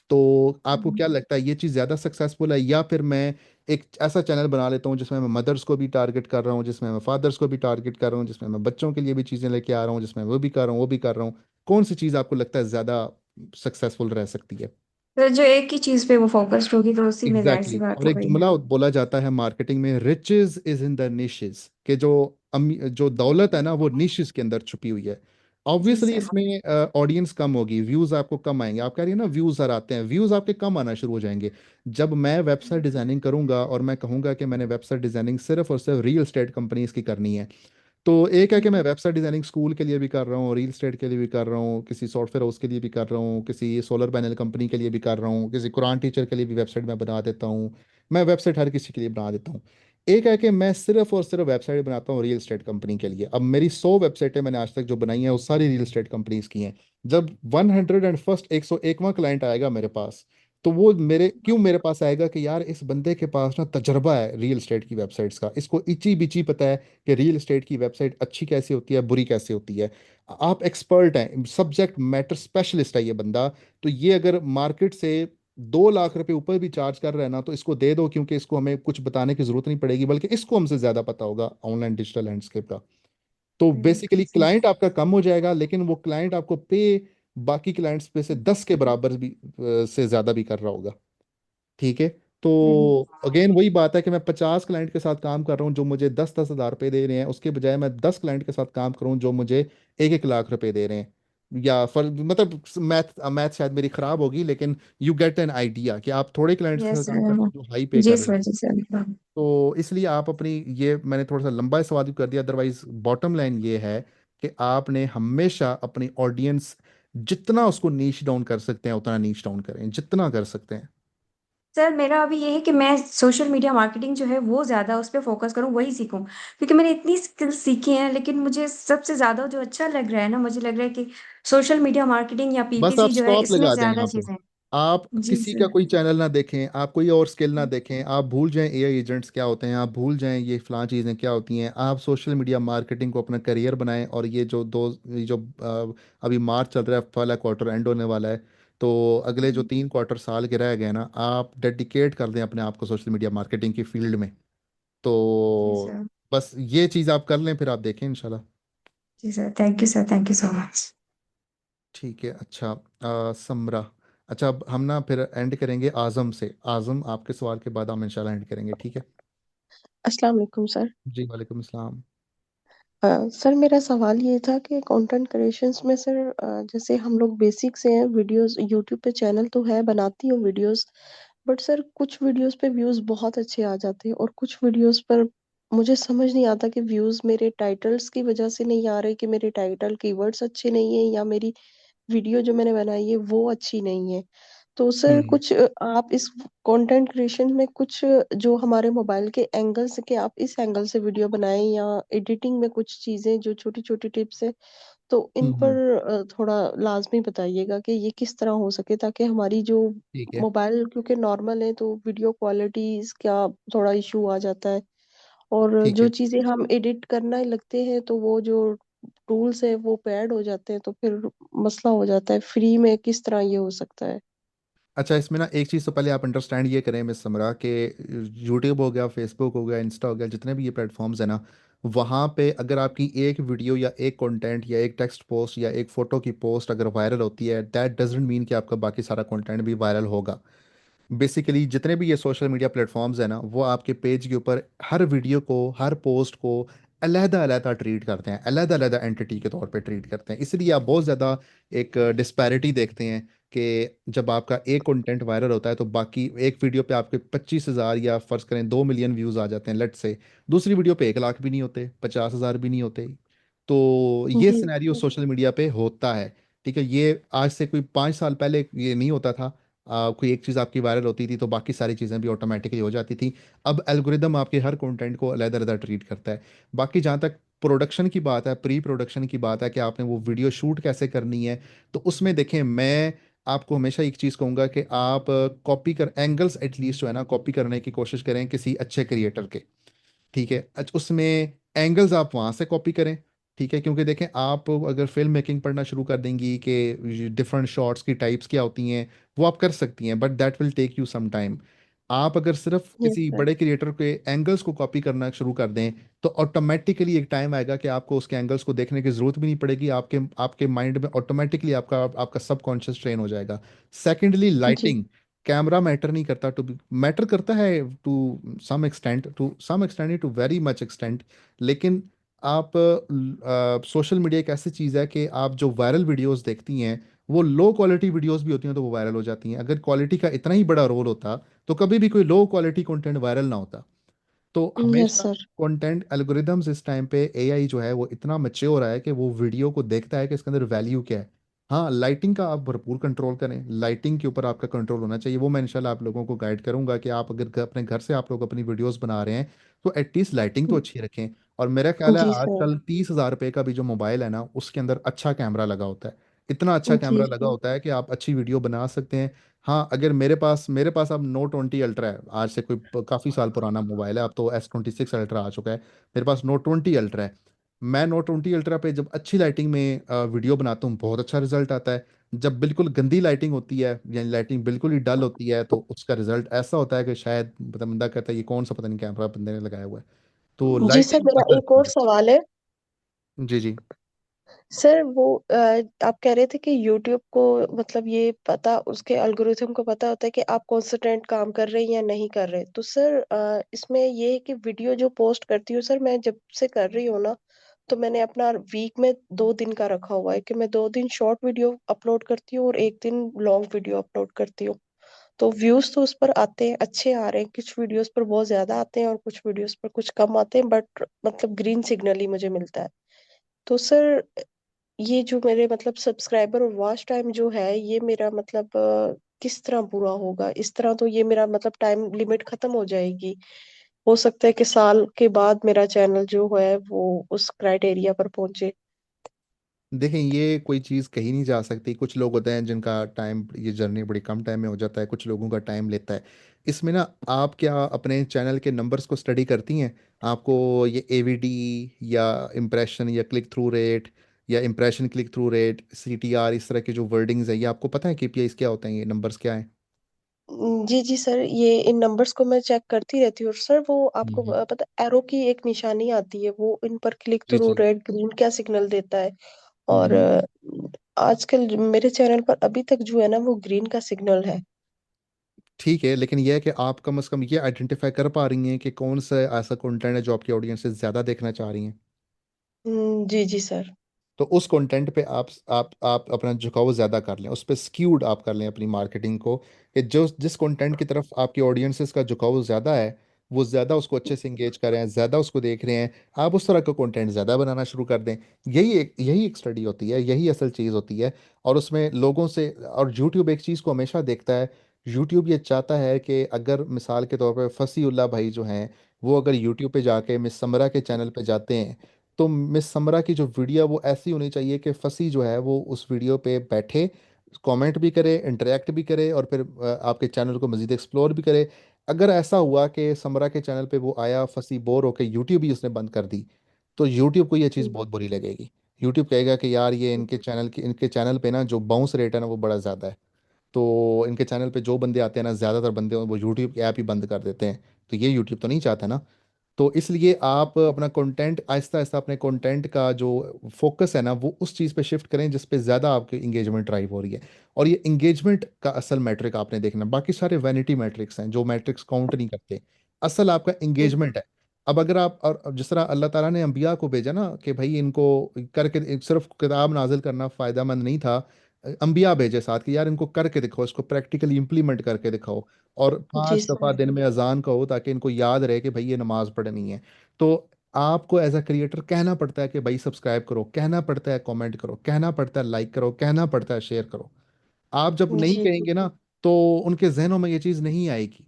तो आपको क्या लगता है ये चीज़ ज़्यादा सक्सेसफुल है? या फिर मैं एक ऐसा चैनल बना लेता हूँ जिसमें मैं मदर्स को भी टारगेट कर रहा हूँ, जिसमें मैं फादर्स को भी टारगेट कर रहा हूँ, जिसमें मैं बच्चों के लिए भी चीज़ें लेके आ रहा हूँ, जिसमें वो भी कर रहा हूँ वो भी कर रहा हूँ? कौन सी चीज़ आपको लगता है ज़्यादा सक्सेसफुल रह सकती है? तो जो एक ही चीज पे वो फोकस्ड होगी तो उसी में जाहिर सी एग्जैक्टली exactly। बात और हो एक गई। जुमला बोला जाता है मार्केटिंग में, riches is in the niches, कि जो दौलत है ना वो निशेस के अंदर छुपी हुई है। जी ऑब्वियसली सर। इसमें ऑडियंस कम होगी, व्यूज आपको कम आएंगे। आप कह रही है ना व्यूज सर आते हैं, व्यूज आपके कम आना शुरू हो जाएंगे जब मैं वेबसाइट डिजाइनिंग करूंगा और मैं कहूंगा कि मैंने वेबसाइट डिजाइनिंग सिर्फ और सिर्फ रियल एस्टेट कंपनीज की करनी है। तो एक है कि मैं वेबसाइट डिजाइनिंग स्कूल के लिए भी कर रहा हूँ, रियल एस्टेट के लिए भी कर रहा हूँ, किसी सॉफ्टवेयर हाउस के लिए भी कर रहा हूँ, किसी सोलर पैनल कंपनी के लिए भी कर रहा हूँ, किसी कुरान टीचर के लिए भी वेबसाइट मैं बना देता हूँ। मैं वेबसाइट हर किसी के लिए बना देता हूँ। एक है कि मैं सिर्फ और सिर्फ वेबसाइट बनाता हूँ रियल एस्टेट कंपनी के लिए। अब मेरी 100 वेबसाइटें मैंने आज तक जो बनाई हैं वो सारी रियल एस्टेट कंपनीज की हैं। जब 101st 101वां क्लाइंट आएगा मेरे पास, तो वो मेरे पास आएगा कि यार इस बंदे के पास ना तजर्बा है रियल एस्टेट की वेबसाइट्स का, इसको इची बिची पता है कि रियल एस्टेट की वेबसाइट अच्छी कैसे होती है, बुरी कैसे होती है। आप एक्सपर्ट हैं, सब्जेक्ट मैटर स्पेशलिस्ट है ये बंदा। तो ये अगर मार्केट से 2 लाख रुपए ऊपर भी चार्ज कर रहा है ना, तो इसको दे दो, क्योंकि इसको हमें कुछ बताने की जरूरत नहीं पड़ेगी, बल्कि इसको हमसे ज्यादा पता होगा ऑनलाइन डिजिटल लैंडस्केप का। तो बेसिकली क्लाइंट आपका कम हो जाएगा, लेकिन वो क्लाइंट आपको पे बाकी क्लाइंट्स पे से 10 के बराबर भी से ज्यादा भी कर रहा होगा। ठीक है। तो अगेन वही बात है कि मैं 50 क्लाइंट के साथ काम कर रहा हूँ जो मुझे 10-10 हज़ार रुपये दे रहे हैं, उसके बजाय मैं 10 क्लाइंट के साथ काम करूँ जो मुझे 1-1 लाख रुपए दे रहे हैं। या फर मतलब मैथ मैथ शायद मेरी खराब होगी, लेकिन यू गेट एन आइडिया कि आप थोड़े क्लाइंट्स के साथ यस काम करते सर। हैं जो हाई पे जी कर रहे हैं। सर, जी सर। तो इसलिए आप अपनी, ये मैंने थोड़ा सा लंबा सवाल कर दिया, अदरवाइज बॉटम लाइन ये है कि आपने हमेशा अपनी ऑडियंस, जितना उसको नीच डाउन कर सकते हैं उतना नीच डाउन करें, जितना कर सकते हैं। सर मेरा अभी ये है कि मैं सोशल मीडिया मार्केटिंग जो है वो ज़्यादा उस पर फोकस करूँ, वही सीखूं, क्योंकि मैंने इतनी स्किल्स सीखी हैं, लेकिन मुझे सबसे ज़्यादा जो अच्छा लग रहा है ना, मुझे लग रहा है कि सोशल मीडिया मार्केटिंग या बस आप पीपीसी जो है स्टॉप इसमें लगा दें ज़्यादा यहाँ पे। चीज़ें। आप जी किसी का सर। कोई चैनल ना देखें, आप कोई और स्किल ना देखें, आप भूल जाएं एआई एजेंट्स क्या होते हैं, आप भूल जाएं ये फलां चीज़ें क्या होती हैं। आप सोशल मीडिया मार्केटिंग को अपना करियर बनाएं, और ये जो अभी मार्च चल रहा है, पहला क्वार्टर एंड होने वाला है, तो अगले जो 3 क्वार्टर साल के रह गए ना, आप डेडिकेट कर दें अपने आप को सोशल मीडिया मार्केटिंग की फील्ड में। जी तो सर। बस ये चीज़ आप कर लें, फिर आप देखें इंशाल्लाह। जी sir, thank you sir, thank you so much. ठीक है। अच्छा, समरा। अच्छा, अब हम ना फिर एंड करेंगे आज़म से। आज़म, आपके सवाल के बाद हम इंशाल्लाह एंड करेंगे, ठीक है? अस्सलाम वालेकुम सर। जी वालेकुम अस्सलाम। सर मेरा सवाल ये था कि कंटेंट क्रिएशंस में सर, जैसे हम लोग बेसिक से हैं, वीडियोस यूट्यूब पे चैनल तो है, बनाती हूँ वीडियोस, बट सर कुछ वीडियोस पे व्यूज बहुत अच्छे आ जाते हैं और कुछ वीडियोस पर मुझे समझ नहीं आता कि व्यूज मेरे टाइटल्स की वजह से नहीं आ रहे, कि मेरे टाइटल कीवर्ड्स अच्छे नहीं है, या मेरी वीडियो जो मैंने बनाई है वो अच्छी नहीं है। तो सर हम्म। कुछ आप इस कंटेंट क्रिएशन में कुछ जो हमारे मोबाइल के एंगल से, कि आप इस एंगल से वीडियो बनाएं, या एडिटिंग में कुछ चीजें जो छोटी छोटी टिप्स है, तो इन हम्म। पर थोड़ा लाजमी बताइएगा कि ये किस तरह हो सके, ताकि हमारी जो ठीक है। मोबाइल क्योंकि नॉर्मल है तो वीडियो क्वालिटी का थोड़ा इशू आ जाता है, और ठीक जो है। चीजें हम एडिट करना लगते हैं तो वो जो टूल्स है वो पैड हो जाते हैं, तो फिर मसला हो जाता है। फ्री में किस तरह ये हो सकता है? अच्छा, इसमें ना एक चीज़ तो पहले आप अंडरस्टैंड ये करें मिस समरा, कि यूट्यूब हो गया, फेसबुक हो गया, इंस्टा हो गया, जितने भी ये प्लेटफॉर्म्स हैं ना, वहाँ पे अगर आपकी एक वीडियो या एक कंटेंट या एक टेक्स्ट पोस्ट या एक फोटो की पोस्ट अगर वायरल होती है, दैट डजंट मीन कि आपका बाकी सारा कंटेंट भी वायरल होगा। बेसिकली जितने भी ये सोशल मीडिया प्लेटफॉर्म्स हैं ना, वो आपके पेज के ऊपर हर वीडियो को, हर पोस्ट को अलहदा अलहदा ट्रीट करते हैं, अलहदा अलहदा एंटिटी के तौर पे ट्रीट करते हैं। इसलिए आप बहुत ज़्यादा एक डिस्पैरिटी देखते हैं कि जब आपका एक कंटेंट वायरल होता है तो बाकी एक वीडियो पे आपके 25,000 या फर्ज करें 2 मिलियन व्यूज़ आ जाते हैं लेट से, दूसरी वीडियो पे 1 लाख भी नहीं होते, 50,000 भी नहीं होते। तो ये जी सिनेरियो सोशल मीडिया पे होता है। ठीक है, ये आज से कोई 5 साल पहले ये नहीं होता था। कोई एक चीज़ आपकी वायरल होती थी तो बाकी सारी चीज़ें भी ऑटोमेटिकली हो जाती थी। अब एल्गोरिदम आपके हर कंटेंट को अलग-अलग ट्रीट करता है। बाकी जहाँ तक प्रोडक्शन की बात है, प्री प्रोडक्शन की बात है कि आपने वो वीडियो शूट कैसे करनी है, तो उसमें देखें, मैं आपको हमेशा एक चीज़ कहूँगा कि आप कॉपी कर एंगल्स एटलीस्ट जो है ना, कॉपी करने की कोशिश करें किसी अच्छे क्रिएटर के। ठीक है, उसमें एंगल्स आप वहाँ से कॉपी करें। ठीक है, क्योंकि देखें, आप अगर फिल्म मेकिंग पढ़ना शुरू कर देंगी कि डिफरेंट शॉट्स की टाइप्स क्या होती हैं, वो आप कर सकती हैं, but that will take you some time. आप अगर सिर्फ यस किसी सर। बड़े क्रिएटर के एंगल्स को कॉपी करना शुरू कर दें, तो ऑटोमेटिकली एक टाइम आएगा कि आपको उसके एंगल्स को देखने की जरूरत भी नहीं पड़ेगी, आपके आपके माइंड में ऑटोमेटिकली आपका आपका सबकॉन्शियस ट्रेन हो जाएगा। सेकेंडली, जी लाइटिंग। कैमरा मैटर नहीं करता, टू मैटर करता है to some extent, to very much extent. लेकिन आप सोशल मीडिया एक ऐसी चीज़ है कि आप जो वायरल वीडियोस देखती हैं, वो लो क्वालिटी वीडियोस भी होती हैं तो वो वायरल हो जाती हैं। अगर क्वालिटी का इतना ही बड़ा रोल होता तो कभी भी कोई लो क्वालिटी कंटेंट वायरल ना होता। तो यस हमेशा सर। कंटेंट एल्गोरिदम्स इस टाइम पे, एआई जो है वो इतना मैच्योर हो रहा है कि वो वीडियो को देखता है कि इसके अंदर वैल्यू क्या है। हाँ, लाइटिंग का आप भरपूर कंट्रोल करें, लाइटिंग के ऊपर आपका कंट्रोल होना चाहिए। वो मैं इंशाल्लाह आप लोगों को गाइड करूंगा कि आप अगर अपने घर से आप लोग अपनी वीडियोस बना रहे हैं तो एटलीस्ट लाइटिंग तो अच्छी रखें। और मेरा ख्याल है जी सर। आजकल 30,000 रुपये का भी जो मोबाइल है ना, उसके अंदर अच्छा कैमरा लगा होता है। इतना अच्छा जी कैमरा लगा सर। होता है कि आप अच्छी वीडियो बना सकते हैं। हाँ, अगर मेरे पास अब Note 20 Ultra है, आज से कोई काफ़ी साल पुराना मोबाइल है, अब तो S26 Ultra आ चुका है। मेरे पास Note 20 Ultra है। मैं Note 20 Ultra पे जब अच्छी लाइटिंग में वीडियो बनाता हूँ, बहुत अच्छा रिजल्ट आता है। जब बिल्कुल गंदी लाइटिंग होती है, यानी लाइटिंग बिल्कुल ही डल होती है, तो उसका रिजल्ट ऐसा होता है कि शायद बंदा कहता है ये कौन सा पता नहीं कैमरा बंदे ने लगाया हुआ है। तो जी सर, लाइटिंग मेरा अगर एक और सवाल है। जी जी। सर वो आप कह रहे थे कि यूट्यूब को मतलब ये पता, उसके एल्गोरिथम को पता होता है कि आप कॉन्सेंट्रेट काम कर रहे हैं या नहीं कर रहे। तो सर इसमें ये है कि वीडियो जो पोस्ट करती हूँ सर, मैं जब से कर रही हूँ ना, तो मैंने अपना वीक में 2 दिन का रखा हुआ है कि मैं 2 दिन शॉर्ट वीडियो अपलोड करती हूँ और एक दिन लॉन्ग वीडियो अपलोड करती हूँ। तो व्यूज तो उस पर आते हैं, अच्छे आ रहे हैं, कुछ वीडियोस पर बहुत ज्यादा आते हैं और कुछ वीडियोस पर कुछ कम आते हैं, बट मतलब ग्रीन सिग्नल ही मुझे मिलता है। तो सर ये जो मेरे मतलब सब्सक्राइबर और वॉच टाइम जो है, ये मेरा मतलब किस तरह पूरा होगा? इस तरह तो ये मेरा मतलब टाइम लिमिट खत्म हो जाएगी। हो सकता है कि साल के बाद मेरा चैनल जो है वो उस क्राइटेरिया पर पहुंचे। देखें, ये कोई चीज़ कही नहीं जा सकती। कुछ लोग होते हैं जिनका टाइम, ये जर्नी बड़ी कम टाइम में हो जाता है, कुछ लोगों का टाइम लेता है। इसमें ना, आप क्या अपने चैनल के नंबर्स को स्टडी करती हैं? आपको ये एवीडी या इम्प्रेशन या क्लिक थ्रू रेट या impression click through rate, CTR, इस तरह के जो वर्डिंग्स है, ये आपको पता है केपीआईज क्या होते हैं, ये नंबर्स क्या हैं? जी जी सर, ये इन नंबर्स को मैं चेक करती रहती हूँ। और सर वो आपको हम्म। पता, एरो की एक निशानी आती है, वो इन पर क्लिक जी थ्रू जी। रेड ग्रीन क्या सिग्नल देता है? और हम्म। आजकल मेरे चैनल पर अभी तक जो है ना, वो ग्रीन का सिग्नल है। ठीक है, लेकिन यह है कि आप कम से कम ये आइडेंटिफाई कर पा रही हैं कि कौन सा ऐसा कंटेंट है जो आपकी ऑडियंस से ज़्यादा देखना चाह रही हैं। जी जी सर। तो उस कंटेंट पे आप अपना झुकाव ज़्यादा कर लें, उस पर स्क्यूड आप कर लें अपनी मार्केटिंग को, कि जो जिस कंटेंट की तरफ आपकी ऑडियंसेस का झुकाव ज़्यादा है, वो ज़्यादा उसको अच्छे से इंगेज कर रहे हैं, ज़्यादा उसको देख रहे हैं, आप उस तरह का कंटेंट ज़्यादा बनाना शुरू कर दें। यही एक स्टडी होती है, यही असल चीज़ होती है। और उसमें लोगों से, और यूट्यूब एक चीज़ को हमेशा देखता है। यूट्यूब ये चाहता है कि अगर मिसाल के तौर पर फसीउल्ला भाई जो हैं, वो अगर यूट्यूब पे जाके मिस समरा के चैनल पे जाते हैं, तो मिस समरा की जो वीडियो वो ऐसी होनी चाहिए कि फंसी जो है वो उस वीडियो पे बैठे, कमेंट भी करे, इंटरेक्ट भी करे, और फिर आपके चैनल को मज़ीद एक्सप्लोर भी करे। अगर ऐसा हुआ कि समरा के चैनल पे वो आया, फंसी, बोर होके यूट्यूब ही उसने बंद कर दी, तो यूट्यूब को ये चीज़ बहुत बुरी लगेगी। यूट्यूब कहेगा कि यार ये इनके चैनल पे ना जो बाउंस रेट है ना वो बड़ा ज़्यादा है। तो इनके चैनल पे जो बंदे आते हैं ना, ज़्यादातर बंदे वो यूट्यूब की ऐप ही बंद कर देते हैं। तो ये यूट्यूब तो नहीं चाहता ना। तो इसलिए आप अपना कंटेंट आहिस्ता आहिस्ता अपने कंटेंट का जो फोकस है ना वो उस चीज़ पे शिफ्ट करें जिस पे ज़्यादा आपकी इंगेजमेंट ड्राइव हो रही है। और ये इंगेजमेंट का असल मैट्रिक आपने देखना, बाकी सारे वैनिटी मैट्रिक्स हैं जो मैट्रिक्स काउंट नहीं करते। असल आपका इंगेजमेंट है। अब अगर आप, और अब जिस तरह अल्लाह ताला ने अंबिया को भेजा ना कि भाई इनको करके, सिर्फ किताब नाजिल करना फ़ायदेमंद नहीं था, अंबिया भेजे साथ कि यार इनको करके दिखाओ, इसको प्रैक्टिकली इम्प्लीमेंट करके दिखाओ। और जी 5 दफ़ा सर। दिन में अजान कहो ताकि इनको याद रहे कि भाई ये नमाज पढ़नी है। तो आपको एज अ क्रिएटर कहना पड़ता है कि भाई सब्सक्राइब करो, कहना पड़ता है कमेंट करो, कहना पड़ता है लाइक करो, कहना पड़ता है शेयर करो। आप जब नहीं जी कहेंगे ना तो उनके जहनों में ये चीज़ नहीं आएगी।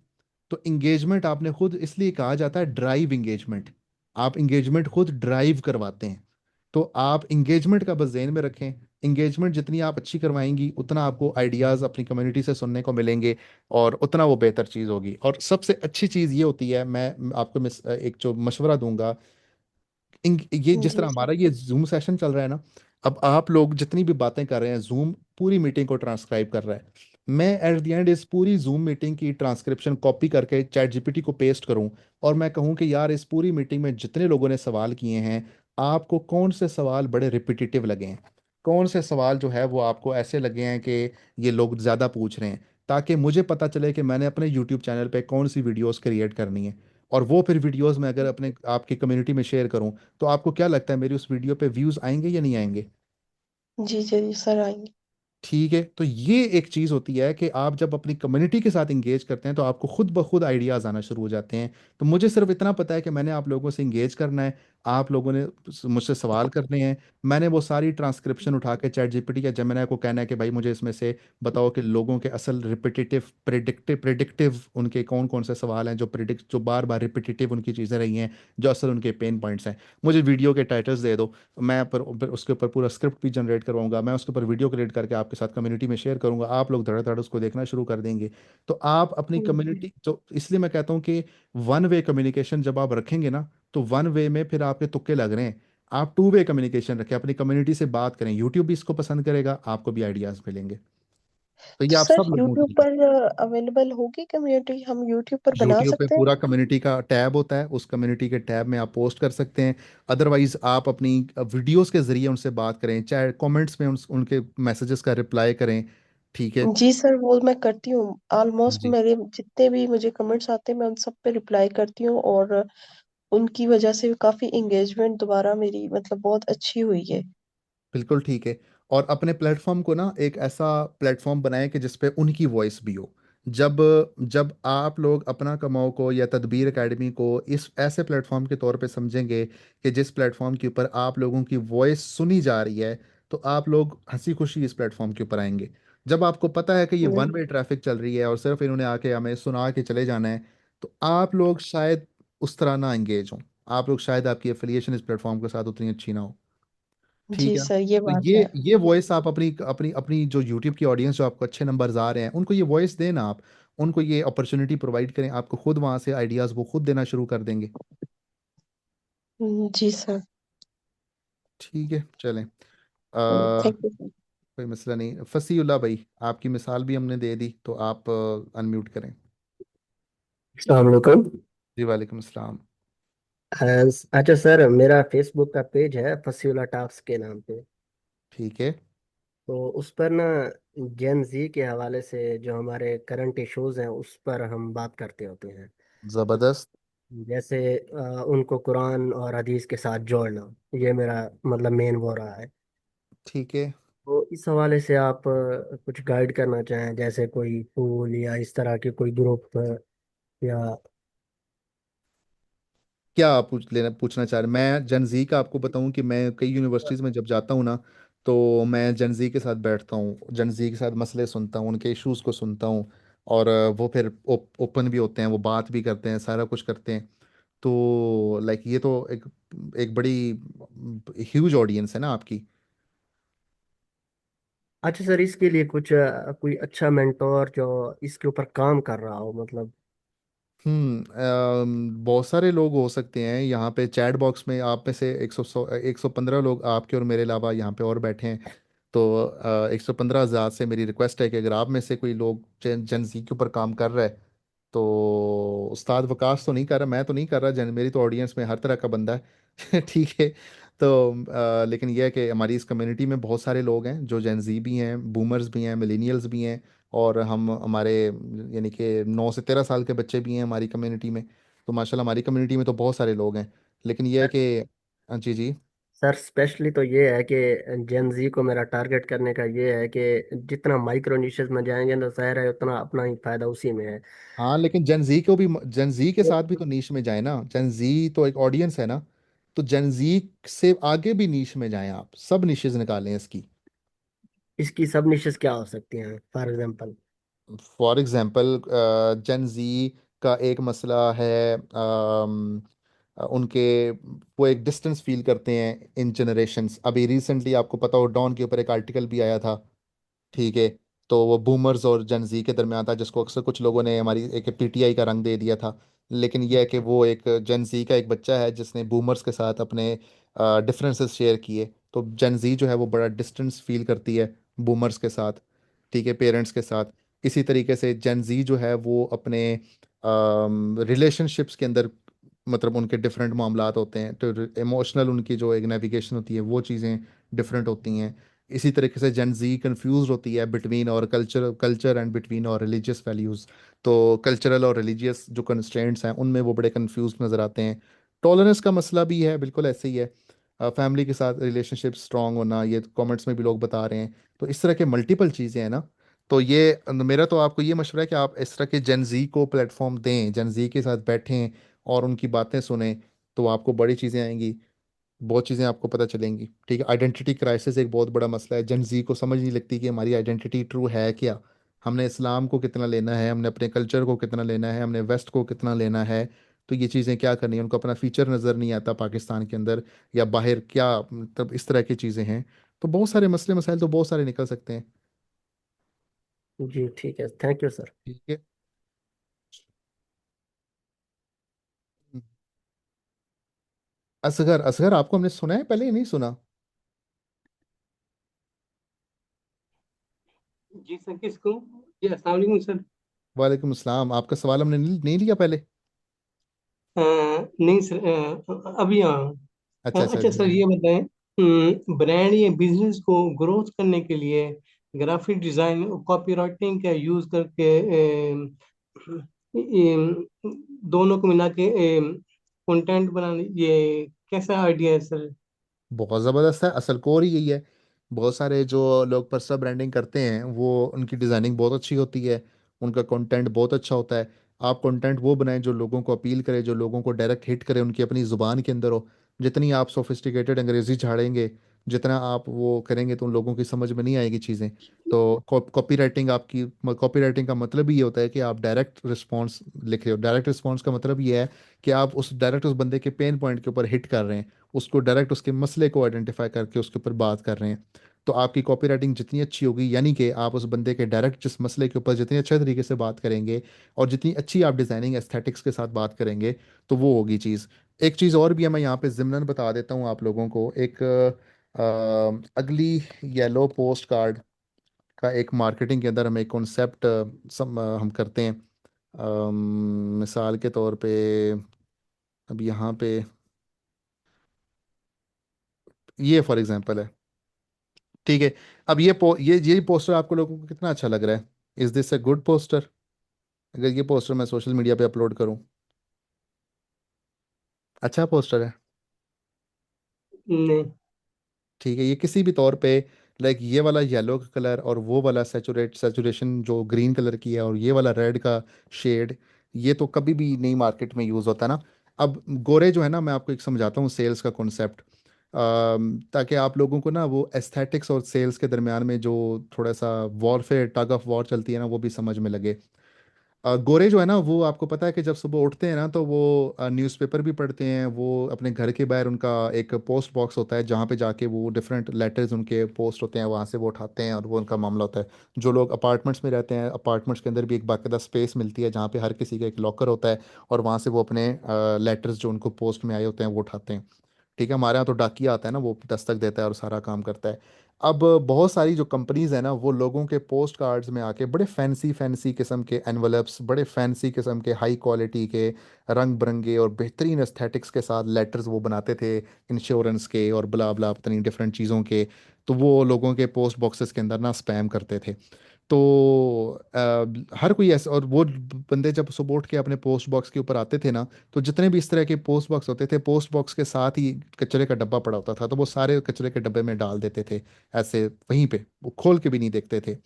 तो इंगेजमेंट आपने खुद, इसलिए कहा जाता है ड्राइव इंगेजमेंट। आप इंगेजमेंट खुद ड्राइव करवाते हैं। तो आप इंगेजमेंट का बस जहन में रखें। इंगेजमेंट जितनी आप अच्छी करवाएंगी उतना आपको आइडियाज़ अपनी कम्युनिटी से सुनने को मिलेंगे, और उतना वो बेहतर चीज़ होगी। और सबसे अच्छी चीज़ ये होती है, मैं आपको एक जो मशवरा दूंगा, ये जिस तरह जी सर। हमारा ये जूम सेशन चल रहा है ना, अब आप लोग जितनी भी बातें कर रहे हैं, जूम पूरी मीटिंग को ट्रांसक्राइब कर रहा है। मैं एट द एंड इस पूरी जूम मीटिंग की ट्रांसक्रिप्शन कॉपी करके चैट जीपीटी को पेस्ट करूं, और मैं कहूं कि यार इस पूरी मीटिंग में जितने लोगों ने सवाल किए हैं, आपको कौन से सवाल बड़े रिपीटेटिव लगे हैं, कौन से सवाल जो है वो आपको ऐसे लगे हैं कि ये लोग ज़्यादा पूछ रहे हैं, ताकि मुझे पता चले कि मैंने अपने यूट्यूब चैनल पे कौन सी वीडियोस क्रिएट करनी है। और वो फिर वीडियोस में अगर अपने आपकी कम्युनिटी में शेयर करूं, तो आपको क्या लगता है मेरी उस वीडियो पे व्यूज आएंगे या नहीं आएंगे? जी जी सर आएंगे। ठीक है, तो ये एक चीज होती है कि आप जब अपनी कम्युनिटी के साथ इंगेज करते हैं तो आपको खुद ब खुद आइडियाज आना शुरू हो जाते हैं। तो मुझे सिर्फ इतना पता है कि मैंने आप लोगों से इंगेज करना है, आप लोगों ने मुझसे सवाल करने हैं। मैंने वो सारी ट्रांसक्रिप्शन उठा के चैट जीपीटी या जेमिनी को कहना है कि भाई मुझे इसमें से बताओ कि लोगों के असल रिपीटेटिव प्रिडिक्टिव प्रिडिक्टिव उनके कौन कौन से सवाल हैं जो प्रिडिक्ट, जो बार बार रिपीटेटिव उनकी चीज़ें रही हैं, जो असल उनके पेन पॉइंट्स हैं। मुझे वीडियो के टाइटल्स दे दो, मैं पर उसके ऊपर पूरा स्क्रिप्ट भी जनरेट करवाऊंगा, मैं उसके ऊपर वीडियो क्रिएट करके आपके साथ कम्युनिटी में शेयर करूंगा, आप लोग धड़ाधड़ उसको देखना शुरू कर देंगे। तो आप अपनी जी कम्युनिटी, तो इसलिए मैं कहता हूँ कि वन वे कम्युनिकेशन जब आप रखेंगे ना, तो वन वे में फिर आपके तुक्के लग रहे हैं। आप टू वे कम्युनिकेशन रखें, अपनी कम्युनिटी से बात करें, यूट्यूब भी इसको पसंद करेगा, आपको भी आइडियाज मिलेंगे। तो ये तो आप सर सब लोगों के यूट्यूब लिए। पर अवेलेबल होगी कम्युनिटी, हम यूट्यूब पर बना यूट्यूब पे सकते हैं? पूरा कम्युनिटी का टैब होता है, उस कम्युनिटी के टैब में आप पोस्ट कर सकते हैं। अदरवाइज आप अपनी वीडियोस के जरिए उनसे बात करें, चाहे कमेंट्स में उनके मैसेजेस का रिप्लाई करें। ठीक है। जी सर वो मैं करती हूँ, ऑलमोस्ट जी मेरे जितने भी मुझे कमेंट्स आते हैं मैं उन सब पे रिप्लाई करती हूँ, और उनकी वजह से काफी एंगेजमेंट दोबारा मेरी मतलब बहुत अच्छी हुई है। बिल्कुल ठीक है। और अपने प्लेटफॉर्म को ना एक ऐसा प्लेटफॉर्म बनाएं कि जिसपे उनकी वॉइस भी हो। जब जब आप लोग अपना कमाओ को या तदबीर एकेडमी को इस ऐसे प्लेटफॉर्म के तौर पे समझेंगे कि जिस प्लेटफॉर्म के ऊपर आप लोगों की वॉइस सुनी जा रही है, तो आप लोग हंसी खुशी इस प्लेटफॉर्म के ऊपर आएंगे। जब आपको पता है कि ये वन हम्म, वे ट्रैफिक चल रही है और सिर्फ इन्होंने आके हमें सुना के चले जाना है, तो आप लोग शायद उस तरह ना एंगेज हों। आप लोग शायद, आपकी एफिलिएशन इस प्लेटफॉर्म के साथ उतनी अच्छी ना हो। ठीक जी है। सर ये तो बात है। ये वॉइस आप अपनी अपनी अपनी जो यूट्यूब की ऑडियंस, जो आपको अच्छे नंबर्स आ रहे हैं, उनको ये वॉइस देना, आप उनको ये अपॉर्चुनिटी प्रोवाइड करें, आपको खुद वहां से आइडियाज वो खुद देना शुरू कर देंगे। जी सर। ठीक है, चलें। Thank you sir. कोई मसला नहीं। फसीउल्लाह भाई, आपकी मिसाल भी हमने दे दी, तो आप अनम्यूट करें। अस्सलाम वालेकुम। जी वालेकुम अस्सलाम। अच्छा सर, मेरा फेसबुक का पेज है फसीउला टॉक्स के नाम पे। ठीक है। तो उस पर ना जेन जी के हवाले से जो हमारे करंट इश्यूज हैं उस पर हम बात करते होते हैं। ज़बरदस्त। जैसे उनको कुरान और हदीस के साथ जोड़ना, ये मेरा मतलब मेन वो रहा है। ठीक है। तो इस हवाले से आप कुछ गाइड करना चाहें, जैसे कोई टूल या इस तरह के कोई ग्रुप या। क्या आप पूछना चाह रहे हैं? मैं जनजी का आपको बताऊं कि मैं कई यूनिवर्सिटीज़ में जब जाता हूं ना, तो मैं जनजी के साथ बैठता हूं, जनजी के साथ मसले सुनता हूं, उनके इश्यूज को सुनता हूं। और वो फिर ओपन भी होते हैं, वो बात भी करते हैं, सारा कुछ करते हैं। तो लाइक ये तो एक एक बड़ी ह्यूज ऑडियंस है ना आपकी। अच्छा सर, इसके लिए कुछ कोई अच्छा मेंटोर जो इसके ऊपर काम कर रहा हो मतलब। बहुत सारे लोग हो सकते हैं यहाँ पे। चैट बॉक्स में आप में से 115 लोग आपके और मेरे अलावा यहाँ पे और बैठे हैं। तो 115 हज़ार से मेरी रिक्वेस्ट है कि अगर आप में से कोई लोग जनजी के ऊपर काम कर रहा है, तो उस्ताद वकास तो नहीं कर रहा, मैं तो नहीं कर रहा, मेरी तो ऑडियंस में हर तरह का बंदा है ठीक है। तो लेकिन यह है कि हमारी इस कम्युनिटी में बहुत सारे लोग हैं जो जेनजी भी हैं, बूमर्स भी हैं, मिलेनियल्स भी हैं, और हम हमारे यानी कि 9 से 13 साल के बच्चे भी हैं हमारी कम्युनिटी में। तो माशाल्लाह हमारी कम्युनिटी में तो बहुत सारे लोग हैं। लेकिन यह है कि जी जी। सर स्पेशली तो ये है कि जेन जी को मेरा टारगेट करने का ये है कि जितना माइक्रो निशेस में जाएंगे तो जाहिर है उतना अपना ही फायदा उसी में है। हाँ लेकिन जनजी को भी, जनजी के साथ भी तो नीश में जाए ना, जनजी तो एक ऑडियंस है ना। तो जनजी से आगे भी नीश में जाएं, आप सब निशेज निकालें इसकी। इसकी सब निशेस क्या हो सकती हैं for example? For example Gen Z का एक मसला है, उनके वो एक डिस्टेंस फील करते हैं इन जनरेशन्स। अभी रिसेंटली आपको पता हो डॉन के ऊपर एक आर्टिकल भी आया था, ठीक है। तो वो बूमर्स और जनजी के दरमियान था, जिसको अक्सर कुछ लोगों ने हमारी एक पीटीआई का रंग दे दिया था। लेकिन यह है कि वो एक जनजी का एक बच्चा है जिसने बूमर्स के साथ अपने डिफरेंसेस शेयर किए। तो जनजी जो है वो बड़ा डिस्टेंस फील करती है बूमर्स के साथ, ठीक है, पेरेंट्स के साथ। इसी तरीके से जनजी जो है वो अपने रिलेशनशिप्स के अंदर, मतलब उनके डिफरेंट मामलात होते हैं, तो इमोशनल उनकी जो एक नेविगेशन होती है वो चीज़ें डिफरेंट होती हैं। इसी तरीके से जेन जी कन्फ्यूज होती है बिटवीन और कल्चर एंड बिटवीन और रिलीजियस वैल्यूज़। तो कल्चरल और रिलीजियस जो कंस्ट्रेंट्स हैं उनमें वो बड़े कंफ्यूज नज़र आते हैं। टॉलरेंस का मसला भी है, बिल्कुल ऐसे ही है। फैमिली के साथ रिलेशनशिप स्ट्रांग होना, ये कमेंट्स में भी लोग बता रहे हैं। तो इस तरह के मल्टीपल चीज़ें हैं ना। तो ये मेरा तो आपको ये मशवरा है कि आप इस तरह के जेन जी को प्लेटफॉर्म दें, जेन जी के साथ बैठें और उनकी बातें सुने। तो आपको बड़ी चीज़ें आएंगी, बहुत चीज़ें आपको पता चलेंगी, ठीक है। आइडेंटिटी क्राइसिस एक बहुत बड़ा मसला है, जन जी को समझ नहीं लगती कि हमारी आइडेंटिटी ट्रू है क्या। हमने इस्लाम को कितना लेना है, हमने अपने कल्चर को कितना लेना है, हमने वेस्ट को कितना लेना है। तो ये चीज़ें क्या करनी है, उनको अपना फ्यूचर नज़र नहीं आता पाकिस्तान के अंदर या बाहर क्या, मतलब इस तरह की चीज़ें हैं। तो बहुत सारे मसले मसाइल तो बहुत सारे निकल सकते हैं। जी ठीक है, थैंक यू सर। ठीक है। असगर, असगर आपको हमने सुना है पहले, ही नहीं सुना? जी सर, किसको? जी अस्सलाम वालेकुम सर। वालेकुम अस्सलाम। आपका सवाल हमने नहीं लिया पहले? नहीं सर, अभी हाँ। अच्छा अच्छा अच्छा जी सर, जी। ये बताएं, ब्रांड या बिजनेस को ग्रोथ करने के लिए ग्राफिक डिजाइन और कॉपी राइटिंग का यूज करके दोनों को मिला के कंटेंट बनाने, ये कैसा आइडिया है सर? बहुत ज़बरदस्त है, असल कोर ही यही है। बहुत सारे जो लोग पर्सनल ब्रांडिंग करते हैं वो, उनकी डिज़ाइनिंग बहुत अच्छी होती है, उनका कंटेंट बहुत अच्छा होता है। आप कंटेंट वो बनाएं जो लोगों को अपील करे, जो लोगों को डायरेक्ट हिट करे, उनकी अपनी ज़ुबान के अंदर हो। जितनी आप सोफिस्टिकेटेड अंग्रेज़ी झाड़ेंगे, जितना आप वो करेंगे, तो उन लोगों की समझ में नहीं आएगी चीज़ें। तो कॉपी राइटिंग आपकी, कॉपी राइटिंग का मतलब ही ये होता है कि आप डायरेक्ट रिस्पॉन्स लिख रहे हो। डायरेक्ट रिस्पॉन्स का मतलब ये है कि आप उस डायरेक्ट उस बंदे के पेन पॉइंट के ऊपर हिट कर रहे हैं, उसको डायरेक्ट उसके मसले को आइडेंटिफाई करके उसके ऊपर बात कर रहे हैं। तो आपकी कॉपी राइटिंग जितनी अच्छी होगी, यानी कि आप उस बंदे के डायरेक्ट जिस मसले के ऊपर जितनी अच्छे तरीके से बात करेंगे और जितनी अच्छी आप डिज़ाइनिंग एस्थेटिक्स के साथ बात करेंगे, तो वो होगी चीज़। एक चीज़ और भी है, मैं यहाँ पे ज़िमनन बता देता हूँ आप लोगों को। एक अगली येलो पोस्ट कार्ड का एक मार्केटिंग के अंदर हम एक कॉन्सेप्ट हम करते हैं। मिसाल के तौर पे अब यहाँ पे ये फॉर एग्जांपल है, ठीक है। अब ये पोस्टर आपको लोगों को कितना अच्छा लग रहा है? Is this a good poster? अगर ये पोस्टर मैं सोशल मीडिया पे अपलोड करूं, अच्छा पोस्टर है, नहीं। ठीक है। ये किसी भी तौर पे, लाइक ये वाला येलो का कलर और वो वाला सेचुरेशन जो ग्रीन कलर की है और ये वाला रेड का शेड, ये तो कभी भी नहीं मार्केट में यूज़ होता ना। अब गोरे जो है ना, मैं आपको एक समझाता हूँ सेल्स का कॉन्सेप्ट, ताकि आप लोगों को ना वो एस्थेटिक्स और सेल्स के दरमियान में जो थोड़ा सा वॉरफेयर, टग ऑफ वॉर चलती है ना, वो भी समझ में लगे। गोरे जो है ना, वो आपको पता है कि जब सुबह उठते हैं ना, तो वो न्यूज़पेपर भी पढ़ते हैं। वो अपने घर के बाहर उनका एक पोस्ट बॉक्स होता है जहाँ पे जाके वो डिफरेंट लेटर्स उनके पोस्ट होते हैं, वहाँ से वो उठाते हैं और वो उनका मामला होता है। जो लोग अपार्टमेंट्स में रहते हैं, अपार्टमेंट्स के अंदर भी एक बाकायदा स्पेस मिलती है जहाँ पे हर किसी का एक लॉकर होता है, और वहाँ से वो अपने लेटर्स जो उनको पोस्ट में आए होते हैं वो उठाते हैं। ठीक है, हमारे यहाँ तो डाकिया आता है ना, वो दस्तक देता है और सारा काम करता है। अब बहुत सारी जो कंपनीज है ना, वो लोगों के पोस्ट कार्ड्स में आके बड़े फैंसी फैंसी किस्म के एनवलप्स, बड़े फैंसी किस्म के हाई क्वालिटी के रंग बिरंगे और बेहतरीन एस्थेटिक्स के साथ लेटर्स वो बनाते थे, इंश्योरेंस के और ब्ला ब्ला पता नहीं डिफरेंट चीज़ों के। तो वो लोगों के पोस्ट बॉक्सेस के अंदर ना स्पैम करते थे। तो हर कोई ऐसे, और वो बंदे जब सपोर्ट के अपने पोस्ट बॉक्स के ऊपर आते थे ना, तो जितने भी इस तरह के पोस्ट बॉक्स होते थे, पोस्ट बॉक्स के साथ ही कचरे का डब्बा पड़ा होता था, तो वो सारे कचरे के डब्बे में डाल देते थे ऐसे वहीं पे, वो खोल के भी नहीं देखते थे।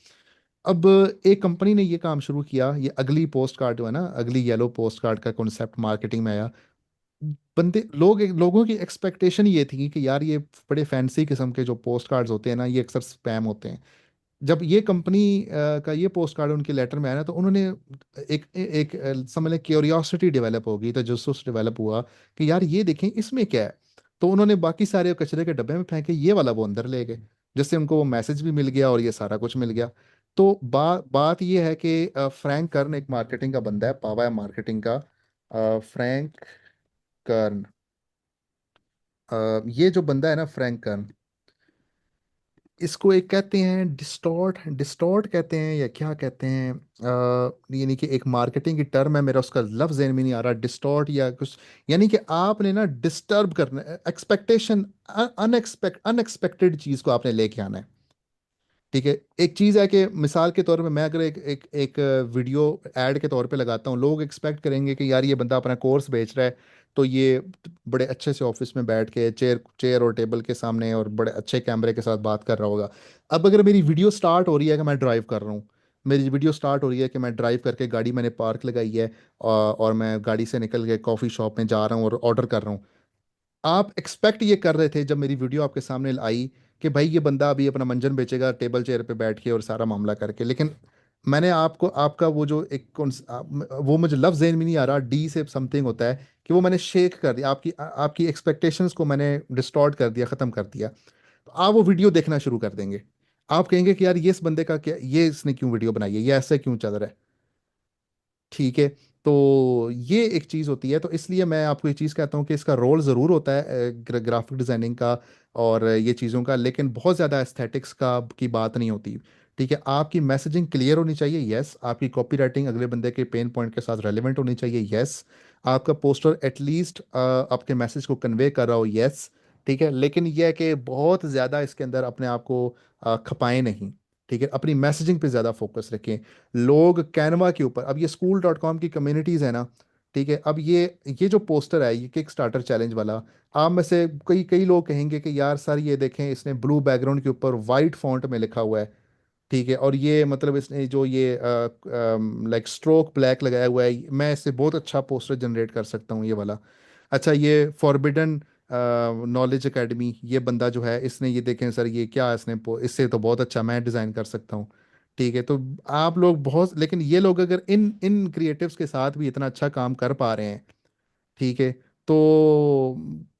अब एक कंपनी ने ये काम शुरू किया, ये अगली पोस्ट कार्ड जो है ना, अगली येलो पोस्ट कार्ड का कॉन्सेप्ट मार्केटिंग में आया। लोगों की एक्सपेक्टेशन ये थी कि यार ये बड़े फैंसी किस्म के जो पोस्ट कार्ड्स होते हैं ना, ये अक्सर स्पैम होते हैं। जब ये कंपनी का ये पोस्ट कार्ड उनके लेटर में आया ना, तो उन्होंने समझ लें क्यूरियोसिटी डेवलप हो गई, तो जसूस डेवलप हुआ कि यार ये देखें इसमें क्या है। तो उन्होंने बाकी सारे कचरे के डब्बे में फेंके, ये वाला वो अंदर ले गए, जिससे उनको वो मैसेज भी मिल गया और ये सारा कुछ मिल गया। तो बात ये है कि फ्रैंक कर्न एक मार्केटिंग का बंदा है, पावा है मार्केटिंग का, फ्रैंक कर्न। ये जो बंदा है ना फ्रैंक कर्न, इसको एक कहते हैं डिस्टॉर्ट, डिस्टॉर्ट कहते हैं या क्या कहते हैं, यानी कि एक मार्केटिंग की टर्म है, मेरा उसका लफ्ज ज़हन में नहीं आ रहा, डिस्टॉर्ट या कुछ। यानी कि आपने ना डिस्टर्ब करना, एक्सपेक्टेशन, अनएक्सपेक्टेड चीज़ को आपने लेके आना है। ठीक है, एक चीज़ है कि मिसाल के तौर पे मैं अगर एक वीडियो ऐड के तौर पे लगाता हूँ, लोग एक्सपेक्ट करेंगे कि यार ये बंदा अपना कोर्स बेच रहा है, तो ये बड़े अच्छे से ऑफिस में बैठ के चेयर चेयर और टेबल के सामने और बड़े अच्छे कैमरे के साथ बात कर रहा होगा। अब अगर मेरी वीडियो स्टार्ट हो रही है कि मैं ड्राइव कर रहा हूँ, मेरी वीडियो स्टार्ट हो रही है कि मैं ड्राइव करके गाड़ी मैंने पार्क लगाई है, और मैं गाड़ी से निकल के कॉफ़ी शॉप में जा रहा हूँ और ऑर्डर कर रहा हूँ। आप एक्सपेक्ट ये कर रहे थे जब मेरी वीडियो आपके सामने आई कि भाई ये बंदा अभी अपना मंजन बेचेगा टेबल चेयर पे बैठ के और सारा मामला करके, लेकिन मैंने आपको आपका वो जो वो मुझे लफ्ज़ ज़हन में नहीं आ रहा, डी से समथिंग होता है, कि वो मैंने शेक कर दिया, आपकी एक्सपेक्टेशंस को मैंने डिस्टॉर्ट कर दिया, ख़त्म कर दिया। तो आप वो वीडियो देखना शुरू कर देंगे। आप कहेंगे कि यार ये इस बंदे का क्या, ये इसने क्यों वीडियो बनाई है, ये ऐसे क्यों चल रहा है। ठीक है, तो ये एक चीज़ होती है। तो इसलिए मैं आपको ये चीज़ कहता हूँ कि इसका रोल ज़रूर होता है ग्राफिक डिज़ाइनिंग का और ये चीज़ों का, लेकिन बहुत ज़्यादा एस्थेटिक्स का की बात नहीं होती। ठीक है, आपकी मैसेजिंग क्लियर होनी चाहिए, यस। आपकी कॉपी राइटिंग अगले बंदे के पेन पॉइंट के साथ रेलिवेंट होनी चाहिए, यस। आपका पोस्टर एटलीस्ट आपके मैसेज को कन्वे कर रहा हो, यस। ठीक है, लेकिन यह है कि बहुत ज़्यादा इसके अंदर अपने आप को खपाएं नहीं। ठीक है, अपनी मैसेजिंग पे ज़्यादा फोकस रखें। लोग कैनवा के ऊपर, अब ये school.com की कम्युनिटीज़ है ना, ठीक है, अब ये जो पोस्टर है, ये किक स्टार्टर चैलेंज वाला, आप में से कई कई लोग कहेंगे कि यार सर ये देखें, इसने ब्लू बैकग्राउंड के ऊपर वाइट फॉन्ट में लिखा हुआ है। ठीक है, और ये मतलब इसने जो ये लाइक स्ट्रोक ब्लैक लगाया हुआ है, मैं इससे बहुत अच्छा पोस्टर जनरेट कर सकता हूँ ये वाला। अच्छा, ये फॉरबिडन नॉलेज एकेडमी, ये बंदा जो है इसने ये देखें सर ये क्या, इससे तो बहुत अच्छा मैं डिज़ाइन कर सकता हूँ। ठीक है, तो आप लोग बहुत, लेकिन ये लोग अगर इन इन क्रिएटिव्स के साथ भी इतना अच्छा काम कर पा रहे हैं, ठीक है, तो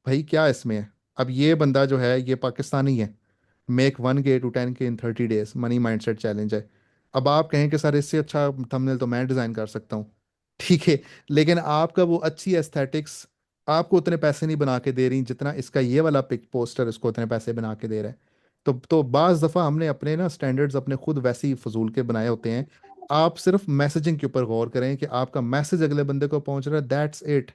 भाई क्या इसमें है। अब ये बंदा जो है ये पाकिस्तानी है, make 1K to 10K in 30 days, money mindset challenge है। अब आप कहें कि सर इससे अच्छा थंबनेल तो मैं डिज़ाइन कर सकता हूँ, ठीक है, लेकिन आपका वो अच्छी एस्थेटिक्स आपको उतने पैसे नहीं बना के दे रही जितना इसका ये वाला पिक पोस्टर इसको उतने पैसे बना के दे रहा है। तो बाज़ दफ़ा हमने अपने ना स्टैंडर्ड्स अपने खुद वैसे ही फजूल के बनाए होते हैं। आप सिर्फ मैसेजिंग के ऊपर गौर करें कि आपका मैसेज अगले बंदे को पहुंच रहा है, दैट्स इट।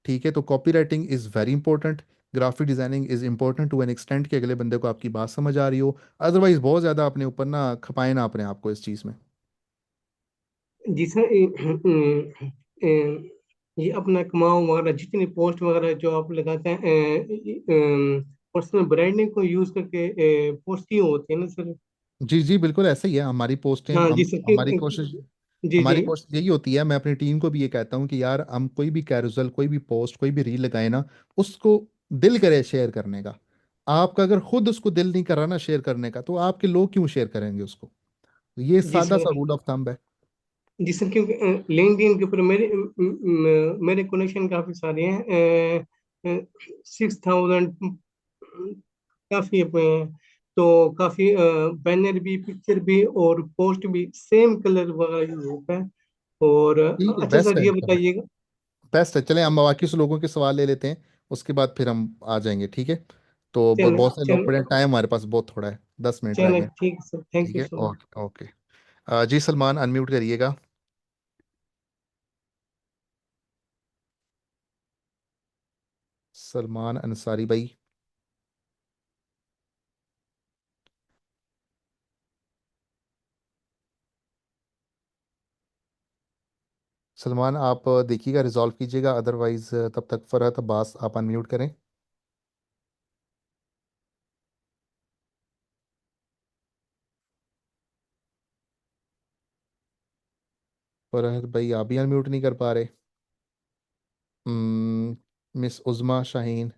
ठीक है, तो copywriting is very important, graphic designing is important to an extent कि अगले बंदे को आपकी बात समझ आ रही हो। अदरवाइज बहुत ज़्यादा अपने ऊपर ना खपाए ना अपने आप को इस चीज़ में। जी सर, ये अपना कमाओ वगैरह जितनी पोस्ट वगैरह जो आप लगाते हैं पर्सनल ब्रांडिंग को यूज करके पोस्ट ही होती है ना सर? जी जी बिल्कुल ऐसा ही है, हमारी पोस्टें, हाँ जी हम सर हमारी कोशिश, जी जी। हमारी कोशिश यही होती है। मैं अपनी टीम को भी ये कहता हूँ कि यार हम कोई भी कैरोसेल, कोई भी पोस्ट, कोई भी रील लगाए ना, उसको दिल करे शेयर करने का। आपका अगर खुद उसको दिल नहीं कर रहा ना शेयर करने का, तो आपके लोग क्यों शेयर करेंगे उसको। ये जी सादा सा सर। रूल ऑफ थंब है। जी सर, क्योंकि लिंक्डइन के ऊपर मेरे कनेक्शन काफी सारे हैं, 6,000 काफी हुए हैं। तो काफी बैनर भी, पिक्चर भी और पोस्ट भी सेम कलर वगैरह यूज होता है। और ठीक है, अच्छा बेस्ट सर है, ये बताइएगा। बेस्ट है। चलें हम बाकी से लोगों के सवाल ले लेते हैं, उसके बाद फिर हम आ जाएंगे, ठीक है। तो चलो बहुत सारे लोग चलो पड़े हैं, टाइम हमारे पास बहुत थोड़ा है, 10 मिनट रह चलो गए। ठीक है सर, थैंक ठीक यू है, सो मच। Okay okay. जी सलमान, अनम्यूट करिएगा। सलमान अंसारी भाई। सलमान आप देखिएगा, रिजॉल्व कीजिएगा, अदरवाइज तब तक फरहत अब्बास आप अनम्यूट करें। फरहत भाई आप भी अनम्यूट नहीं कर पा रहे। मिस उज़मा शाहीन।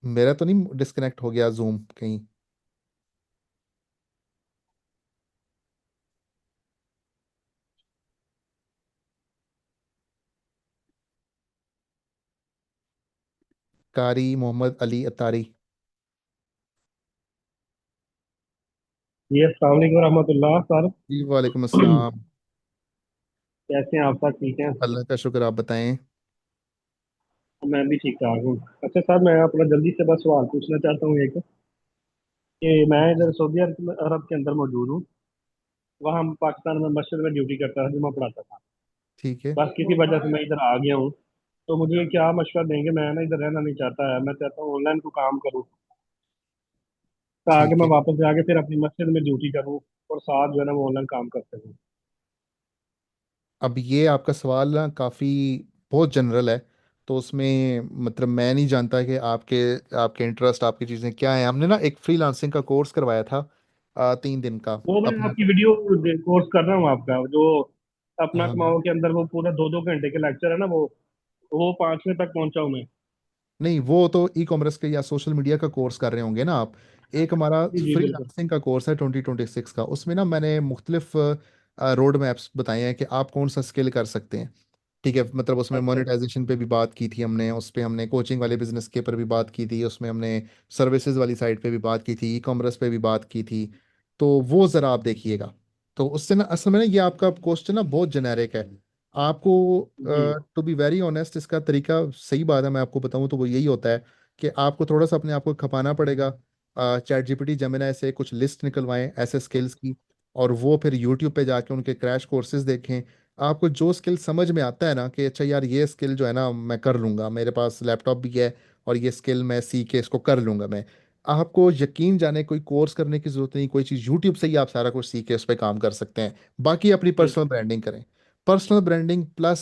मेरा तो नहीं डिस्कनेक्ट हो गया जूम कहीं? कारी मोहम्मद अली अतारी। जी अस्सलाम वालेकुम रहमतुल्लाह सर। जी वालेकुम अस्सलाम। कैसे हैं आप? सब ठीक हैं? अल्लाह का शुक्र, आप बताएं। मैं भी ठीक ठाक हूँ। अच्छा सर, मैं अपना जल्दी से बस सवाल पूछना चाहता हूँ एक, कि मैं इधर सऊदी अरब अरब के अंदर मौजूद हूँ। वहाँ हम पाकिस्तान में मस्जिद में ड्यूटी करता था, जुम्मा पढ़ाता था। ठीक है। बस किसी वजह से मैं इधर आ गया हूँ। तो मुझे क्या मशवरा देंगे? मैं ना इधर रहना नहीं चाहता है, मैं चाहता हूँ ऑनलाइन को काम करूँ, ताकि ठीक मैं है। वापस जाके फिर अपनी मस्जिद में ड्यूटी करूँ और साथ जो है ना वो ऑनलाइन काम कर सकूँ। अब ये आपका सवाल ना काफ़ी बहुत जनरल है, तो उसमें मतलब मैं नहीं जानता कि आपके आपके इंटरेस्ट, आपकी चीज़ें क्या हैं। हमने ना एक फ्रीलांसिंग का कोर्स करवाया था 3 दिन का वो मैं अपना। आपकी वीडियो कोर्स कर रहा हूँ आपका, जो अपना हाँ, कमाओ के अंदर वो पूरा 2-2 घंटे के लेक्चर है ना, वो 5वें तक पहुंचा हूं मैं। नहीं वो तो ई कॉमर्स के या सोशल मीडिया का कोर्स कर रहे होंगे ना आप। एक हमारा जी जी बिल्कुल। फ्रीलांसिंग का कोर्स है 2026 का, उसमें ना मैंने मुख्तलिफ रोड मैप्स बताए हैं कि आप कौन सा स्किल कर सकते हैं। ठीक है, मतलब उसमें अच्छा मोनेटाइजेशन पे भी बात की थी हमने, उस पे हमने कोचिंग वाले बिजनेस के ऊपर भी बात की थी, उसमें हमने सर्विसेज वाली साइड पे भी बात की थी, ई कॉमर्स पे भी बात की थी। तो वो ज़रा आप देखिएगा। तो उससे ना असल में ना ये आपका क्वेश्चन ना बहुत जेनेरिक है। आपको जी। टू बी वेरी ऑनेस्ट इसका तरीका, सही बात है, मैं आपको बताऊं तो वो यही होता है कि आपको थोड़ा सा अपने आप को खपाना पड़ेगा। चैट जीपीटी जेमिनाई से कुछ लिस्ट निकलवाएं ऐसे स्किल्स की, और वो फिर यूट्यूब पे जाके उनके क्रैश कोर्सेज देखें। आपको जो स्किल समझ में आता है ना कि अच्छा यार ये स्किल जो है ना मैं कर लूँगा, मेरे पास लैपटॉप भी है और ये स्किल मैं सीख के इसको कर लूँगा मैं, आपको यकीन जाने कोई कोर्स करने की ज़रूरत नहीं, कोई चीज़ यूट्यूब से ही आप सारा कुछ सीख के उस पर काम कर सकते हैं। बाकी अपनी पर्सनल ब्रांडिंग करें। पर्सनल ब्रांडिंग प्लस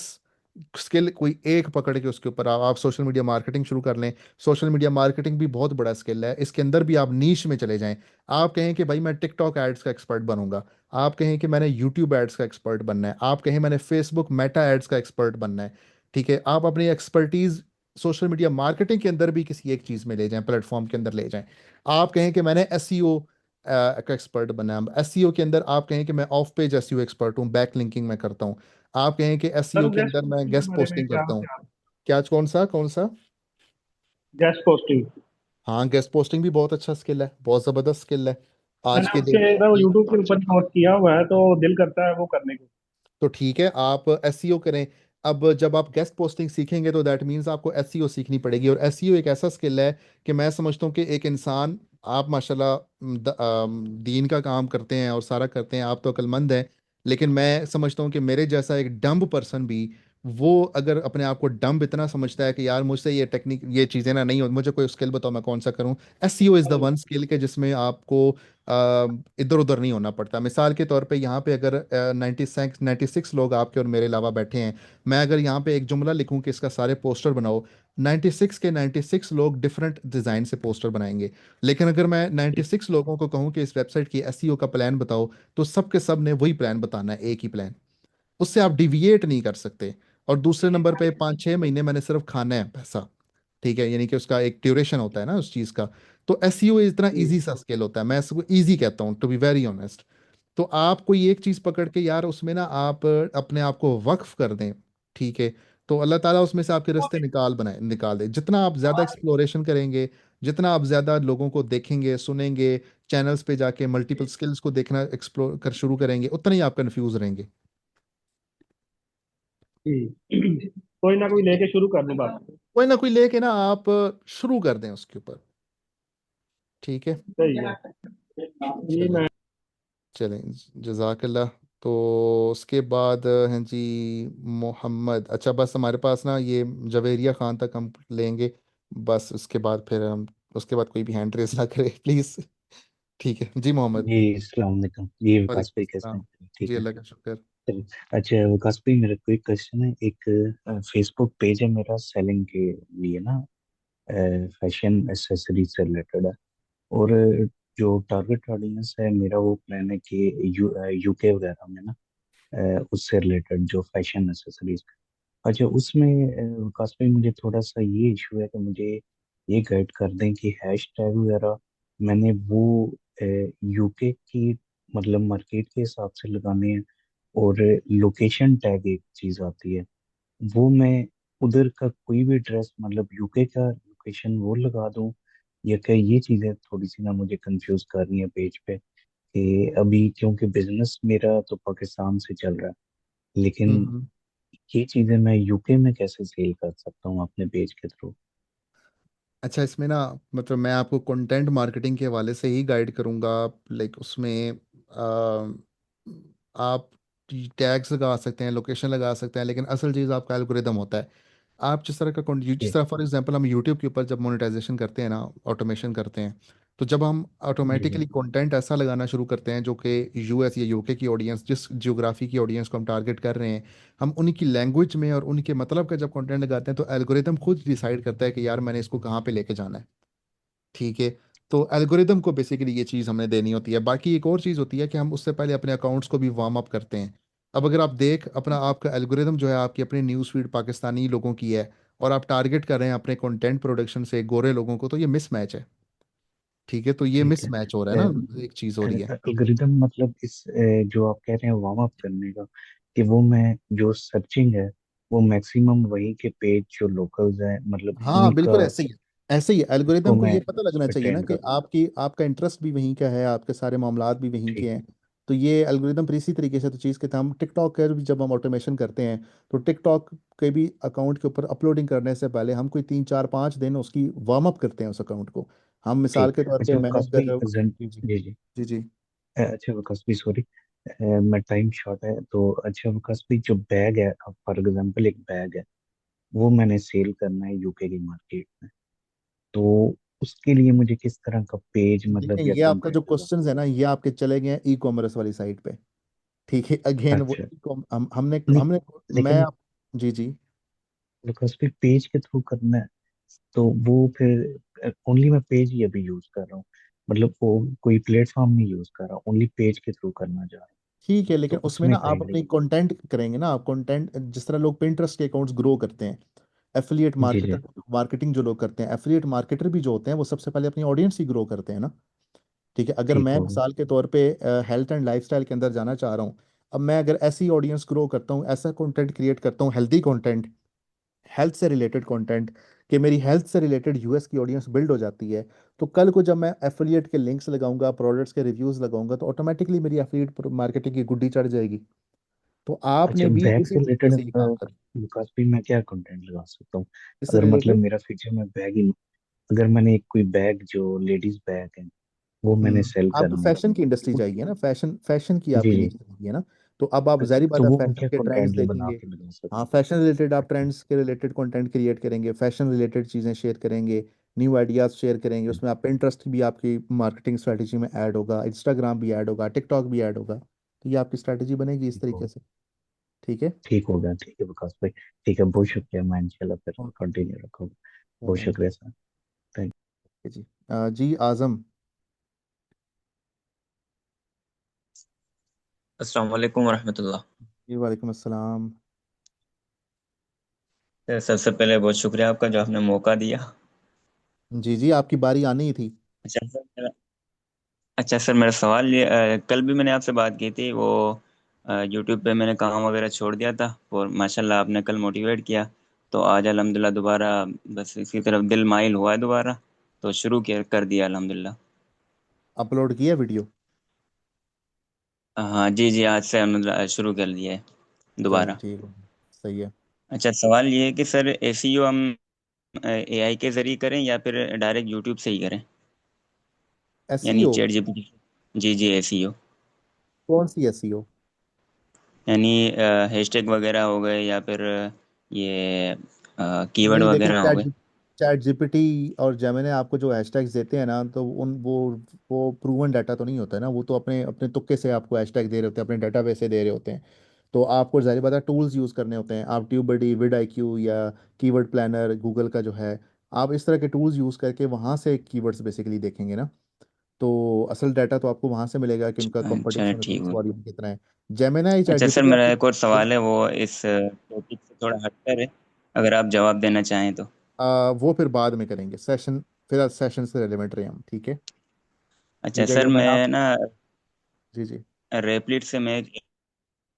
स्किल कोई एक पकड़ के उसके ऊपर आप सोशल मीडिया मार्केटिंग शुरू कर लें। सोशल मीडिया मार्केटिंग भी बहुत बड़ा स्किल है, इसके अंदर भी आप नीश में चले जाएं। आप कहें कि भाई मैं टिकटॉक एड्स का एक्सपर्ट बनूंगा, आप कहें कि मैंने यूट्यूब एड्स का एक्सपर्ट बनना है, आप कहें मैंने फेसबुक मेटा एड्स का एक्सपर्ट बनना है। ठीक है, आप अपनी एक्सपर्टीज सोशल मीडिया मार्केटिंग के अंदर भी किसी एक चीज़ में ले जाएं, प्लेटफॉर्म के अंदर ले जाएं। आप कहें कि मैंने एसईओ का एक्सपर्ट बनना है, एसईओ के अंदर आप कहें कि मैं ऑफ पेज एसईओ एक्सपर्ट हूँ, बैक लिंकिंग मैं करता हूँ। आप कहें कि सर एसईओ के गेस्ट अंदर मैं पोस्टिंग के गेस्ट बारे में पोस्टिंग क्या करता हूँ। ख्याल? क्या, कौन सा? Guest posting. हाँ, गेस्ट पोस्टिंग भी बहुत अच्छा स्किल है, बहुत ज़बरदस्त स्किल है आज मैंने के उसके दिन। ना यूट्यूब के ऊपर कोर्स किया हुआ है, तो दिल करता है वो करने को। तो ठीक है, आप एसईओ करें। अब जब आप गेस्ट पोस्टिंग सीखेंगे तो दैट मीन्स आपको एसईओ सीखनी पड़ेगी, और एसईओ एक ऐसा स्किल है कि मैं समझता हूँ कि एक इंसान, आप माशाल्लाह दीन का काम करते हैं और सारा करते हैं, आप तो अक्लमंद हैं, लेकिन मैं समझता हूँ कि मेरे जैसा एक डम्ब पर्सन भी, वो अगर अपने आप को डम्ब इतना समझता है कि यार मुझसे ये टेक्निक ये चीज़ें ना नहीं हो, मुझे कोई स्किल बताओ मैं कौन सा करूँ। SEO is the one skill के जिसमें आपको इधर उधर नहीं होना पड़ता। मिसाल के तौर पे यहाँ पे अगर 96 लोग आपके और मेरे अलावा बैठे हैं, मैं अगर यहाँ पे एक जुमला लिखूँ कि इसका सारे पोस्टर बनाओ, 96 के 96 लोग डिफरेंट डिज़ाइन से पोस्टर बनाएंगे। लेकिन अगर मैं 96 लोगों को कहूँ कि इस वेबसाइट की एसईओ का प्लान बताओ, तो सबके सब ने वही प्लान बताना है, एक ही प्लान, उससे आप डिविएट नहीं कर सकते। और दूसरे नंबर पे 5-6 महीने मैंने सिर्फ खाना है पैसा। ठीक है, यानी कि उसका एक ड्यूरेशन होता है ना उस चीज़ का। तो एसईओ इतना जी। इजी सा स्केल होता है, मैं इसको इजी कहता हूँ टू बी वेरी ऑनेस्ट। तो आप कोई एक चीज़ पकड़ के यार उसमें ना आप अपने आप को वक्फ कर दें, ठीक है, तो अल्लाह ताला उसमें से आपके रास्ते निकाल दे। जितना आप ज़्यादा एक्सप्लोरेशन करेंगे, जितना आप ज़्यादा लोगों को देखेंगे सुनेंगे, चैनल्स पे जाके मल्टीपल स्किल्स को देखना एक्सप्लोर कर शुरू करेंगे, उतना ही आप कंफ्यूज रहेंगे। कोई ना कोई ठीक है, लेके शुरू कर दें बात। कोई ना कोई लेके ना आप शुरू कर दें उसके ऊपर। ठीक है, सही है। ये चलें, मैं चलें, जजाकल्ला। तो उसके बाद हैं जी मोहम्मद। अच्छा, बस हमारे पास ना ये जवेरिया खान तक हम लेंगे, बस उसके बाद फिर हम, उसके बाद कोई भी हैंड रेस ना करे प्लीज़। ठीक है जी मोहम्मद। जी अस्सलाम वालेकुम। जी विकास वालेकुम भाई कैसे अस्सलाम। हैं? ठीक जी है। अल्लाह का शुक्र। चलिए। अच्छा विकास भाई, मेरा कोई क्वेश्चन है। एक फेसबुक पेज है मेरा सेलिंग के लिए ना, फैशन एसेसरीज से रिलेटेड है। और जो टारगेट ऑडियंस है मेरा, वो प्लान है कि यूके वगैरह में ना, उससे रिलेटेड जो फैशन एसेसरीज। अच्छा उसमें विकास भाई मुझे थोड़ा सा ये इशू है कि मुझे ये गाइड कर दें कि हैश टैग वगैरह मैंने वो यूके की मतलब मार्केट के हिसाब से लगाने हैं, और लोकेशन टैग एक चीज आती है, वो मैं उधर का कोई भी ड्रेस मतलब यूके का लोकेशन वो लगा दूं, या क्या ये चीजें थोड़ी सी ना मुझे कंफ्यूज कर रही हैं पेज पे। कि अभी क्योंकि बिजनेस मेरा तो पाकिस्तान से चल रहा है, लेकिन हम्म। ये चीजें मैं यूके में कैसे सेल कर सकता हूँ अपने पेज के थ्रू? अच्छा, इसमें ना मतलब मैं आपको कंटेंट मार्केटिंग के हवाले से ही गाइड करूंगा। लाइक उसमें आप टैग्स लगा सकते हैं, लोकेशन लगा सकते हैं, लेकिन असल चीज़ आपका एल्गोरिदम होता है। आप जिस तरह का जिस जी तरह फॉर एग्जांपल हम यूट्यूब के ऊपर जब मोनेटाइजेशन करते हैं ना, ऑटोमेशन करते हैं, तो जब हम जी जी। ऑटोमेटिकली कंटेंट ऐसा लगाना शुरू करते हैं जो कि यूएस या यूके की ऑडियंस, जिस जियोग्राफी की ऑडियंस को हम टारगेट कर रहे हैं, हम उनकी लैंग्वेज में और उनके मतलब का जब कंटेंट लगाते हैं, तो एल्गोरिदम खुद डिसाइड करता है कि यार मैंने इसको कहाँ पे लेके जाना है। ठीक है, तो एल्गोरिदम को बेसिकली ये चीज़ हमने देनी होती है। बाकी एक और चीज़ होती है कि हम उससे पहले अपने अकाउंट्स को भी वार्म अप करते हैं। अब अगर आप देख अपना, आपका एल्गोरिदम जो है आपकी अपनी न्यूज़ फीड पाकिस्तानी लोगों की है, और आप टारगेट कर रहे हैं अपने कंटेंट प्रोडक्शन से गोरे लोगों को, तो ये मिसमैच है। ठीक है, तो ये ठीक है। मिसमैच हो रहा है ना, एक चीज़ हो रही है। एल्गोरिदम मतलब इस जो आप कह रहे हैं वार्म अप करने का, कि वो मैं जो सर्चिंग है वो मैक्सिमम वहीं के पेज जो लोकल्स हैं मतलब हाँ उनका, बिल्कुल ऐसे ही है। ऐसे ही उसको एल्गोरिदम को मैं ये पता उस लगना पर चाहिए ना ट्रेन कि करूँ। आपकी आपका इंटरेस्ट भी वहीं का है, आपके सारे मामलात भी वहीं के ठीक हैं। तो ये एल्गोरिदम फिर इसी तरीके से तो चीज़ के था, हम टिकटॉक का भी जब हम ऑटोमेशन करते हैं, तो टिकटॉक के भी अकाउंट के ऊपर अपलोडिंग करने से पहले हम कोई 3 4 5 दिन उसकी वार्म अप करते हैं उस अकाउंट को। हम मिसाल ठीक। के तौर पे अच्छा मैंने विकास भाई अगर, जी जी, जी जी। जी जी, अच्छा विकास भाई सॉरी, मैं टाइम शॉर्ट है तो। अच्छा विकास भाई जो बैग है, अब फॉर एग्जांपल एक बैग है, वो मैंने सेल करना है यूके की मार्केट में, तो उसके लिए मुझे किस तरह का पेज देखें मतलब या ये आपका कंटेंट जो लगा क्वेश्चंस है ना, ये आपके चले गए हैं ई कॉमर्स वाली साइट पे। ठीक है, सकता? अगेन वो अच्छा। हमने नहीं हमने मैं लेकिन जी जी। विकास भाई पेज के थ्रू करना है, तो वो फिर ओनली मैं पेज ही अभी यूज कर रहा हूँ, मतलब वो कोई प्लेटफॉर्म नहीं यूज कर रहा, ओनली पेज के थ्रू करना चाह रहा हूँ। ठीक है, तो लेकिन उसमें उसमें ना आप अपनी गाइडलाइन। कंटेंट करेंगे ना, आप कंटेंट जिस तरह लोग पिंटरेस्ट के अकाउंट्स ग्रो करते हैं, एफिलिएट जी जी। मार्केटर, मार्केटिंग जो लोग करते हैं, एफिलिएट मार्केटर भी जो होते हैं वो सबसे पहले अपनी ऑडियंस ही ग्रो करते हैं ना। ठीक है, अगर ठीक मैं होगा। मिसाल के तौर पे हेल्थ एंड लाइफस्टाइल के अंदर जाना चाह रहा हूँ, अब मैं अगर ऐसी ऑडियंस ग्रो करता हूँ, ऐसा कंटेंट क्रिएट करता हूँ, हेल्दी कंटेंट, हेल्थ से रिलेटेड कंटेंट, कि मेरी हेल्थ से रिलेटेड यूएस की ऑडियंस बिल्ड हो जाती है, तो कल को जब मैं एफिलिएट के लिंक्स लगाऊंगा, प्रोडक्ट्स के रिव्यूज लगाऊंगा, तो ऑटोमेटिकली मेरी एफिलिएट मार्केटिंग की गुड्डी चढ़ जाएगी। तो अच्छा आपने भी बैग इसी से तरीके रिलेटेड से ये काम करना विकास भी मैं क्या कंटेंट लगा सकता हूँ? है। इससे अगर मतलब रिलेटेड, मेरा फ्यूचर में बैग ही, अगर मैंने एक कोई बैग जो लेडीज बैग है वो मैंने सेल आप तो करना है, फैशन की इंडस्ट्री तो जाइए ना, फैशन फैशन की जी आपकी जी। नीच रहेगी है ना। तो अब आप अच्छा जाहिर बात तो है वो मैं फैशन क्या के ट्रेंड्स कंटेंट बना देखेंगे। के लगा हाँ, सकता हूँ? फैशन रिलेटेड आप ट्रेंड्स के रिलेटेड कंटेंट क्रिएट करेंगे, फैशन रिलेटेड चीज़ें शेयर करेंगे, न्यू आइडियाज़ शेयर करेंगे, उसमें आप इंटरेस्ट भी आपकी मार्केटिंग स्ट्रेटजी में ऐड होगा, इंस्टाग्राम भी ऐड होगा, टिकटॉक भी ऐड होगा, तो ये आपकी स्ट्रेटजी बनेगी इस ठीक तरीके हो से। ठीक है, ठीक हो गया। ठीक है विकास भाई। ठीक है, बहुत चलिए, शुक्रिया, मैं इंशाल्लाह फिर ओके, कंटिन्यू रखूँगा। बहुत चलें शुक्रिया सर। थैंक जी, जी आज़म। अस्सलाम वालेकुम वरहमतुल्लाह। जी वालेकुम अस्सलाम। सर सबसे पहले बहुत शुक्रिया आपका जो आपने मौका दिया। जी जी, आपकी बारी आनी ही थी। अच्छा सर मेरा सवाल ये कल भी मैंने आपसे बात की थी वो यूट्यूब पे मैंने काम वगैरह छोड़ दिया था और माशाल्लाह आपने कल मोटिवेट किया। तो आज अल्हम्दुलिल्लाह दोबारा बस इसी तरफ दिल माइल हुआ है दोबारा, तो शुरू किया कर दिया अल्हम्दुलिल्लाह। अपलोड किया वीडियो? हाँ जी जी, आज से शुरू कर दिया है चलें दोबारा। ठीक है, सही है। अच्छा, सवाल ये है कि सर एसईओ हम एआई के जरिए करें या फिर डायरेक्ट यूट्यूब से ही करें, यानी एसईओ? ChatGPT? जी जी, एसईओ कौन सी एसईओ? यानी हैशटैग वगैरह हो गए या फिर ये कीवर्ड नहीं देखिए, वगैरह हो गए। चैट जीपीटी और जेमिनी आपको जो हैशटैग्स देते हैं ना, तो उन वो प्रूवन डाटा तो नहीं होता है ना, वो तो अपने अपने तुक्के से आपको हैशटैग दे रहे होते हैं, अपने डाटाबेस से दे रहे होते हैं। तो आपको जाहिर बात है टूल्स यूज़ करने होते हैं, आप ट्यूबरडी, विड आईक्यू या कीवर्ड प्लानर गूगल का जो है, आप इस तरह के टूल्स यूज़ करके वहाँ से कीवर्ड्स बेसिकली देखेंगे ना। तो असल डाटा तो आपको वहाँ से मिलेगा कि उनका अच्छा कंपटीशन ठीक सर्च है। वॉल्यूम कितना है। जेमिनी, चैट अच्छा सर, जीपीटी मेरा आपको एक और सवाल है, वो इस टॉपिक से थोड़ा हटकर है, अगर आप जवाब देना चाहें तो। वो फिर बाद में करेंगे सेशन, फिर सेशन से रेलिवेंट रहे हम, ठीक है। अच्छा क्योंकि सर, अगर मैं आप, मैं ना जी जी, रेपलिट से मैं एक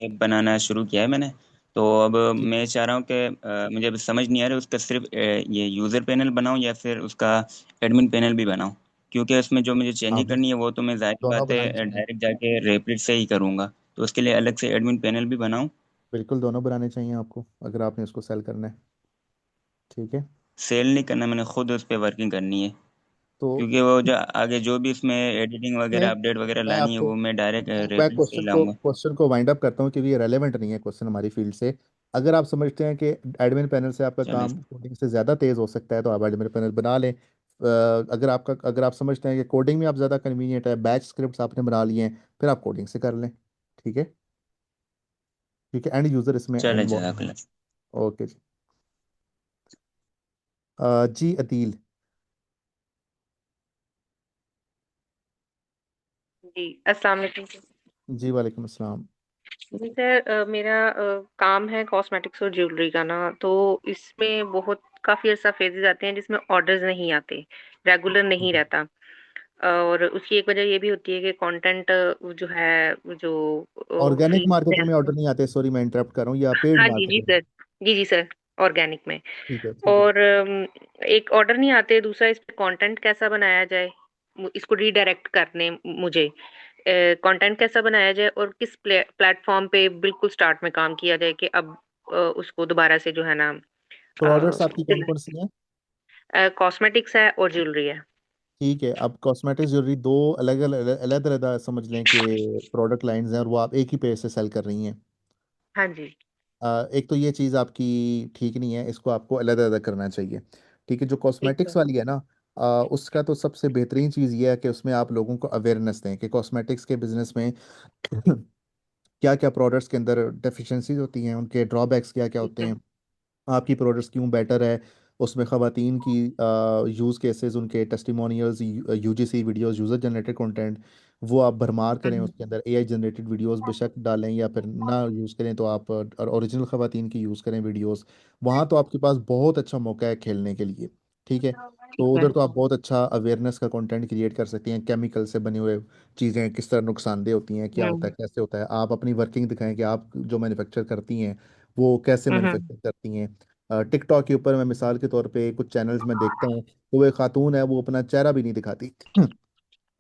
ऐप बनाना शुरू किया है मैंने। तो अब ठीक। मैं चाह रहा हूँ कि मुझे अभी समझ नहीं आ रहा उसका सिर्फ ये यूज़र पैनल बनाऊँ या फिर उसका एडमिन पैनल भी बनाऊँ, क्योंकि उसमें जो मुझे चेंजिंग आपने करनी है वो तो मैं जाहिर सी दोनों बात है बनाने चाहिए। डायरेक्ट जाके रेपलिट से ही करूँगा। तो उसके लिए अलग से एडमिन पैनल भी बनाऊँ। बिल्कुल दोनों बनाने चाहिए आपको, अगर आपने उसको सेल करना है, ठीक है। सेल नहीं करना, मैंने खुद उस पर वर्किंग करनी है, तो क्योंकि वो जो आगे जो भी उसमें एडिटिंग मैं वगैरह अपडेट वगैरह मैं लानी है आपको वो मैं डायरेक्ट मैं रेफरेंस से ही क्वेश्चन को लाऊंगा। क्वेश्चन को वाइंड अप करता हूँ, क्योंकि ये रेलेवेंट नहीं है क्वेश्चन हमारी फील्ड से। अगर आप समझते हैं कि एडमिन पैनल से आपका चले। काम कोडिंग से ज़्यादा तेज़ हो सकता है, तो आप एडमिन पैनल बना लें। अगर आप समझते हैं कि कोडिंग में आप ज़्यादा कन्वीनियंट है, बैच स्क्रिप्ट्स आपने बना लिए हैं, फिर आप कोडिंग से कर लें, ठीक है। ठीक है, एंड यूज़र इसमें चले इन्वॉल्व नहीं जजाकल्ला। है। ओके जी। जी अदील। जी अस्सलाम वालेकुम। जी वालेकुम अस्सलाम। जी सर, मेरा काम है कॉस्मेटिक्स और ज्वेलरी का ना, तो इसमें बहुत काफी ऐसा फेजेस आते हैं जिसमें ऑर्डर्स नहीं आते, रेगुलर नहीं रहता। और उसकी एक वजह ये भी होती है कि कंटेंट जो है, जो ऑर्गेनिक फ्री मार्केटिंग में ऑर्डर नहीं आते? सॉरी मैं इंटरप्ट कर रहा हूँ, या पेड हाँ जी जी मार्केटिंग? सर। जी जी सर, ऑर्गेनिक में। ठीक है, ठीक है। और एक ऑर्डर नहीं आते, दूसरा इस पे कंटेंट कैसा बनाया जाए, इसको रीडायरेक्ट करने मुझे कंटेंट कैसा बनाया जाए और किस प्लेटफॉर्म पे बिल्कुल स्टार्ट में काम किया जाए कि अब उसको दोबारा से जो है ना, प्रोडक्ट्स आपकी कौन कौन सी हैं? कॉस्मेटिक्स है और ज्वेलरी है। ठीक है, अब कॉस्मेटिक्स ज्वेलरी दो अलग अलग अलग अलग समझ लें कि प्रोडक्ट लाइंस हैं, और वो आप एक ही पेज से सेल कर रही हैं। हाँ जी। एक तो ये चीज़ आपकी ठीक नहीं है, इसको आपको अलग अलग करना चाहिए। ठीक है, जो ठीक कॉस्मेटिक्स है। वाली है ना, उसका तो सबसे बेहतरीन चीज़ ये है कि उसमें आप लोगों को अवेयरनेस दें कि कॉस्मेटिक्स के बिजनेस में क्या क्या प्रोडक्ट्स के अंदर डेफिशिएंसीज होती हैं, उनके ड्रॉबैक्स क्या क्या ठीक होते है। हैं, आपकी प्रोडक्ट्स क्यों बेटर है। उसमें ख़वातीन की यूज़ केसेस, उनके testimonials, UGC videos, user generated content, वो आप भरमार करें हम्म उसके अंदर। एआई जनरेटेड वीडियोस बेशक डालें, या फिर ना यूज़ करें तो आप ओरिजिनल ख़वातीन की यूज़ करें वीडियोस। वहाँ तो आपके पास बहुत अच्छा मौका है खेलने के लिए, ठीक है। ठीक तो है। उधर तो आप बहुत अच्छा अवेयरनेस का कंटेंट क्रिएट कर सकती हैं, केमिकल से बने हुए चीज़ें किस तरह नुकसानदेह होती हैं, क्या होता है, हम्म कैसे होता है। आप अपनी वर्किंग दिखाएं कि आप जो मैन्युफैक्चर करती हैं वो कैसे हम्म मैन्युफैक्चर करती हैं। टिकटॉक के ऊपर मैं मिसाल के तौर पे कुछ चैनल्स में देखता हूँ, तो वो एक खातून है, वो अपना चेहरा भी नहीं दिखाती,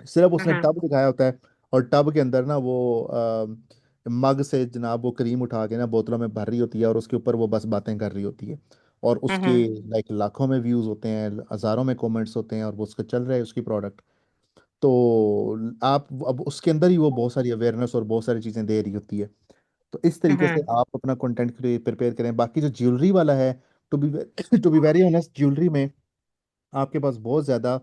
सिर्फ उसने हम्म टब दिखाया होता है, और टब के अंदर ना वो मग से जनाब वो क्रीम उठा के ना बोतलों में भर रही होती है, और उसके ऊपर वो बस बातें कर रही होती है। और उसके हम्म लाइक लाखों में व्यूज होते हैं, हजारों में कमेंट्स होते हैं, और वो उसका चल रहा है उसकी प्रोडक्ट। तो आप अब उसके अंदर ही वो बहुत सारी अवेयरनेस और बहुत सारी चीज़ें दे रही होती है। तो इस तरीके से हम्म आप अपना कंटेंट प्रिपेयर करें। बाकी जो ज्वेलरी वाला है, to be to be very honest, jewellery में आपके पास बहुत ज़्यादा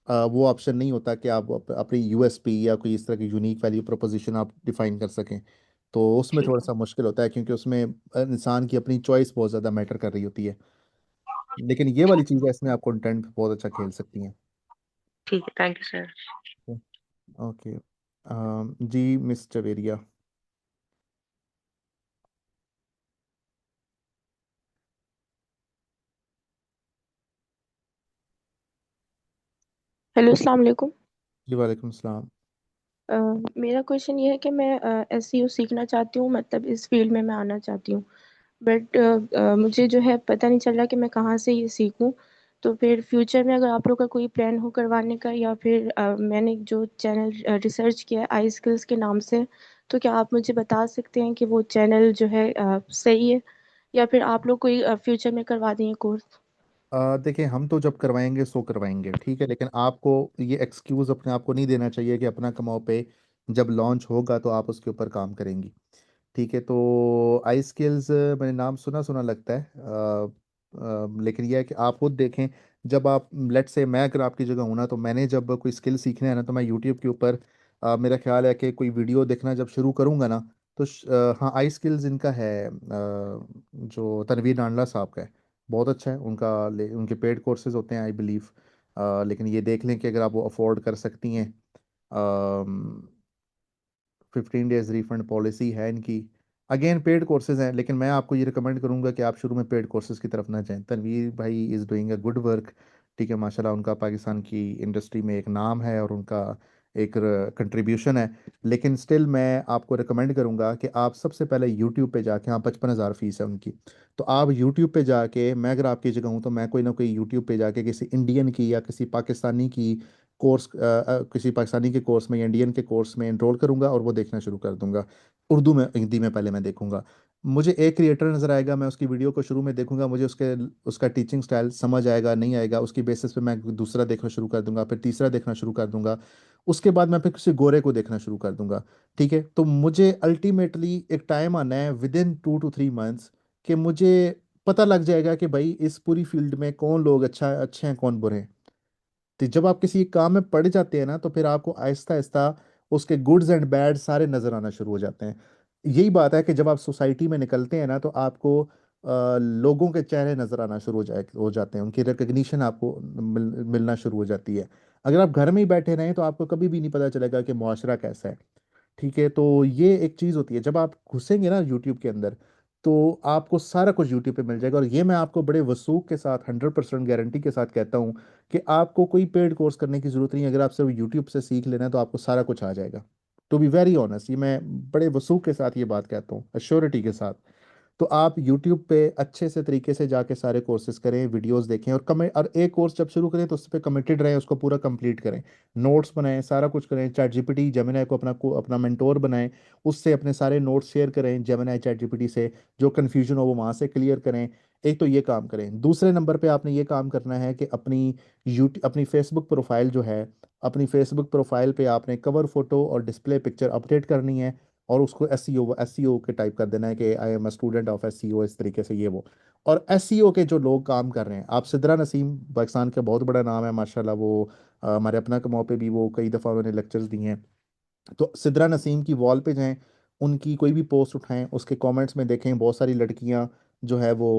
वो ऑप्शन नहीं होता कि आप अपनी यूएसपी या कोई इस तरह की यूनिक वैल्यू प्रोपोजिशन आप डिफाइन कर सकें। तो उसमें ठीक थोड़ा है। सा मुश्किल होता है, क्योंकि उसमें इंसान की अपनी चॉइस बहुत ज़्यादा मैटर कर रही होती है। लेकिन ये वाली चीज़ है, इसमें आप कंटेंट बहुत अच्छा खेल सकती हैं। ठीक है, थैंक यू सर। ओके। जी मिस्टर वेरिया। हेलो, अस्सलाम वालेकुम। जी वालेकुम सलाम। अ, मेरा क्वेश्चन ये है कि मैं एसईओ सीखना चाहती हूँ, मतलब इस फील्ड में मैं आना चाहती हूँ। बट मुझे जो है पता नहीं चल रहा कि मैं कहाँ से ये सीखूं। तो फिर फ्यूचर में अगर आप लोग का कोई प्लान हो करवाने का, या फिर मैंने जो चैनल रिसर्च किया है आई स्किल्स के नाम से, तो क्या आप मुझे बता सकते हैं कि वो चैनल जो है सही है, या फिर आप लोग कोई फ्यूचर में करवा देंगे कोर्स? देखिए, हम तो जब करवाएंगे सो करवाएंगे, ठीक है, लेकिन आपको ये एक्सक्यूज़ अपने आप को नहीं देना चाहिए कि अपना कमाओ पे जब लॉन्च होगा तो आप उसके ऊपर काम करेंगी। ठीक है, तो आई स्किल्स मैंने नाम सुना सुना लगता है, लेकिन यह है कि आप खुद देखें। जब आप, लेट से मैं अगर आपकी जगह हूं ना, तो मैंने जब कोई स्किल सीखना है ना, तो मैं यूट्यूब के ऊपर मेरा ख्याल है कि कोई वीडियो देखना जब शुरू करूंगा ना, तो हाँ, आई स्किल्स इनका है, जो तनवीर नांडला साहब का है, बहुत अच्छा है उनका। उनके पेड कोर्सेज होते हैं आई बिलीव। लेकिन ये देख लें कि अगर आप वो अफोर्ड कर सकती हैं। 15 डेज रिफंड पॉलिसी है इनकी। अगेन पेड कोर्सेज हैं, लेकिन मैं आपको ये रिकमेंड करूंगा कि आप शुरू में पेड कोर्सेज की तरफ ना जाएं। तनवीर भाई is doing a good work, ठीक है, माशाल्लाह, उनका पाकिस्तान की इंडस्ट्री में एक नाम है और उनका एक कंट्रीब्यूशन है। लेकिन स्टिल मैं आपको रिकमेंड करूंगा कि आप सबसे पहले यूट्यूब पे जाके, हाँ, 55,000 फीस है उनकी, तो आप यूट्यूब पे जाके, मैं अगर आपकी जगह हूँ तो मैं कोई ना कोई यूट्यूब पे जाके किसी इंडियन की या किसी पाकिस्तानी की कोर्स, किसी पाकिस्तानी के कोर्स में या इंडियन के कोर्स में एनरोल करूंगा और वो देखना शुरू कर दूंगा। उर्दू में, हिंदी में पहले मैं देखूंगा। मुझे एक क्रिएटर नज़र आएगा, मैं उसकी वीडियो को शुरू में देखूंगा, मुझे उसका टीचिंग स्टाइल समझ आएगा नहीं आएगा, उसकी बेसिस पे मैं दूसरा देखना शुरू कर दूंगा, फिर तीसरा देखना शुरू कर दूंगा। उसके बाद मैं फिर किसी गोरे को देखना शुरू कर दूंगा। ठीक है, तो मुझे अल्टीमेटली एक टाइम आना है विद इन 2 to 3 मंथ्स कि मुझे पता लग जाएगा कि भाई इस पूरी फील्ड में कौन लोग अच्छे हैं, कौन बुरे हैं। तो जब आप किसी काम में पड़ जाते हैं ना, तो फिर आपको आहिस्ता आहिस्ता उसके गुड्स एंड बैड सारे नजर आना शुरू हो जाते हैं। यही बात है कि जब आप सोसाइटी में निकलते हैं ना, तो आपको लोगों के चेहरे नजर आना शुरू हो जाते हैं, उनकी रिकग्निशन आपको मिलना शुरू हो जाती है। अगर आप घर में ही बैठे रहें तो आपको कभी भी नहीं पता चलेगा कि मुआशरा कैसा है। ठीक है, तो ये एक चीज़ होती है, जब आप घुसेंगे ना यूट्यूब के अंदर, तो आपको सारा कुछ यूट्यूब पे मिल जाएगा। और ये मैं आपको बड़े वसूख के साथ, 100% गारंटी के साथ कहता हूँ कि आपको कोई पेड कोर्स करने की ज़रूरत नहीं है। अगर आप सिर्फ यूट्यूब से सीख लेना है तो आपको सारा कुछ आ जाएगा। टू बी वेरी ऑनेस्ट, ये मैं बड़े वसूख के साथ ये बात कहता हूँ, अश्योरिटी के साथ। तो आप YouTube पे अच्छे से तरीके से जाके सारे कोर्सेज करें, वीडियोस देखें, और कमेंट, और एक कोर्स जब शुरू करें तो उस पर कमिटेड रहें, उसको पूरा कंप्लीट करें, नोट्स बनाएं, सारा कुछ करें। चैट जीपीटी, जेमिनाई को अपना मेंटोर बनाएं, उससे अपने सारे नोट्स शेयर करें, जेमिनाई चैट जीपीटी से। जो कन्फ्यूजन हो वो वहाँ से क्लियर करें। एक तो ये काम करें। दूसरे नंबर पे आपने ये काम करना है कि अपनी फेसबुक प्रोफाइल जो है, अपनी फेसबुक प्रोफाइल पे आपने कवर फोटो और डिस्प्ले पिक्चर अपडेट करनी है, और उसको एसईओ के टाइप कर देना है कि I am a student of SEO, इस तरीके से ये वो। और एसईओ के जो लोग काम कर रहे हैं, आप सिद्रा नसीम, पाकिस्तान का बहुत बड़ा नाम है माशाल्लाह, वो हमारे अपना कमाओ पे भी वो कई दफ़ा उन्होंने लेक्चर्स दिए हैं। तो सिद्रा नसीम की वॉल पे जाएं, उनकी कोई भी पोस्ट उठाएं, उसके कमेंट्स में देखें बहुत सारी लड़कियां जो है वो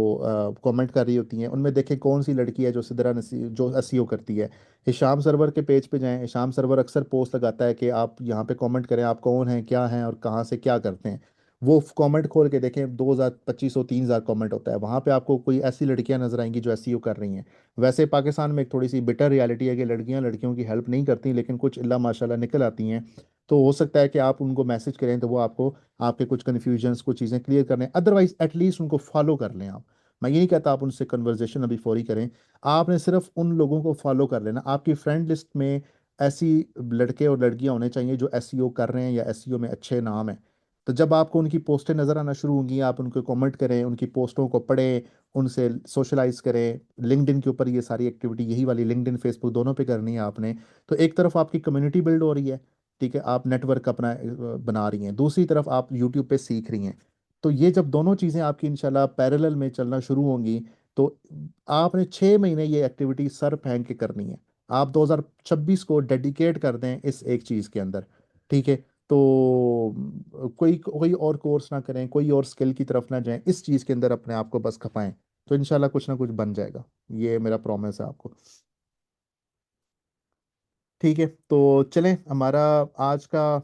कमेंट कर रही होती हैं, उनमें देखें कौन सी लड़की है जो सिद्रा नसीम जो एसईओ करती है। हिशाम सरवर के पेज पे जाएं, हिशाम सरवर अक्सर पोस्ट लगाता है कि आप यहाँ पे कमेंट करें, आप कौन हैं, क्या हैं और कहाँ से क्या करते हैं। वो कमेंट खोल के देखें, 2,000, 2,500, 3,000 कमेंट होता है वहाँ पे, आपको कोई ऐसी लड़कियां नजर आएंगी जो एसईओ कर रही हैं। वैसे पाकिस्तान में एक थोड़ी सी बिटर रियलिटी है कि लड़कियां लड़कियों की हेल्प नहीं करती, लेकिन कुछ अल्लाह माशाल्लाह निकल आती हैं। तो हो सकता है कि आप उनको मैसेज करें तो वो आपको आपके कुछ कन्फ्यूजन्स, कुछ चीज़ें क्लियर कर लें। अदरवाइज एटलीस्ट उनको फॉलो कर लें आप। मैं ये नहीं कहता आप उनसे कन्वर्जेशन अभी फौरी करें, आपने सिर्फ उन लोगों को फॉलो कर लेना। आपकी फ्रेंड लिस्ट में ऐसी लड़के और लड़कियां होने चाहिए जो एसईओ कर रहे हैं या एसईओ में अच्छे नाम है। तो जब आपको उनकी पोस्टें नज़र आना शुरू होंगी, आप उनको कमेंट करें, उनकी पोस्टों को पढ़ें, उनसे सोशलाइज करें। लिंक्डइन के ऊपर ये सारी एक्टिविटी, यही वाली लिंक्डइन फेसबुक दोनों पे करनी है आपने। तो एक तरफ आपकी कम्युनिटी बिल्ड हो रही है, ठीक है, आप नेटवर्क अपना बना रही हैं, दूसरी तरफ आप यूट्यूब पे सीख रही हैं। तो ये जब दोनों चीज़ें आपकी इंशाल्लाह पैरेलल में चलना शुरू होंगी, तो आपने 6 महीने ये एक्टिविटी सर फेंक के करनी है। आप 2026 को डेडिकेट कर दें इस एक चीज़ के अंदर। ठीक है, तो कोई कोई और कोर्स ना करें, कोई और स्किल की तरफ ना जाएं, इस चीज़ के अंदर अपने आप को बस खपाएं, तो इंशाल्लाह कुछ ना कुछ बन जाएगा। ये मेरा प्रॉमिस है आपको। ठीक है, तो चलें, हमारा आज का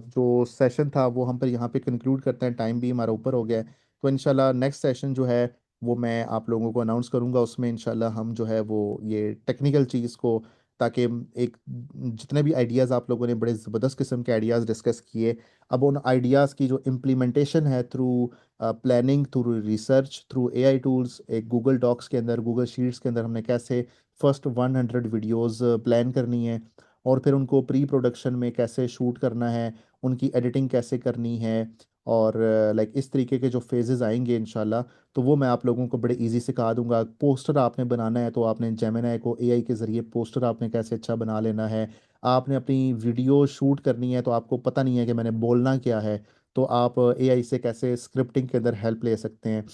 जो सेशन था वो हम पर यहाँ पे कंक्लूड करते हैं, टाइम भी हमारा ऊपर हो गया है। तो इंशाल्लाह नेक्स्ट सेशन जो है वो मैं आप लोगों को अनाउंस करूँगा, उसमें इंशाल्लाह हम जो है वो ये टेक्निकल चीज़ को, ताकि एक, जितने भी आइडियाज़ आप लोगों ने, बड़े ज़बरदस्त किस्म के आइडियाज़ डिस्कस किए, अब उन आइडियाज़ की जो इम्प्लीमेंटेशन है through planning, through research, through AI tools, एक गूगल डॉक्स के अंदर, गूगल शीट्स के अंदर हमने कैसे फर्स्ट 100 वीडियोस प्लान करनी है, और फिर उनको प्री प्रोडक्शन में कैसे शूट करना है, उनकी एडिटिंग कैसे करनी है, और लाइक इस तरीके के जो फेजेस आएंगे इंशाल्लाह, तो वो मैं आप लोगों को बड़े इजी सिखा दूंगा। पोस्टर आपने बनाना है तो आपने जेमिनाई को एआई के ज़रिए पोस्टर आपने कैसे अच्छा बना लेना है। आपने अपनी वीडियो शूट करनी है तो आपको पता नहीं है कि मैंने बोलना क्या है, तो आप एआई से कैसे स्क्रिप्टिंग के अंदर हेल्प ले सकते हैं।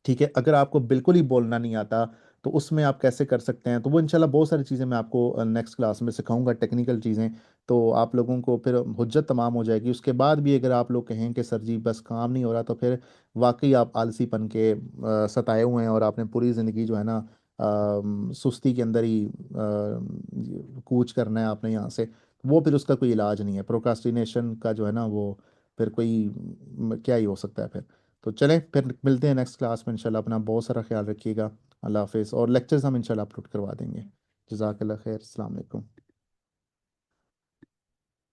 ठीक है, अगर आपको बिल्कुल ही बोलना नहीं आता तो उसमें आप कैसे कर सकते हैं, तो वो इंशाल्लाह बहुत सारी चीज़ें मैं आपको नेक्स्ट क्लास में सिखाऊंगा, टेक्निकल चीज़ें। तो आप लोगों को फिर हुज्जत तमाम हो जाएगी। उसके बाद भी अगर आप लोग कहें कि सर जी बस काम नहीं हो रहा, तो फिर वाकई आप आलसीपन के सताए हुए हैं और आपने पूरी ज़िंदगी जो है ना सुस्ती के अंदर ही कूच करना है आपने यहाँ से। वो फिर उसका कोई इलाज नहीं है, प्रोक्रास्टिनेशन का जो है ना वो फिर कोई क्या ही हो सकता है फिर। तो चलें फिर मिलते हैं नेक्स्ट क्लास में इंशाल्लाह। अपना बहुत सारा ख्याल रखिएगा। अल्लाह हाफिज़। और लेक्चर्स हम इंशाल्लाह अपलोड करवा देंगे। जज़ाकल्लाह खैर। अस्सलाम वालेकुम।